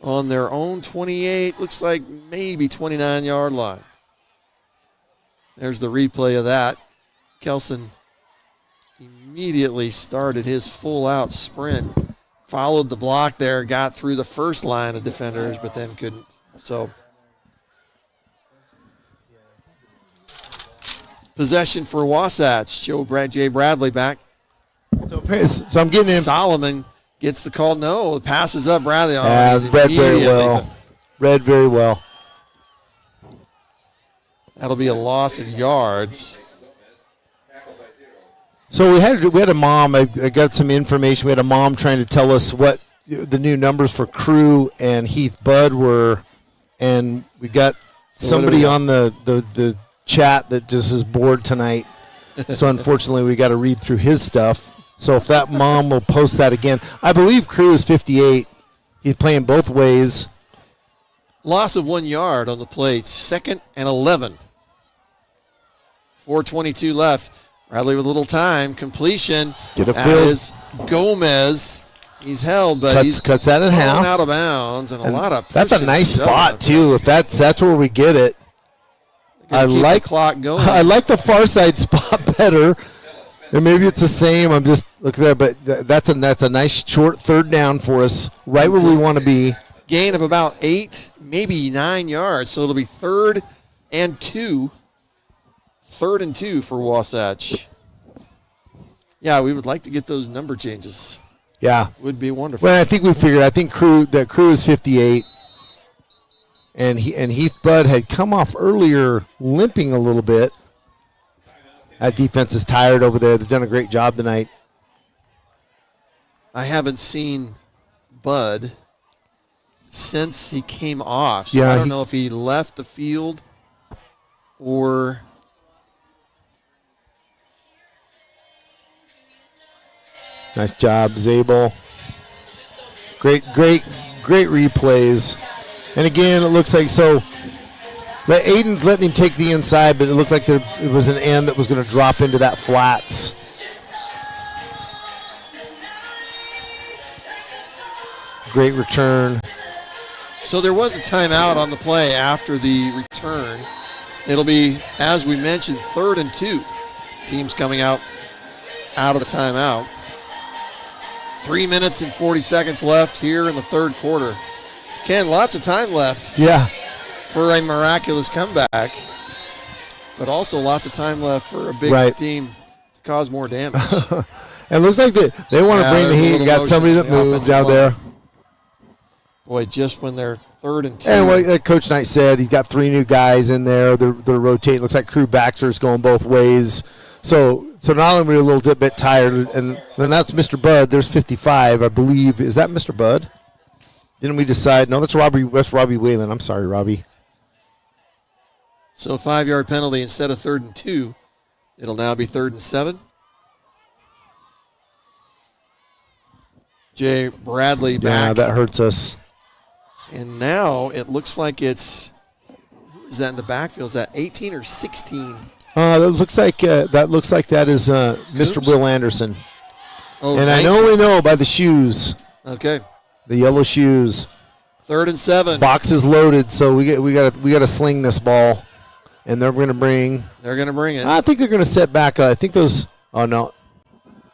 [SPEAKER 2] on their own 28, looks like maybe 29-yard line. There's the replay of that. Kelson immediately started his full-out sprint, followed the block there, got through the first line of defenders, but then couldn't. So possession for Wasatch. Jay Bradley back.
[SPEAKER 1] So I'm getting him.
[SPEAKER 2] Solomon gets the call. No, passes up Bradley. He's
[SPEAKER 1] Read very
[SPEAKER 2] immediately-
[SPEAKER 1] well. Read very well.
[SPEAKER 2] That'll be a loss of yards.
[SPEAKER 1] So we had a mom. I got some information. We had a mom trying to tell us what the new numbers for Crew and Heath Budd were, and we got somebody on the chat that just is bored tonight. So unfortunately, we got to read through his stuff. So if that mom will post that again, I believe Crew is 58. He's playing both ways.
[SPEAKER 2] Loss of 1 yard on the play. 2nd and 11. 4:22 left. Bradley with a little time. Completion.
[SPEAKER 1] Get
[SPEAKER 2] That
[SPEAKER 1] upfield.
[SPEAKER 2] is Gomez. He's held, but he's
[SPEAKER 1] Cuts that in
[SPEAKER 2] thrown
[SPEAKER 1] half.
[SPEAKER 2] out of bounds, and a lot of
[SPEAKER 1] That's a
[SPEAKER 2] push
[SPEAKER 1] nice
[SPEAKER 2] and shove
[SPEAKER 1] spot
[SPEAKER 2] up.
[SPEAKER 1] too. If that's where we get it.
[SPEAKER 2] Gotta
[SPEAKER 1] I
[SPEAKER 2] keep the
[SPEAKER 1] like
[SPEAKER 2] clock going.
[SPEAKER 1] I like the far side spot better. And maybe it's the same. I'm just look there, but that's a nice short third down for us, right where we want to be.
[SPEAKER 2] Gain of about 8, maybe 9 yards. So it'll be 3rd and 2. 3rd and 2 for Wasatch. Yeah, we would like to get those number changes.
[SPEAKER 1] Yeah.
[SPEAKER 2] Would be wonderful.
[SPEAKER 1] Well, I think we figured. I think Crew is 58, and Heath Budd had come off earlier, limping a little bit. That defense is tired over there. They've done a great job tonight.
[SPEAKER 2] I haven't seen Bud since he came off. So
[SPEAKER 1] Yeah,
[SPEAKER 2] I don't know if he left the field or
[SPEAKER 1] Nice job, Zabel. Great replays. And again, it looks like Aiden's letting him take the inside, but it looked like it was an end that was going to drop into that flats. Great return.
[SPEAKER 2] So there was a timeout on the play after the return. It'll be, as we mentioned, 3rd and 2. Teams coming out of the timeout. 3 minutes and 40 seconds left here in the third quarter. Ken, lots of time left
[SPEAKER 1] Yeah.
[SPEAKER 2] for a miraculous comeback, but also lots of time left for a big
[SPEAKER 1] Right.
[SPEAKER 2] team to cause more damage.
[SPEAKER 1] It looks like they want to bring the
[SPEAKER 2] there's a
[SPEAKER 1] heat.
[SPEAKER 2] little
[SPEAKER 1] Got somebody
[SPEAKER 2] motion
[SPEAKER 1] that
[SPEAKER 2] in the
[SPEAKER 1] moves
[SPEAKER 2] offensive
[SPEAKER 1] out
[SPEAKER 2] line.
[SPEAKER 1] there.
[SPEAKER 2] Boy, just when they're 3rd and 2.
[SPEAKER 1] And what Coach Knight said, he's got 3 new guys in there. They're rotating. Looks like Crew Baxter's going both ways. So not only are we a little bit tired, and then that's Mr. Budd. There's 55, I believe. Is that Mr. Budd? Didn't we decide? No, that's Robbie Whalen. I'm sorry, Robbie.
[SPEAKER 2] So a 5-yard penalty instead of 3rd and 2. It'll now be 3rd and 7. Jay Bradley back.
[SPEAKER 1] Yeah, that hurts us.
[SPEAKER 2] And now it looks like it's, who is that in the backfield? Is that 18 or 16?
[SPEAKER 1] That looks like that is Mr.
[SPEAKER 2] Coombs?
[SPEAKER 1] Will Anderson.
[SPEAKER 2] Oh,
[SPEAKER 1] And I
[SPEAKER 2] 19.
[SPEAKER 1] know we know by the shoes,
[SPEAKER 2] Okay.
[SPEAKER 1] the yellow shoes.
[SPEAKER 2] 3rd and 7.
[SPEAKER 1] Box is loaded, so we got to sling this ball, and they're going to bring.
[SPEAKER 2] They're going to bring it.
[SPEAKER 1] I think they're going to set back. I think those. Oh no,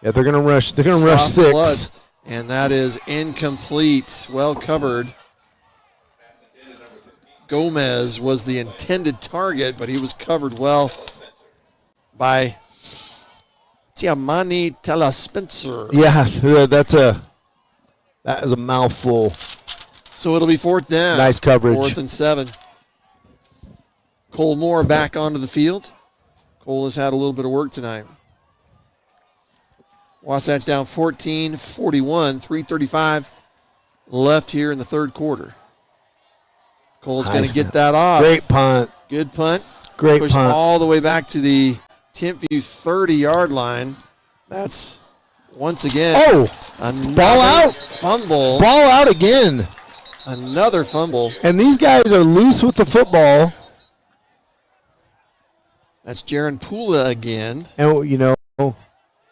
[SPEAKER 1] yeah, they're going to rush. They're going to rush
[SPEAKER 2] Soft
[SPEAKER 1] 6.
[SPEAKER 2] bloods. And that is incomplete. Well covered. Gomez was the intended target, but he was covered well by Tiamani Telaspencer.
[SPEAKER 1] Yeah, that is a mouthful.
[SPEAKER 2] So it'll be 4th down.
[SPEAKER 1] Nice coverage.
[SPEAKER 2] 4th and 7. Cole Moore back onto the field. Cole has had a little bit of work tonight. Wasatch down 14-41, 3:35 left here in the third quarter. Cole's going to get that off.
[SPEAKER 1] Great punt.
[SPEAKER 2] Good punt.
[SPEAKER 1] Great
[SPEAKER 2] Pushed
[SPEAKER 1] punt.
[SPEAKER 2] all the way back to the Timpview 30-yard line. That's, once again, another
[SPEAKER 1] ball out.
[SPEAKER 2] fumble.
[SPEAKER 1] Ball out again.
[SPEAKER 2] Another fumble.
[SPEAKER 1] And these guys are loose with the football.
[SPEAKER 2] That's Jaron Pula again.
[SPEAKER 1] And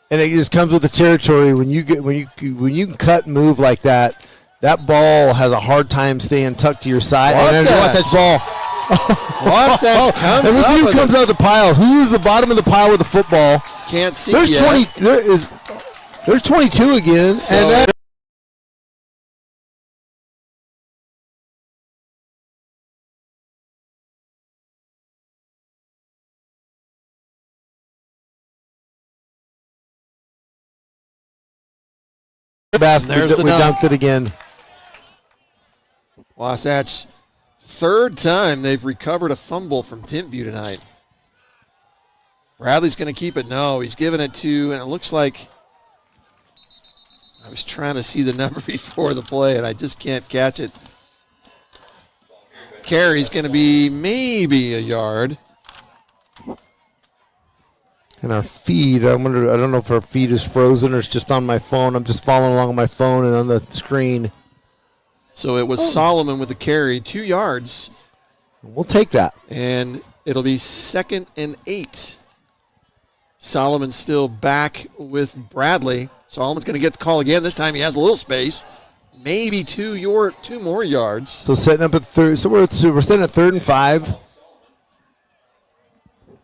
[SPEAKER 1] and it just comes with the territory when you can cut and move like that. That ball has a hard time staying tucked to your side. And there's Wasatch ball.
[SPEAKER 2] Wasatch comes
[SPEAKER 1] and let's
[SPEAKER 2] up
[SPEAKER 1] see who
[SPEAKER 2] with
[SPEAKER 1] comes out of the pile. Who's the bottom of the pile with the football?
[SPEAKER 2] Can't see
[SPEAKER 1] There's
[SPEAKER 2] yet.
[SPEAKER 1] 20. There's 22 again.
[SPEAKER 2] So-
[SPEAKER 1] and that basket.
[SPEAKER 2] There's the
[SPEAKER 1] We
[SPEAKER 2] dunk.
[SPEAKER 1] dunked it again.
[SPEAKER 2] Wasatch, third time they've recovered a fumble from Timpview tonight. Bradley's going to keep it. No, he's giving it to, and it looks like I was trying to see the number before the play, and I just can't catch it. Carry's going to be maybe a yard.
[SPEAKER 1] And our feed, I don't know if our feed is frozen or it's just on my phone. I'm just following along on my phone and on the screen.
[SPEAKER 2] So it was Solomon with the carry, 2 yards,
[SPEAKER 1] We'll take that.
[SPEAKER 2] and it'll be 2nd and 8. Solomon still back with Bradley. Solomon's going to get the call again. This time he has a little space. Maybe 2 more yards.
[SPEAKER 1] So setting up at third. So we're sitting at 3rd and 5.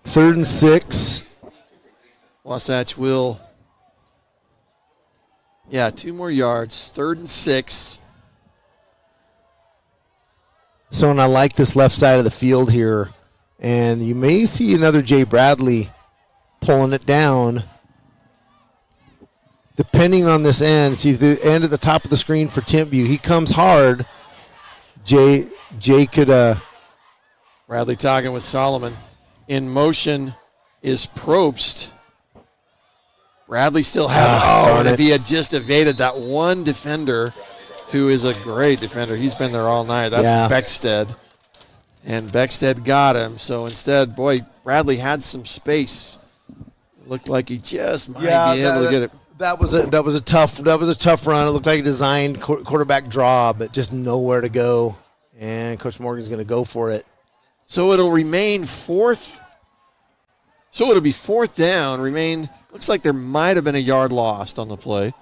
[SPEAKER 1] 3rd and 6.
[SPEAKER 2] Wasatch will, 2 more yards. 3rd and 6.
[SPEAKER 1] So, and I like this left side of the field here. And you may see another Jay Bradley pulling it down. Depending on this end. See, if the end at the top of the screen for Timpview, he comes hard. Jay could.
[SPEAKER 2] Bradley talking with Solomon. In motion is Probst. Bradley still has it. Oh, and if he had just evaded that one defender, who is a great defender. He's been there all night. That's Beckstead. And Beckstead got him. So instead, boy, Bradley had some space. Looked like he just might be able to get it.
[SPEAKER 1] That was a tough run. It looked like a designed quarterback draw, but just nowhere to go. And Coach Morgan's going to go for it.
[SPEAKER 2] So it'll remain 4th. So it'll be 4th down. Looks like there might have been a yard lost on the play.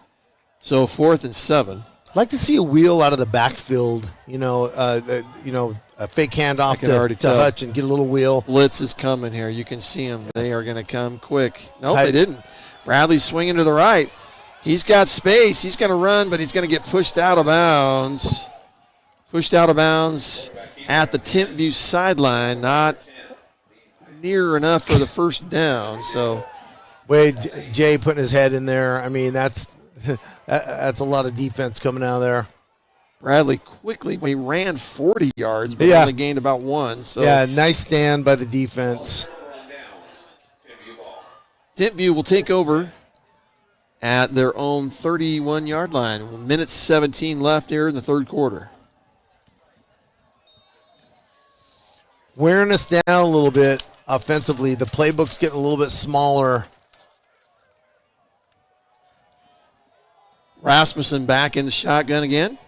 [SPEAKER 2] So 4th and 7.
[SPEAKER 1] I'd like to see a wheel out of the backfield. A fake handoff to Hutch and get a little wheel.
[SPEAKER 2] Blitz is coming here. You can see them. They are going to come quick. Nope, they didn't. Bradley's swinging to the right. He's got space. He's going to run, but he's going to get pushed out of bounds. Pushed out of bounds at the Timpview sideline. Not near enough for the first down. So,
[SPEAKER 1] Wade, Jay putting his head in there. I mean, that's a lot of defense coming out of there.
[SPEAKER 2] Bradley quickly, he ran 40 yards, but only gained about 1. So
[SPEAKER 1] nice stand by the defense.
[SPEAKER 2] Timpview will take over at their own 31-yard line. Minute 17 left here in the third quarter.
[SPEAKER 1] Wearing us down a little bit offensively. The playbook's getting a little bit smaller.
[SPEAKER 2] Rasmussen back in the shotgun again.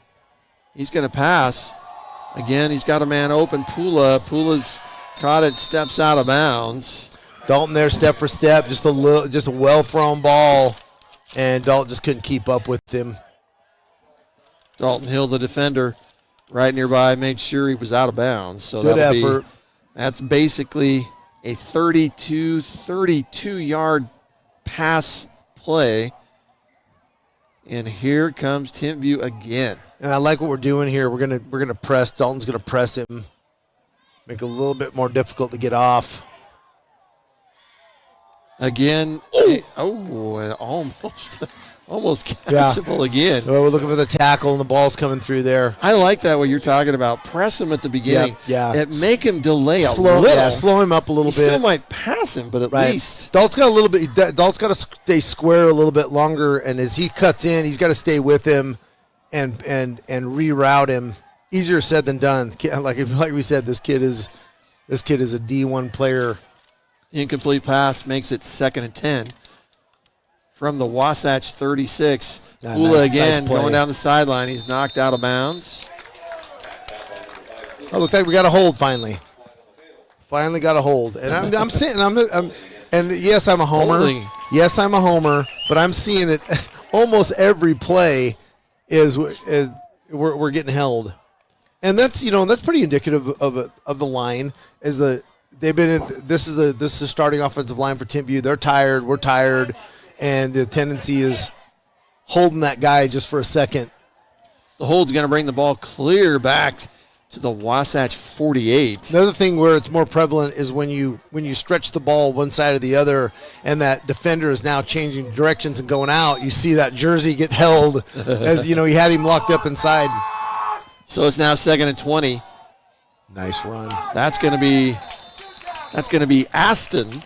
[SPEAKER 2] He's going to pass. Again, he's got a man open. Pula's caught it, steps out of bounds.
[SPEAKER 1] Dalton there, step for step, just a well-thrown ball, and Dalton just couldn't keep up with him.
[SPEAKER 2] Dalton Hill, the defender, right nearby, made sure he was out of bounds. So
[SPEAKER 1] good effort.
[SPEAKER 2] That's basically a 32-yard pass play. And here comes Timpview again.
[SPEAKER 1] And I like what we're doing here. We're gonna press. Dalton's gonna press him, make it a little bit more difficult to get off.
[SPEAKER 2] Again, and almost catchable again.
[SPEAKER 1] Well, we're looking for the tackle, and the ball's coming through there.
[SPEAKER 2] I like that what you're talking about. Press him at the beginning.
[SPEAKER 1] Yeah.
[SPEAKER 2] And make him delay a little.
[SPEAKER 1] Yeah, slow him up a little
[SPEAKER 2] He
[SPEAKER 1] bit.
[SPEAKER 2] still might pass him, but at least.
[SPEAKER 1] Dalt's got to stay square a little bit longer, and as he cuts in, he's got to stay with him and reroute him. Easier said than done. Like we said, this kid is a D1 player.
[SPEAKER 2] Incomplete pass makes it 2nd and 10. From the Wasatch 36. Ula again going down the sideline. He's knocked out of bounds.
[SPEAKER 1] Oh, looks like we got a hold finally. Finally got a hold. And I'm sitting. And yes, I'm a homer.
[SPEAKER 2] Holding.
[SPEAKER 1] Yes, I'm a homer. But I'm seeing it almost every play is we're getting held, and that's that's pretty indicative of the line. They've been this is the starting offensive line for Timpview. They're tired. We're tired, and the tendency is holding that guy just for a second.
[SPEAKER 2] The hold's going to bring the ball clear back to the Wasatch 48.
[SPEAKER 1] Another thing where it's more prevalent is when you stretch the ball one side or the other, and that defender is now changing directions and going out. You see that jersey get held as he had him locked up inside.
[SPEAKER 2] So it's now 2nd and 20.
[SPEAKER 1] Nice run.
[SPEAKER 2] That's going to be Aston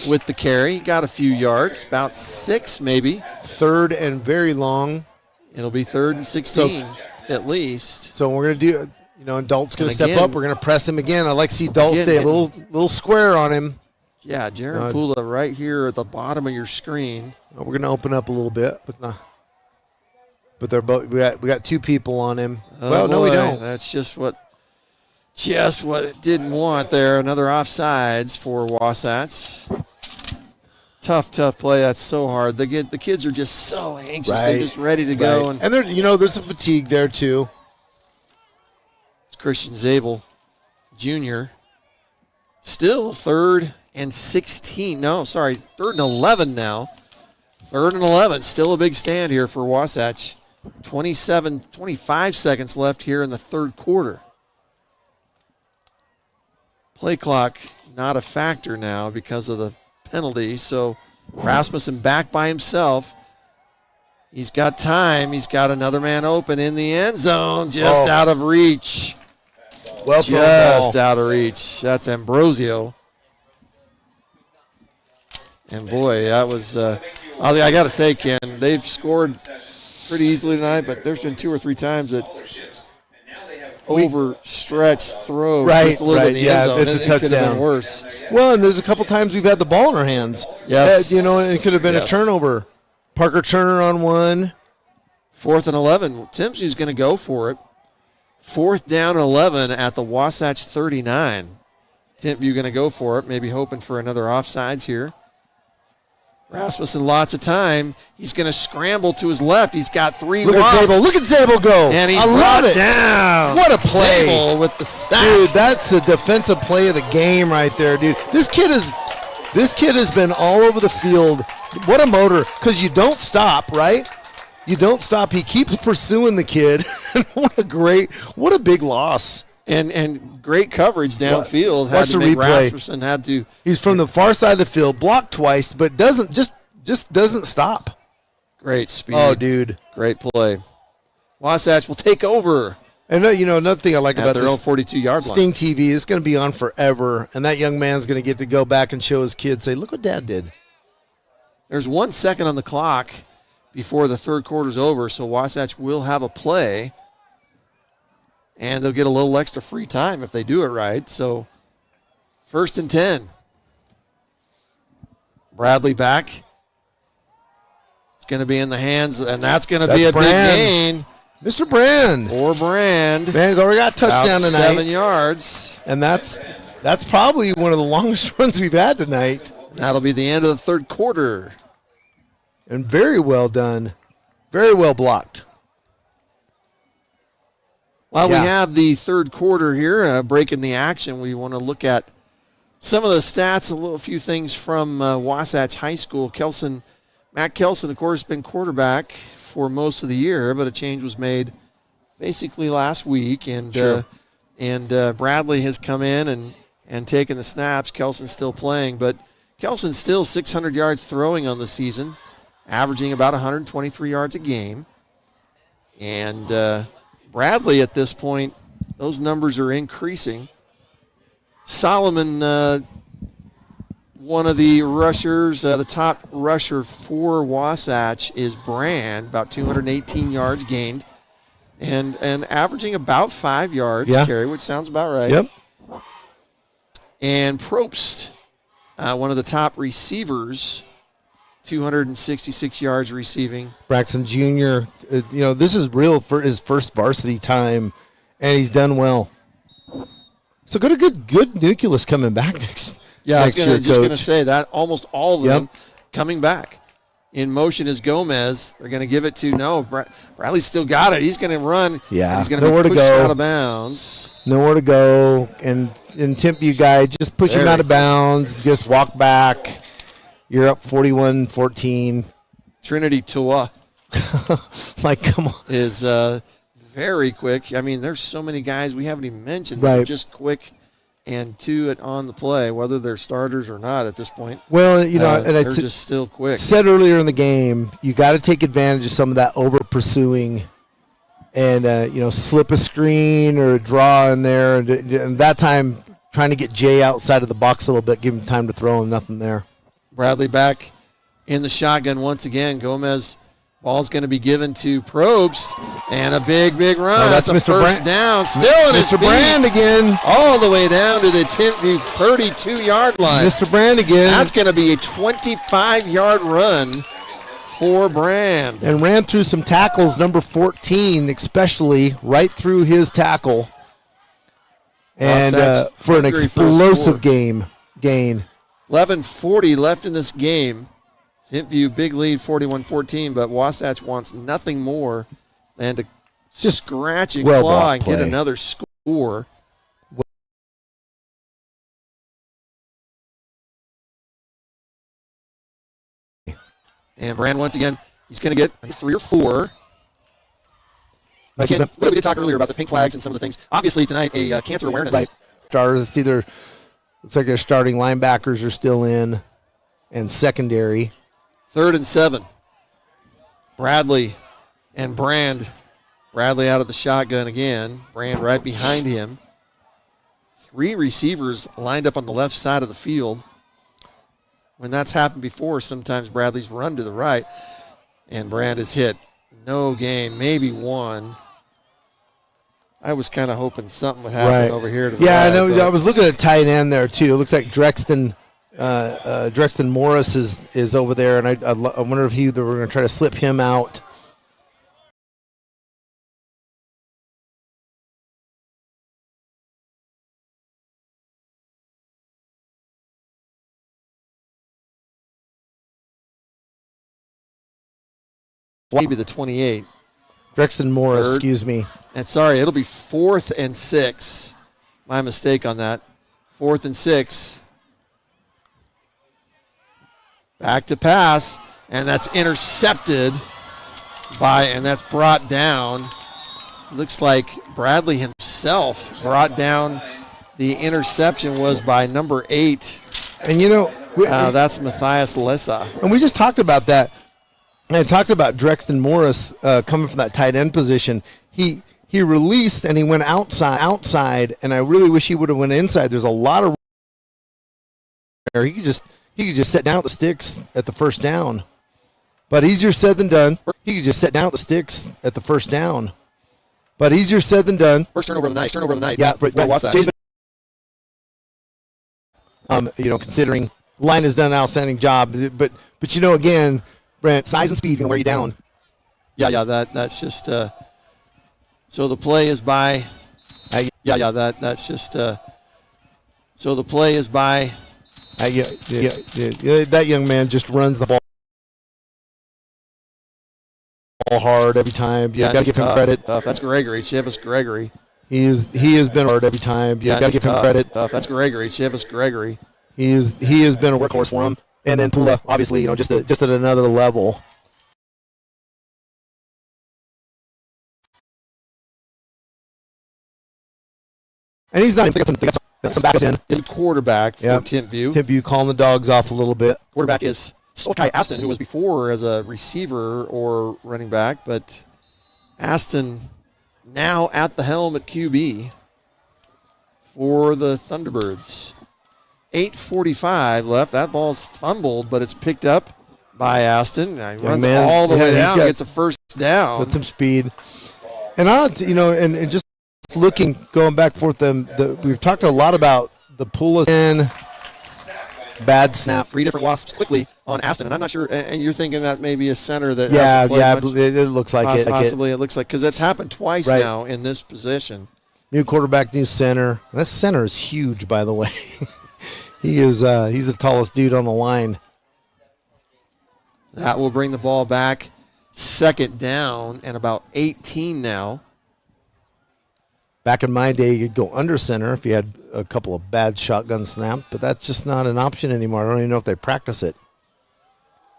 [SPEAKER 2] with the carry. Got a few yards, about 6 maybe.
[SPEAKER 1] Third and very long.
[SPEAKER 2] It'll be 3rd and 16 at least.
[SPEAKER 1] So we're going to do. Dalt's going to step
[SPEAKER 2] again,
[SPEAKER 1] up. We're going to press him again. I like to see Dalt
[SPEAKER 2] again,
[SPEAKER 1] stay a little square on him.
[SPEAKER 2] Yeah, Jaron Pula right here at the bottom of your screen.
[SPEAKER 1] We're going to open up a little bit, but they're both. We got 2 people on him.
[SPEAKER 2] Oh,
[SPEAKER 1] no, we
[SPEAKER 2] boy,
[SPEAKER 1] don't.
[SPEAKER 2] That's just what it didn't want there. Another offsides for Wasatch. Tough play. That's so hard. The kids are just so anxious.
[SPEAKER 1] Right.
[SPEAKER 2] They're just ready to go.
[SPEAKER 1] And there's a fatigue there too.
[SPEAKER 2] Christian Zabel Jr. Still 3rd and 16. No, sorry, 3rd and 11 now. 3rd and 11. Still a big stand here for Wasatch. 25 seconds left here in the 3rd quarter. Play clock not a factor now because of the penalty. So Rasmussen back by himself. He's got time. He's got another man open in the end zone, just out of reach.
[SPEAKER 1] Well,
[SPEAKER 2] just out of reach. That's Ambrosio. And boy, that was. I got to say, Ken, they've scored pretty easily tonight, but there's been 2 or 3 times that overstretched throw just a little bit in the end zone.
[SPEAKER 1] It's a touchdown.
[SPEAKER 2] It could have been worse.
[SPEAKER 1] Well, and there's a couple times we've had the ball in our hands.
[SPEAKER 2] Yes.
[SPEAKER 1] And it could have been a turnover. Parker Turner on one.
[SPEAKER 2] 4th and 11. Timpview's going to go for it. 4th down and 11 at the Wasatch 39. Timpview going to go for it, maybe hoping for another offsides here. Rasmussen, lots of time. He's going to scramble to his left. He's got 3
[SPEAKER 1] Look at Zabel go.
[SPEAKER 2] And he's
[SPEAKER 1] I love it.
[SPEAKER 2] Down.
[SPEAKER 1] What a play.
[SPEAKER 2] Zabel with the sack.
[SPEAKER 1] Dude, that's the defensive play of the game right there, dude. This kid has been all over the field. What a motor. Because you don't stop, right? You don't stop. He keeps pursuing the kid. what a big loss.
[SPEAKER 2] And great coverage downfield.
[SPEAKER 1] Watch the replay.
[SPEAKER 2] Rasmussen had to.
[SPEAKER 1] He's from the far side of the field, blocked twice, but doesn't stop.
[SPEAKER 2] Great speed.
[SPEAKER 1] Oh, dude.
[SPEAKER 2] Great play. Wasatch will take over.
[SPEAKER 1] And another thing I like about
[SPEAKER 2] their
[SPEAKER 1] this
[SPEAKER 2] own 42-yard
[SPEAKER 1] Sting
[SPEAKER 2] line.
[SPEAKER 1] TV is going to be on forever, and that young man's going to get to go back and show his kids, say, look what Dad did.
[SPEAKER 2] There's 1 second on the clock before the 3rd quarter's over, so Wasatch will have a play, and they'll get a little extra free time if they do it right. So 1st and 10. Bradley back. It's going to be in the hands, and that's going to be a big gain.
[SPEAKER 1] Mr. Brand.
[SPEAKER 2] For Brand.
[SPEAKER 1] Man, he's already got a touchdown
[SPEAKER 2] about
[SPEAKER 1] tonight.
[SPEAKER 2] 7 yards.
[SPEAKER 1] And that's probably one of the longest runs we've had tonight.
[SPEAKER 2] That'll be the end of the 3rd quarter.
[SPEAKER 1] And very well done. Very well blocked.
[SPEAKER 2] While we have the 3rd quarter here, breaking the action, we want to look at some of the stats, a few things from Wasatch High School. Matt Kelson, of course, been quarterback for most of the year, but a change was made basically last week, and Bradley has come in and taken the snaps. Kelson's still playing, but Kelson's still 600 yards throwing on the season, averaging about 123 yards a game. And Bradley at this point, those numbers are increasing. Solomon, one of the rushers, the top rusher for Wasatch is Brand, about 218 yards gained, and averaging about 5 yards carry, which sounds about right.
[SPEAKER 1] Yep.
[SPEAKER 2] And Probst, one of the top receivers, 266 yards receiving.
[SPEAKER 1] Braxton Jr., this is real for his first varsity time, and he's done well. So got a good nucleus coming back next.
[SPEAKER 2] Yeah, I was
[SPEAKER 1] next year,
[SPEAKER 2] just going to say that almost all of them coming back. In motion is Gomez. They're going to give it to Bradley's still got it. He's going to run.
[SPEAKER 1] Yeah,
[SPEAKER 2] and he's going to be pushed out of bounds.
[SPEAKER 1] Nowhere to go. And Timpview guy, just push him out of bounds. Just walk back. You're up 41-14.
[SPEAKER 2] Trinity Tua.
[SPEAKER 1] Like, come on.
[SPEAKER 2] Is very quick. I mean, there's so many guys we haven't even mentioned that
[SPEAKER 1] Right.
[SPEAKER 2] are just quick and to it on the play, whether they're starters or not at this point.
[SPEAKER 1] Well, and
[SPEAKER 2] they're just still quick.
[SPEAKER 1] Said earlier in the game, you got to take advantage of some of that over pursuing, and slip a screen or a draw in there, and that time trying to get Jay outside of the box a little bit, give him time to throw, and nothing there.
[SPEAKER 2] Bradley back in the shotgun once again. Gomez, ball's going to be given to Probst, and a big run.
[SPEAKER 1] That's
[SPEAKER 2] a
[SPEAKER 1] Mr.
[SPEAKER 2] first down. Still in his
[SPEAKER 1] Mr.
[SPEAKER 2] feet.
[SPEAKER 1] Brand again.
[SPEAKER 2] All the way down to the Timpview 32-yard line.
[SPEAKER 1] Mr. Brand again.
[SPEAKER 2] That's going to be a 25-yard run for Brand.
[SPEAKER 1] And ran through some tackles, number 14 especially, right through his tackle. And
[SPEAKER 2] Wasatch
[SPEAKER 1] for an
[SPEAKER 2] hungry for a
[SPEAKER 1] explosive
[SPEAKER 2] score.
[SPEAKER 1] gain.
[SPEAKER 2] 11:40 left in this game. Timpview big lead 41-14, but Wasatch wants nothing more than to just scratch and claw and get another score. And Brand once again, he's going to get 3 or 4. Again, we did talk earlier about the pink flags and some of the things. Obviously tonight, a cancer awareness.
[SPEAKER 1] Right. Stars, it's either looks like their starting linebackers are still in, and secondary.
[SPEAKER 2] 3rd and 7. Bradley and Brand. Bradley out of the shotgun again. Brand right behind him. 3 receivers lined up on the left side of the field. When that's happened before, sometimes Bradley's run to the right, and Brand is hit. No gain, maybe 1. I was kind of hoping something would happen over here to the right.
[SPEAKER 1] I know. I was looking at tight end there too. It looks like Drexton Morris is over there, and I wonder if they were going to try to slip him out.
[SPEAKER 2] Maybe the 28.
[SPEAKER 1] Drexton Morris,
[SPEAKER 2] 3rd.
[SPEAKER 1] excuse me.
[SPEAKER 2] And sorry, it'll be 4th and 6. My mistake on that. 4th and 6. Back to pass, and that's intercepted and that's brought down. Looks like Bradley himself brought down the interception was by number 8.
[SPEAKER 1] And
[SPEAKER 2] that's Matthias Lissa.
[SPEAKER 1] And we just talked about that. And I talked about Drexton Morris coming from that tight end position. He released and he went outside, and I really wish he would have went inside. There's a lot of he could just sit down at the sticks at the first down. But easier said than done. He could just sit down at the sticks at the first down. But easier said than done.
[SPEAKER 2] First turnover of the night.
[SPEAKER 1] Yeah,
[SPEAKER 2] for Wasatch.
[SPEAKER 1] Considering line has done an outstanding job, but again, Brent, size and speed can wear you down.
[SPEAKER 2] Yeah, that's just so the play is by that's just so the play is by
[SPEAKER 1] that young man just runs the ball hard every time. You got to give him credit.
[SPEAKER 2] That's Gregory, Chivas Gregory.
[SPEAKER 1] He has been hard every time. You got to give him credit.
[SPEAKER 2] That's Gregory, Chivas Gregory.
[SPEAKER 1] He has been a workhorse for him. And then Pula, obviously, just at another level. And he's not. They got some backups in.
[SPEAKER 2] The quarterback for Timpview.
[SPEAKER 1] Timpview calling the dogs off a little bit.
[SPEAKER 2] Quarterback is Solkai Aston, who was before as a receiver or running back, but Aston now at the helm at QB for the Thunderbirds. 8:45 left. That ball's fumbled, but it's picked up by Aston. He runs all the way down, gets a first down.
[SPEAKER 1] With some speed. And and just going back and forth, we've talked a lot about the pull in, bad snap.
[SPEAKER 2] 3 different wasps quickly on Aston, and I'm not sure. And you're thinking that maybe a center that
[SPEAKER 1] it looks like it.
[SPEAKER 2] Possibly it looks like because it's happened twice now in this position.
[SPEAKER 1] New quarterback, new center. That center is huge, by the way. He's the tallest dude on the line.
[SPEAKER 2] That will bring the ball back. Second down and about 18 now.
[SPEAKER 1] Back in my day, you'd go under center if you had a couple of bad shotgun snaps, but that's just not an option anymore. I don't even know if they practice it.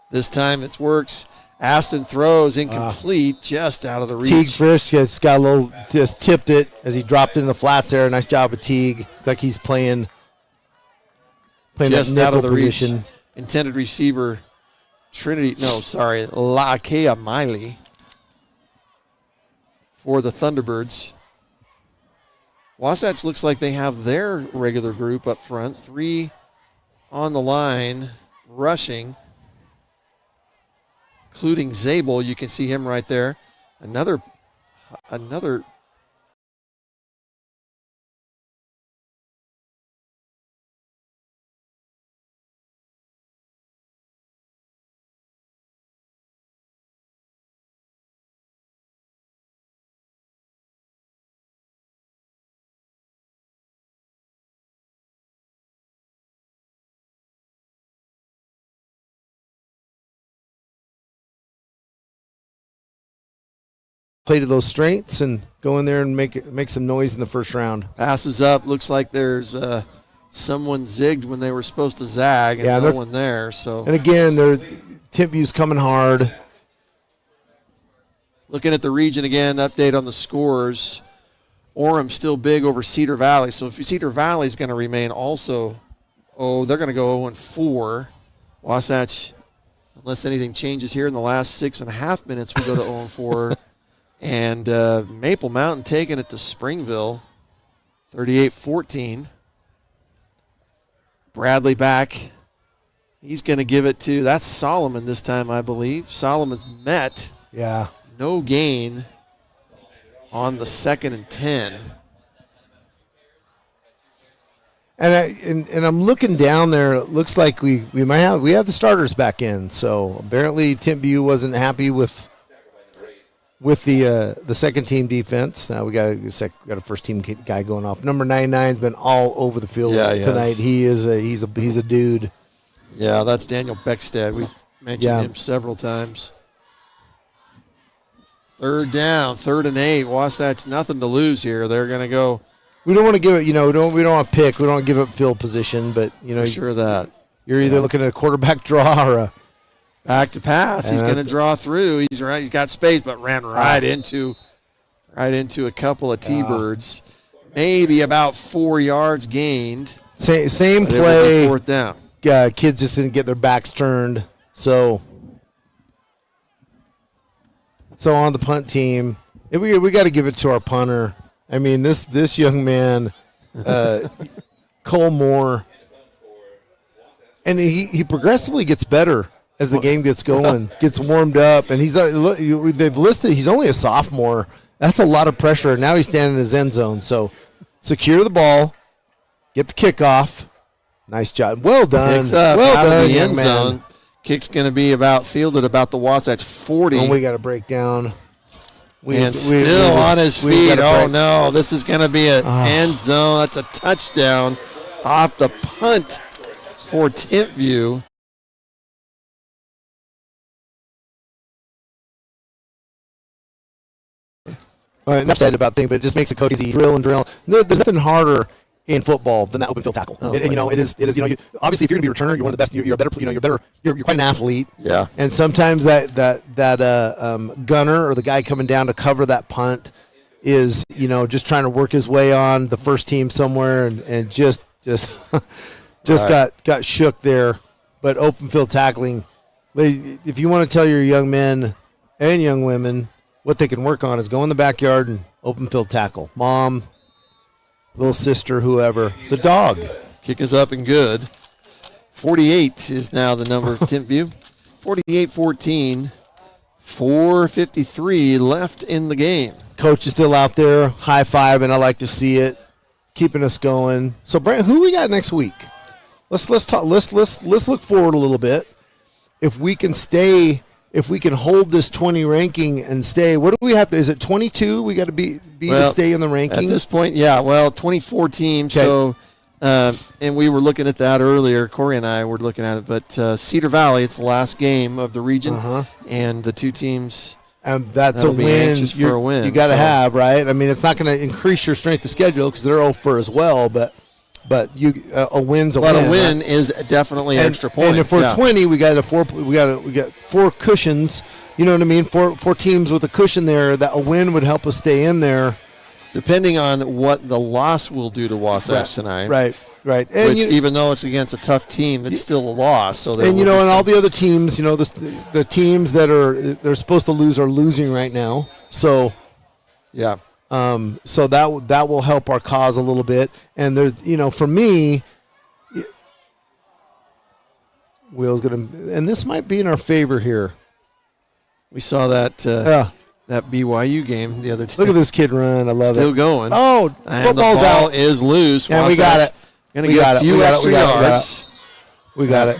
[SPEAKER 2] This time it works. Aston throws incomplete, just out of the reach.
[SPEAKER 1] Teague Frisch just tipped it as he dropped into the flats there. Nice job with Teague. It's like he's playing
[SPEAKER 2] just
[SPEAKER 1] that
[SPEAKER 2] out of
[SPEAKER 1] nickel
[SPEAKER 2] the
[SPEAKER 1] position.
[SPEAKER 2] reach. Intended receiver, Laakea Miley for the Thunderbirds. Wasatch looks like they have their regular group up front. 3 on the line, rushing, including Zabel. You can see him right there. Another
[SPEAKER 1] play to those strengths and go in there and make some noise in the first round.
[SPEAKER 2] passes up. Looks like there's someone zigged when they were supposed to zag, and no one there. So,
[SPEAKER 1] and again, Timpview's coming hard.
[SPEAKER 2] looking at the region again, update on the scores. Orem still big over Cedar Valley. So if Cedar Valley is going to remain also, they're going to go 0-4. Wasatch, unless anything changes here in the last 6.5 minutes, we go to 0-4. And Maple Mountain taking it to Springville, 38-14. Bradley back. He's going to give it to, that's Solomon this time, I believe. Solomon's met.
[SPEAKER 1] Yeah.
[SPEAKER 2] No gain on the 2nd and 10.
[SPEAKER 1] And I'm looking down there. It looks like we have the starters back in. So apparently Timpview wasn't happy with the second team defense. Now we got a first team guy going off. Number 99's been all over the field tonight. He's a dude.
[SPEAKER 2] Yeah, that's Daniel Beckstead. We've mentioned him several times. Third down, 3rd and 8. Wasatch nothing to lose here. They're going to go.
[SPEAKER 1] We don't want to give it. We don't want to pick. We don't want to give up field position. But
[SPEAKER 2] sure that
[SPEAKER 1] you're either looking at a quarterback draw or a
[SPEAKER 2] back to pass. He's going to draw through. He's right. He's got space, but ran right into a couple of T-birds. Maybe about 4 yards gained.
[SPEAKER 1] Same play.
[SPEAKER 2] 4th down.
[SPEAKER 1] Kids just didn't get their backs turned. So on the punt team, we got to give it to our punter. I mean, this young man, Cole Moore, and he progressively gets better as the game gets going, gets warmed up, and they've listed he's only a sophomore. That's a lot of pressure. Now he's standing in his end zone. So secure the ball, get the kickoff. Nice job. Well done.
[SPEAKER 2] Kicks up
[SPEAKER 1] well
[SPEAKER 2] out
[SPEAKER 1] done,
[SPEAKER 2] of the
[SPEAKER 1] young
[SPEAKER 2] end
[SPEAKER 1] man.
[SPEAKER 2] zone. Kick's going to be fielded about the Wasatch 40.
[SPEAKER 1] And we got to break down.
[SPEAKER 2] Still on his feet. Oh, no. This is going to be an end zone. That's a touchdown off the punt for Timpview.
[SPEAKER 1] All right, enough said about things, but it just makes the coach easy. Drill and drill. There's nothing harder in football than that open field tackle. It is. Obviously, if you're going to be a returner, you're one of the best. You're better. You're quite an athlete.
[SPEAKER 2] Yeah.
[SPEAKER 1] And sometimes that gunner or the guy coming down to cover that punt is just trying to work his way on the first team somewhere and just got shook there. But open field tackling, if you want to tell your young men and young women what they can work on is go in the backyard and open field tackle. Mom, little sister, whoever, the dog.
[SPEAKER 2] Kick is up and good. 48 is now the number of Timpview. 48-14. 4:53 left in the game.
[SPEAKER 1] Coach is still out there, high five, and I like to see it, keeping us going. So, Brent, who we got next week? Let's talk. Let's look forward a little bit. If we can hold this 20 ranking and stay, what do we have to? Is it 22? We got to be to stay in the ranking
[SPEAKER 2] at this point. Yeah. Well, 24 teams.
[SPEAKER 1] Okay.
[SPEAKER 2] So And we were looking at that earlier. Corey and I were looking at it. But Cedar Valley, it's the last game of the region, and the two teams.
[SPEAKER 1] And that's a
[SPEAKER 2] that'll be
[SPEAKER 1] win.
[SPEAKER 2] anxious for a win.
[SPEAKER 1] You got to
[SPEAKER 2] so-
[SPEAKER 1] have, right? I mean, it's not going to increase your strength of schedule because they're 0-for as well, but you a win's a
[SPEAKER 2] But
[SPEAKER 1] win.
[SPEAKER 2] a win
[SPEAKER 1] right?
[SPEAKER 2] is definitely extra points.
[SPEAKER 1] And if we're
[SPEAKER 2] yeah.
[SPEAKER 1] 20, we got 4 cushions. You know what I mean? Four teams with a cushion there. That a win would help us stay in there.
[SPEAKER 2] Depending on what the loss will do to Wasatch tonight.
[SPEAKER 1] Right. And
[SPEAKER 2] Which, even though it's against a tough team, it's still a loss. So there
[SPEAKER 1] and
[SPEAKER 2] will be
[SPEAKER 1] and all
[SPEAKER 2] some-
[SPEAKER 1] the other teams, the teams that they're supposed to lose are losing right now. So
[SPEAKER 2] yeah.
[SPEAKER 1] so that will help our cause a little bit. And there, for me, Will's gonna, and this might be in our favor here.
[SPEAKER 2] We saw that that BYU game the other day.
[SPEAKER 1] Look at this kid run. I love it.
[SPEAKER 2] Still going.
[SPEAKER 1] Oh,
[SPEAKER 2] and the
[SPEAKER 1] football's
[SPEAKER 2] ball
[SPEAKER 1] out.
[SPEAKER 2] is loose.
[SPEAKER 1] And we got it.
[SPEAKER 2] Going to
[SPEAKER 1] We
[SPEAKER 2] get
[SPEAKER 1] got
[SPEAKER 2] a
[SPEAKER 1] it.
[SPEAKER 2] few
[SPEAKER 1] We got it.
[SPEAKER 2] extra
[SPEAKER 1] We got it.
[SPEAKER 2] yards.
[SPEAKER 1] We got it.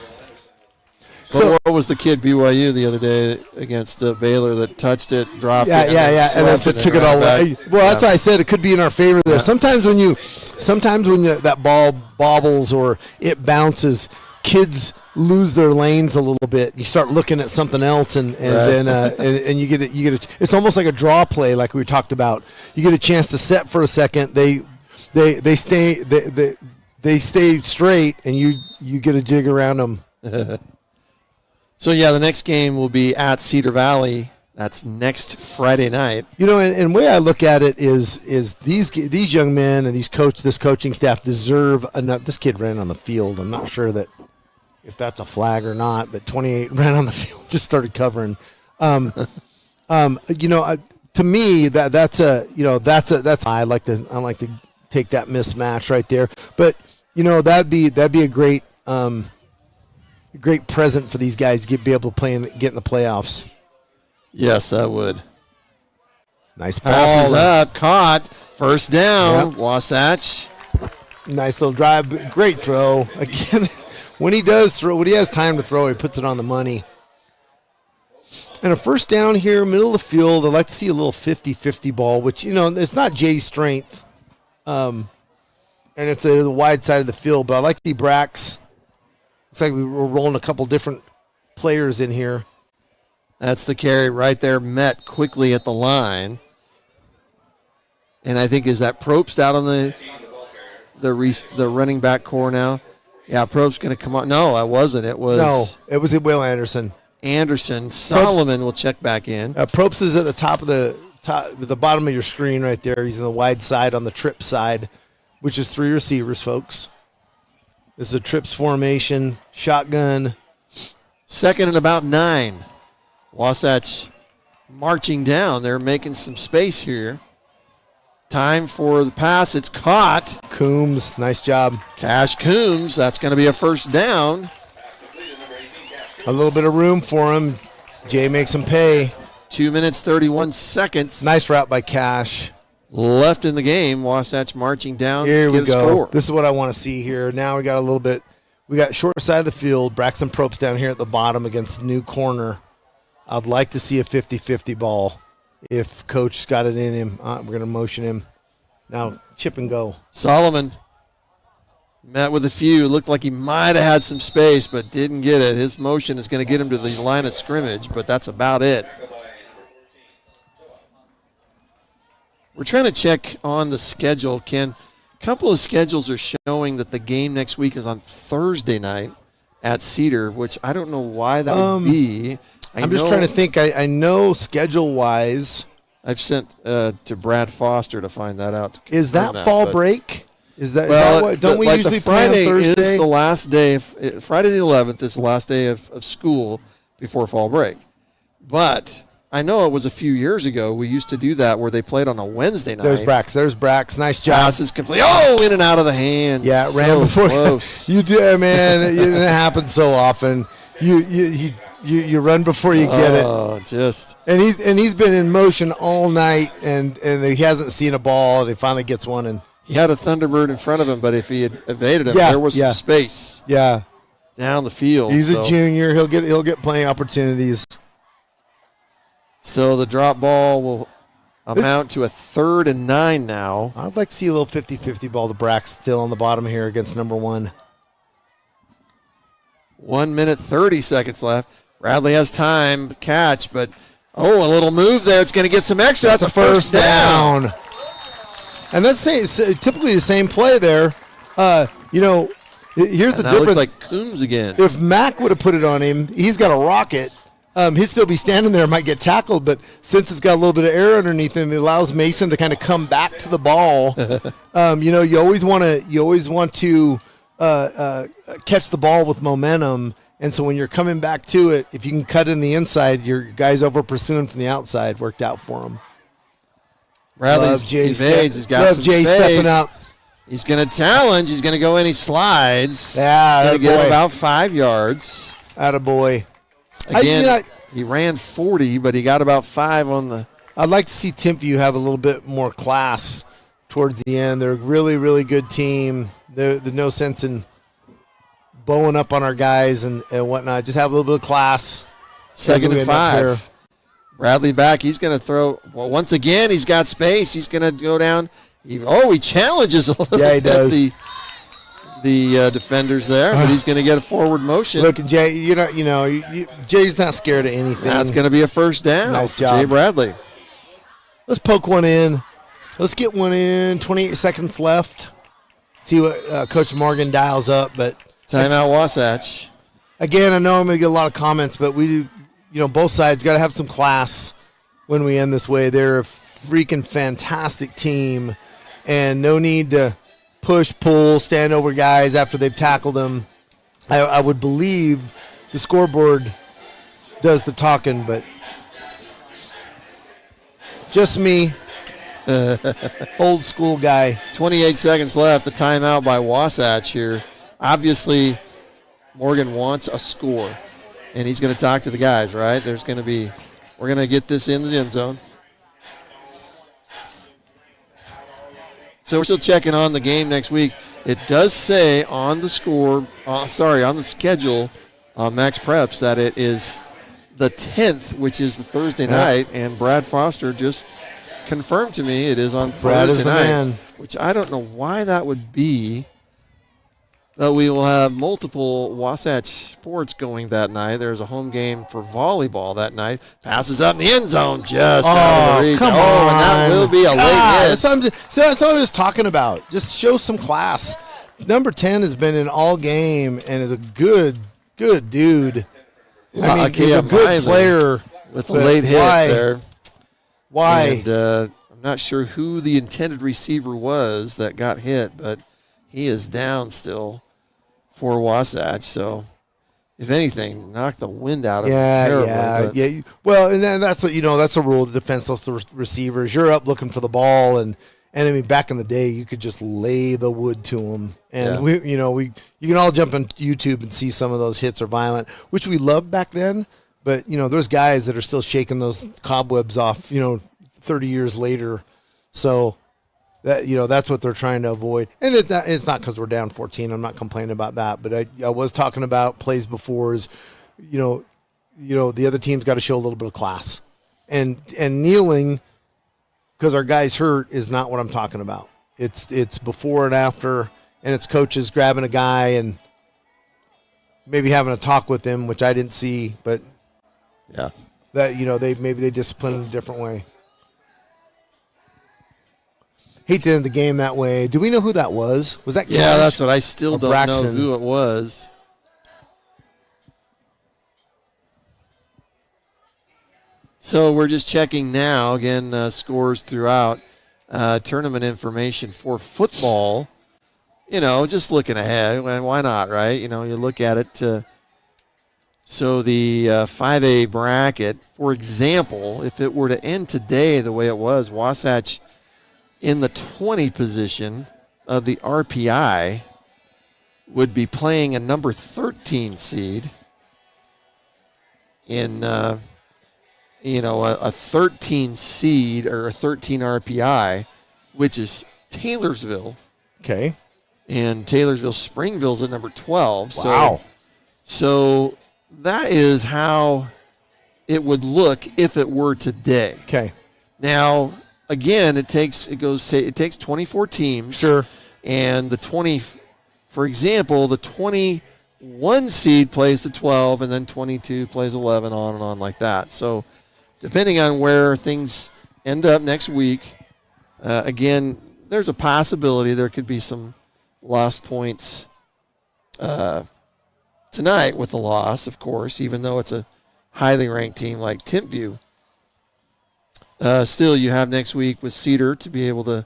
[SPEAKER 2] So what was the kid BYU the other day against Baylor that touched it, dropped it,
[SPEAKER 1] And then
[SPEAKER 2] swept
[SPEAKER 1] took it all away. Well, that's why I said it could be in our favor there.
[SPEAKER 2] Yeah.
[SPEAKER 1] Sometimes when that ball bobbles or it bounces, kids lose their lanes a little bit. You start looking at something else, and then and you get it. It's almost like a draw play, like we talked about. You get a chance to set for a second. They stay straight, and you get a jig around them.
[SPEAKER 2] So yeah, the next game will be at Cedar Valley. That's next Friday night.
[SPEAKER 1] And the way I look at it is these young men and this coaching staff deserve enough. This kid ran on the field. I'm not sure that if that's a flag or not, but 28 ran on the field, just started covering. To me that's I like to take that mismatch right there. But that'd be a great present for these guys to be able to play and get in the playoffs.
[SPEAKER 2] Yes, that would.
[SPEAKER 1] Nice
[SPEAKER 2] Passes
[SPEAKER 1] ball.
[SPEAKER 2] up, caught, first down,
[SPEAKER 1] Yep.
[SPEAKER 2] Wasatch.
[SPEAKER 1] Nice little drive. Great throw. Again, when he has time to throw, he puts it on the money. And a first down here, middle of the field. I'd like to see a little 50-50 ball, which, it's not Jay's strength. And it's the wide side of the field, but I like to see Brax. Looks like we were rolling a couple different players in here.
[SPEAKER 2] That's the carry right there, met quickly at the line. And I think, is that Probst out on the running back core now? Yeah, Probst going to come on. No, I wasn't. It was
[SPEAKER 1] Will Anderson.
[SPEAKER 2] Anderson. Solomon will check back in.
[SPEAKER 1] Probst is at the bottom of your screen right there. He's on the wide side on the trip side, which is 3 receivers, folks. This is a trips formation, shotgun.
[SPEAKER 2] Second and about 9. Wasatch marching down. They're making some space here. Time for the pass. It's caught.
[SPEAKER 1] Coombs, nice job.
[SPEAKER 2] Cash Coombs. That's going to be a first down.
[SPEAKER 1] A little bit of room for him. Jay makes him pay.
[SPEAKER 2] 2 minutes, 31 seconds.
[SPEAKER 1] Nice route by Cash.
[SPEAKER 2] Left in the game. Wasatch marching down
[SPEAKER 1] Here
[SPEAKER 2] to
[SPEAKER 1] we
[SPEAKER 2] get a
[SPEAKER 1] go.
[SPEAKER 2] score.
[SPEAKER 1] This is what I want to see here. Now we got a little bit. We got short side of the field. Braxton Probst down here at the bottom against new corner. I'd like to see a 50-50 ball if Coach's got it in him. We're going to motion him. Now, chip and go.
[SPEAKER 2] Solomon met with a few. Looked like he might have had some space, but didn't get it. His motion is going to get him to the line of scrimmage, but that's about it. We're trying to check on the schedule, Ken. A couple of schedules are showing that the game next week is on Thursday night at Cedar, which I don't know why that would be.
[SPEAKER 1] I'm just trying to think. I know schedule-wise.
[SPEAKER 2] I've sent to Brad Foster to find that out.
[SPEAKER 1] Is that fall break? Is that what? Don't we
[SPEAKER 2] like
[SPEAKER 1] usually
[SPEAKER 2] the Friday
[SPEAKER 1] play on Thursday?
[SPEAKER 2] is the last day. Friday the 11th is the last day of school before fall break. But I know it was a few years ago. We used to do that where they played on a Wednesday night.
[SPEAKER 1] There's Brax. Nice job.
[SPEAKER 2] Passes complete. Oh, in and out of the hands.
[SPEAKER 1] Yeah, it ran before.
[SPEAKER 2] Close.
[SPEAKER 1] You do, man. It happens so often. You run before you get it.
[SPEAKER 2] Oh, just.
[SPEAKER 1] And he's been in motion all night, and he hasn't seen a ball, and he finally gets one. And
[SPEAKER 2] He had a Thunderbird in front of him, but if he had evaded him,
[SPEAKER 1] Yeah,
[SPEAKER 2] there was
[SPEAKER 1] yeah.
[SPEAKER 2] some space
[SPEAKER 1] yeah,
[SPEAKER 2] down the field.
[SPEAKER 1] he's a junior. He'll get playing opportunities.
[SPEAKER 2] So the drop ball will amount to a 3rd and 9 now.
[SPEAKER 1] I'd like to see a little 50-50 ball to Brack still on the bottom here against number 1.
[SPEAKER 2] 1 minute, 30 seconds left. Bradley has time to catch, but, a little move there. It's going to get some extra. That's a first down.
[SPEAKER 1] And that's typically the same play there. Here's the
[SPEAKER 2] That
[SPEAKER 1] difference.
[SPEAKER 2] looks like Coombs again.
[SPEAKER 1] If Mack would have put it on him, he's got a rocket. He'd still be standing there, might get tackled, but since it's got a little bit of air underneath him, it allows Mason to kind of come back to the ball. You always want to catch the ball with momentum, and so when you're coming back to it, if you can cut in the inside, your guys over pursuing from the outside worked out for him.
[SPEAKER 2] Bradley's evades. He's got some
[SPEAKER 1] Jay
[SPEAKER 2] space.
[SPEAKER 1] stepping up.
[SPEAKER 2] He's going to challenge. He's going to go in. He slides.
[SPEAKER 1] Yeah,
[SPEAKER 2] going to get
[SPEAKER 1] attaboy.
[SPEAKER 2] him about 5 yards.
[SPEAKER 1] Attaboy.
[SPEAKER 2] Again, he ran 40, but he got about 5 on the.
[SPEAKER 1] I'd like to see Timpview have a little bit more class towards the end. They're a really, really good team. There's no sense in bowing up on our guys and whatnot. Just have a little bit of class.
[SPEAKER 2] 2nd and 5. Bradley back. He's going to throw. Well, once again, he's got space. He's going to go down. He challenges a little
[SPEAKER 1] Yeah, he
[SPEAKER 2] bit
[SPEAKER 1] does.
[SPEAKER 2] the defenders there, but he's going to get a forward motion.
[SPEAKER 1] Look, Jay, Jay's not scared of anything.
[SPEAKER 2] That's going to be a first down
[SPEAKER 1] Nice
[SPEAKER 2] for
[SPEAKER 1] job.
[SPEAKER 2] Jay Bradley.
[SPEAKER 1] Let's poke one in. Let's get one in. 28 seconds left. See what Coach Morgan dials up. But
[SPEAKER 2] Timeout Wasatch.
[SPEAKER 1] again, I know I'm going to get a lot of comments, but we do, both sides got to have some class when we end this way. They're a freaking fantastic team, and no need to push, pull, stand over guys after they've tackled them. I would believe the scoreboard does the talking, but just me, old school guy.
[SPEAKER 2] 28 seconds left. The timeout by Wasatch here. Obviously, Morgan wants a score, and he's going to talk to the guys, right? We're going to get this in the end zone. So we're still checking on the game next week. It does say on the on the schedule, Max Preps, that it is the 10th, which is the Thursday night, and Brad Foster just confirmed to me it is on
[SPEAKER 1] Brad
[SPEAKER 2] Thursday
[SPEAKER 1] is the
[SPEAKER 2] night,
[SPEAKER 1] man.
[SPEAKER 2] which I don't know why that would be. But we will have multiple Wasatch sports going that night. There's a home game for volleyball that night. Passes up in the end zone, just out of the reach.
[SPEAKER 1] Come
[SPEAKER 2] and that
[SPEAKER 1] on.
[SPEAKER 2] will be a late hit.
[SPEAKER 1] That's what I was talking about. Just show some class. Number 10 has been in all game and is a good dude. I mean, he's a good player.
[SPEAKER 2] With the late hit there.
[SPEAKER 1] Why?
[SPEAKER 2] And I'm not sure who the intended receiver was that got hit, but he is down still for Wasatch. So, if anything, knock the wind out of him terribly.
[SPEAKER 1] Yeah. Well, and then that's a rule of defenseless receivers. You're up looking for the ball, and I mean, back in the day, you could just lay the wood to them. And you can all jump on YouTube and see some of those hits are violent, which we loved back then. But there's guys that are still shaking those cobwebs off. 30 years later, so. That's what they're trying to avoid. And it's not because we're down 14. I'm not complaining about that. But I was talking about plays before is, the other team's got to show a little bit of class. And kneeling because our guy's hurt is not what I'm talking about. It's before and after, and it's coaches grabbing a guy and maybe having a talk with him, which I didn't see. But
[SPEAKER 2] Yeah.
[SPEAKER 1] that they discipline in a different way. Hate to end the game that way. Do we know who that was? Was that Cash?
[SPEAKER 2] Yeah, that's what I still don't
[SPEAKER 1] Braxton?
[SPEAKER 2] know who it was. So we're just checking now. Again, scores throughout. Tournament information for football. Just looking ahead. Why not, right? You look at it. So the 5A bracket, for example, if it were to end today the way it was, Wasatch in the 20 position of the RPI would be playing a number 13 seed in, a 13 seed or a 13 RPI, which is Taylorsville.
[SPEAKER 1] Okay.
[SPEAKER 2] And Taylorsville Springville's at number 12.
[SPEAKER 1] Wow.
[SPEAKER 2] So that is how it would look if it were today.
[SPEAKER 1] Okay.
[SPEAKER 2] Now, again, it takes 24 teams.
[SPEAKER 1] Sure.
[SPEAKER 2] And for example, the 21 seed plays the 12, and then 22 plays 11, on and on like that. So depending on where things end up next week, again, there's a possibility there could be some lost points tonight with the loss, of course, even though it's a highly ranked team like Timpview. Still, you have next week with Cedar to be able to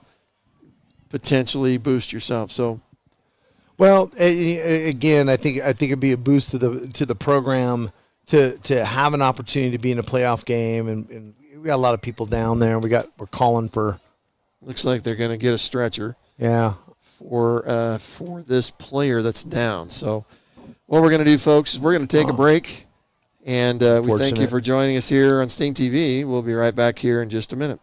[SPEAKER 2] potentially boost yourself. So,
[SPEAKER 1] well, again, I think it'd be a boost to the program to have an opportunity to be in a playoff game, and we got a lot of people down there. We're calling for.
[SPEAKER 2] Looks like they're going to get a stretcher.
[SPEAKER 1] Yeah.
[SPEAKER 2] For this player that's down. So, what we're going to do, folks, is we're going to take a break, and we thank you for joining us here on Sting TV. We'll be right back here in just a minute.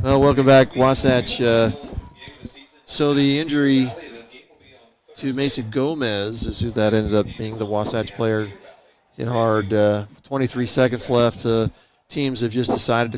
[SPEAKER 2] Well, welcome back, Wasatch. So the injury to Mason Gomez is who that ended up being, the Wasatch player. Hit hard. 23 seconds left. Teams have just decided to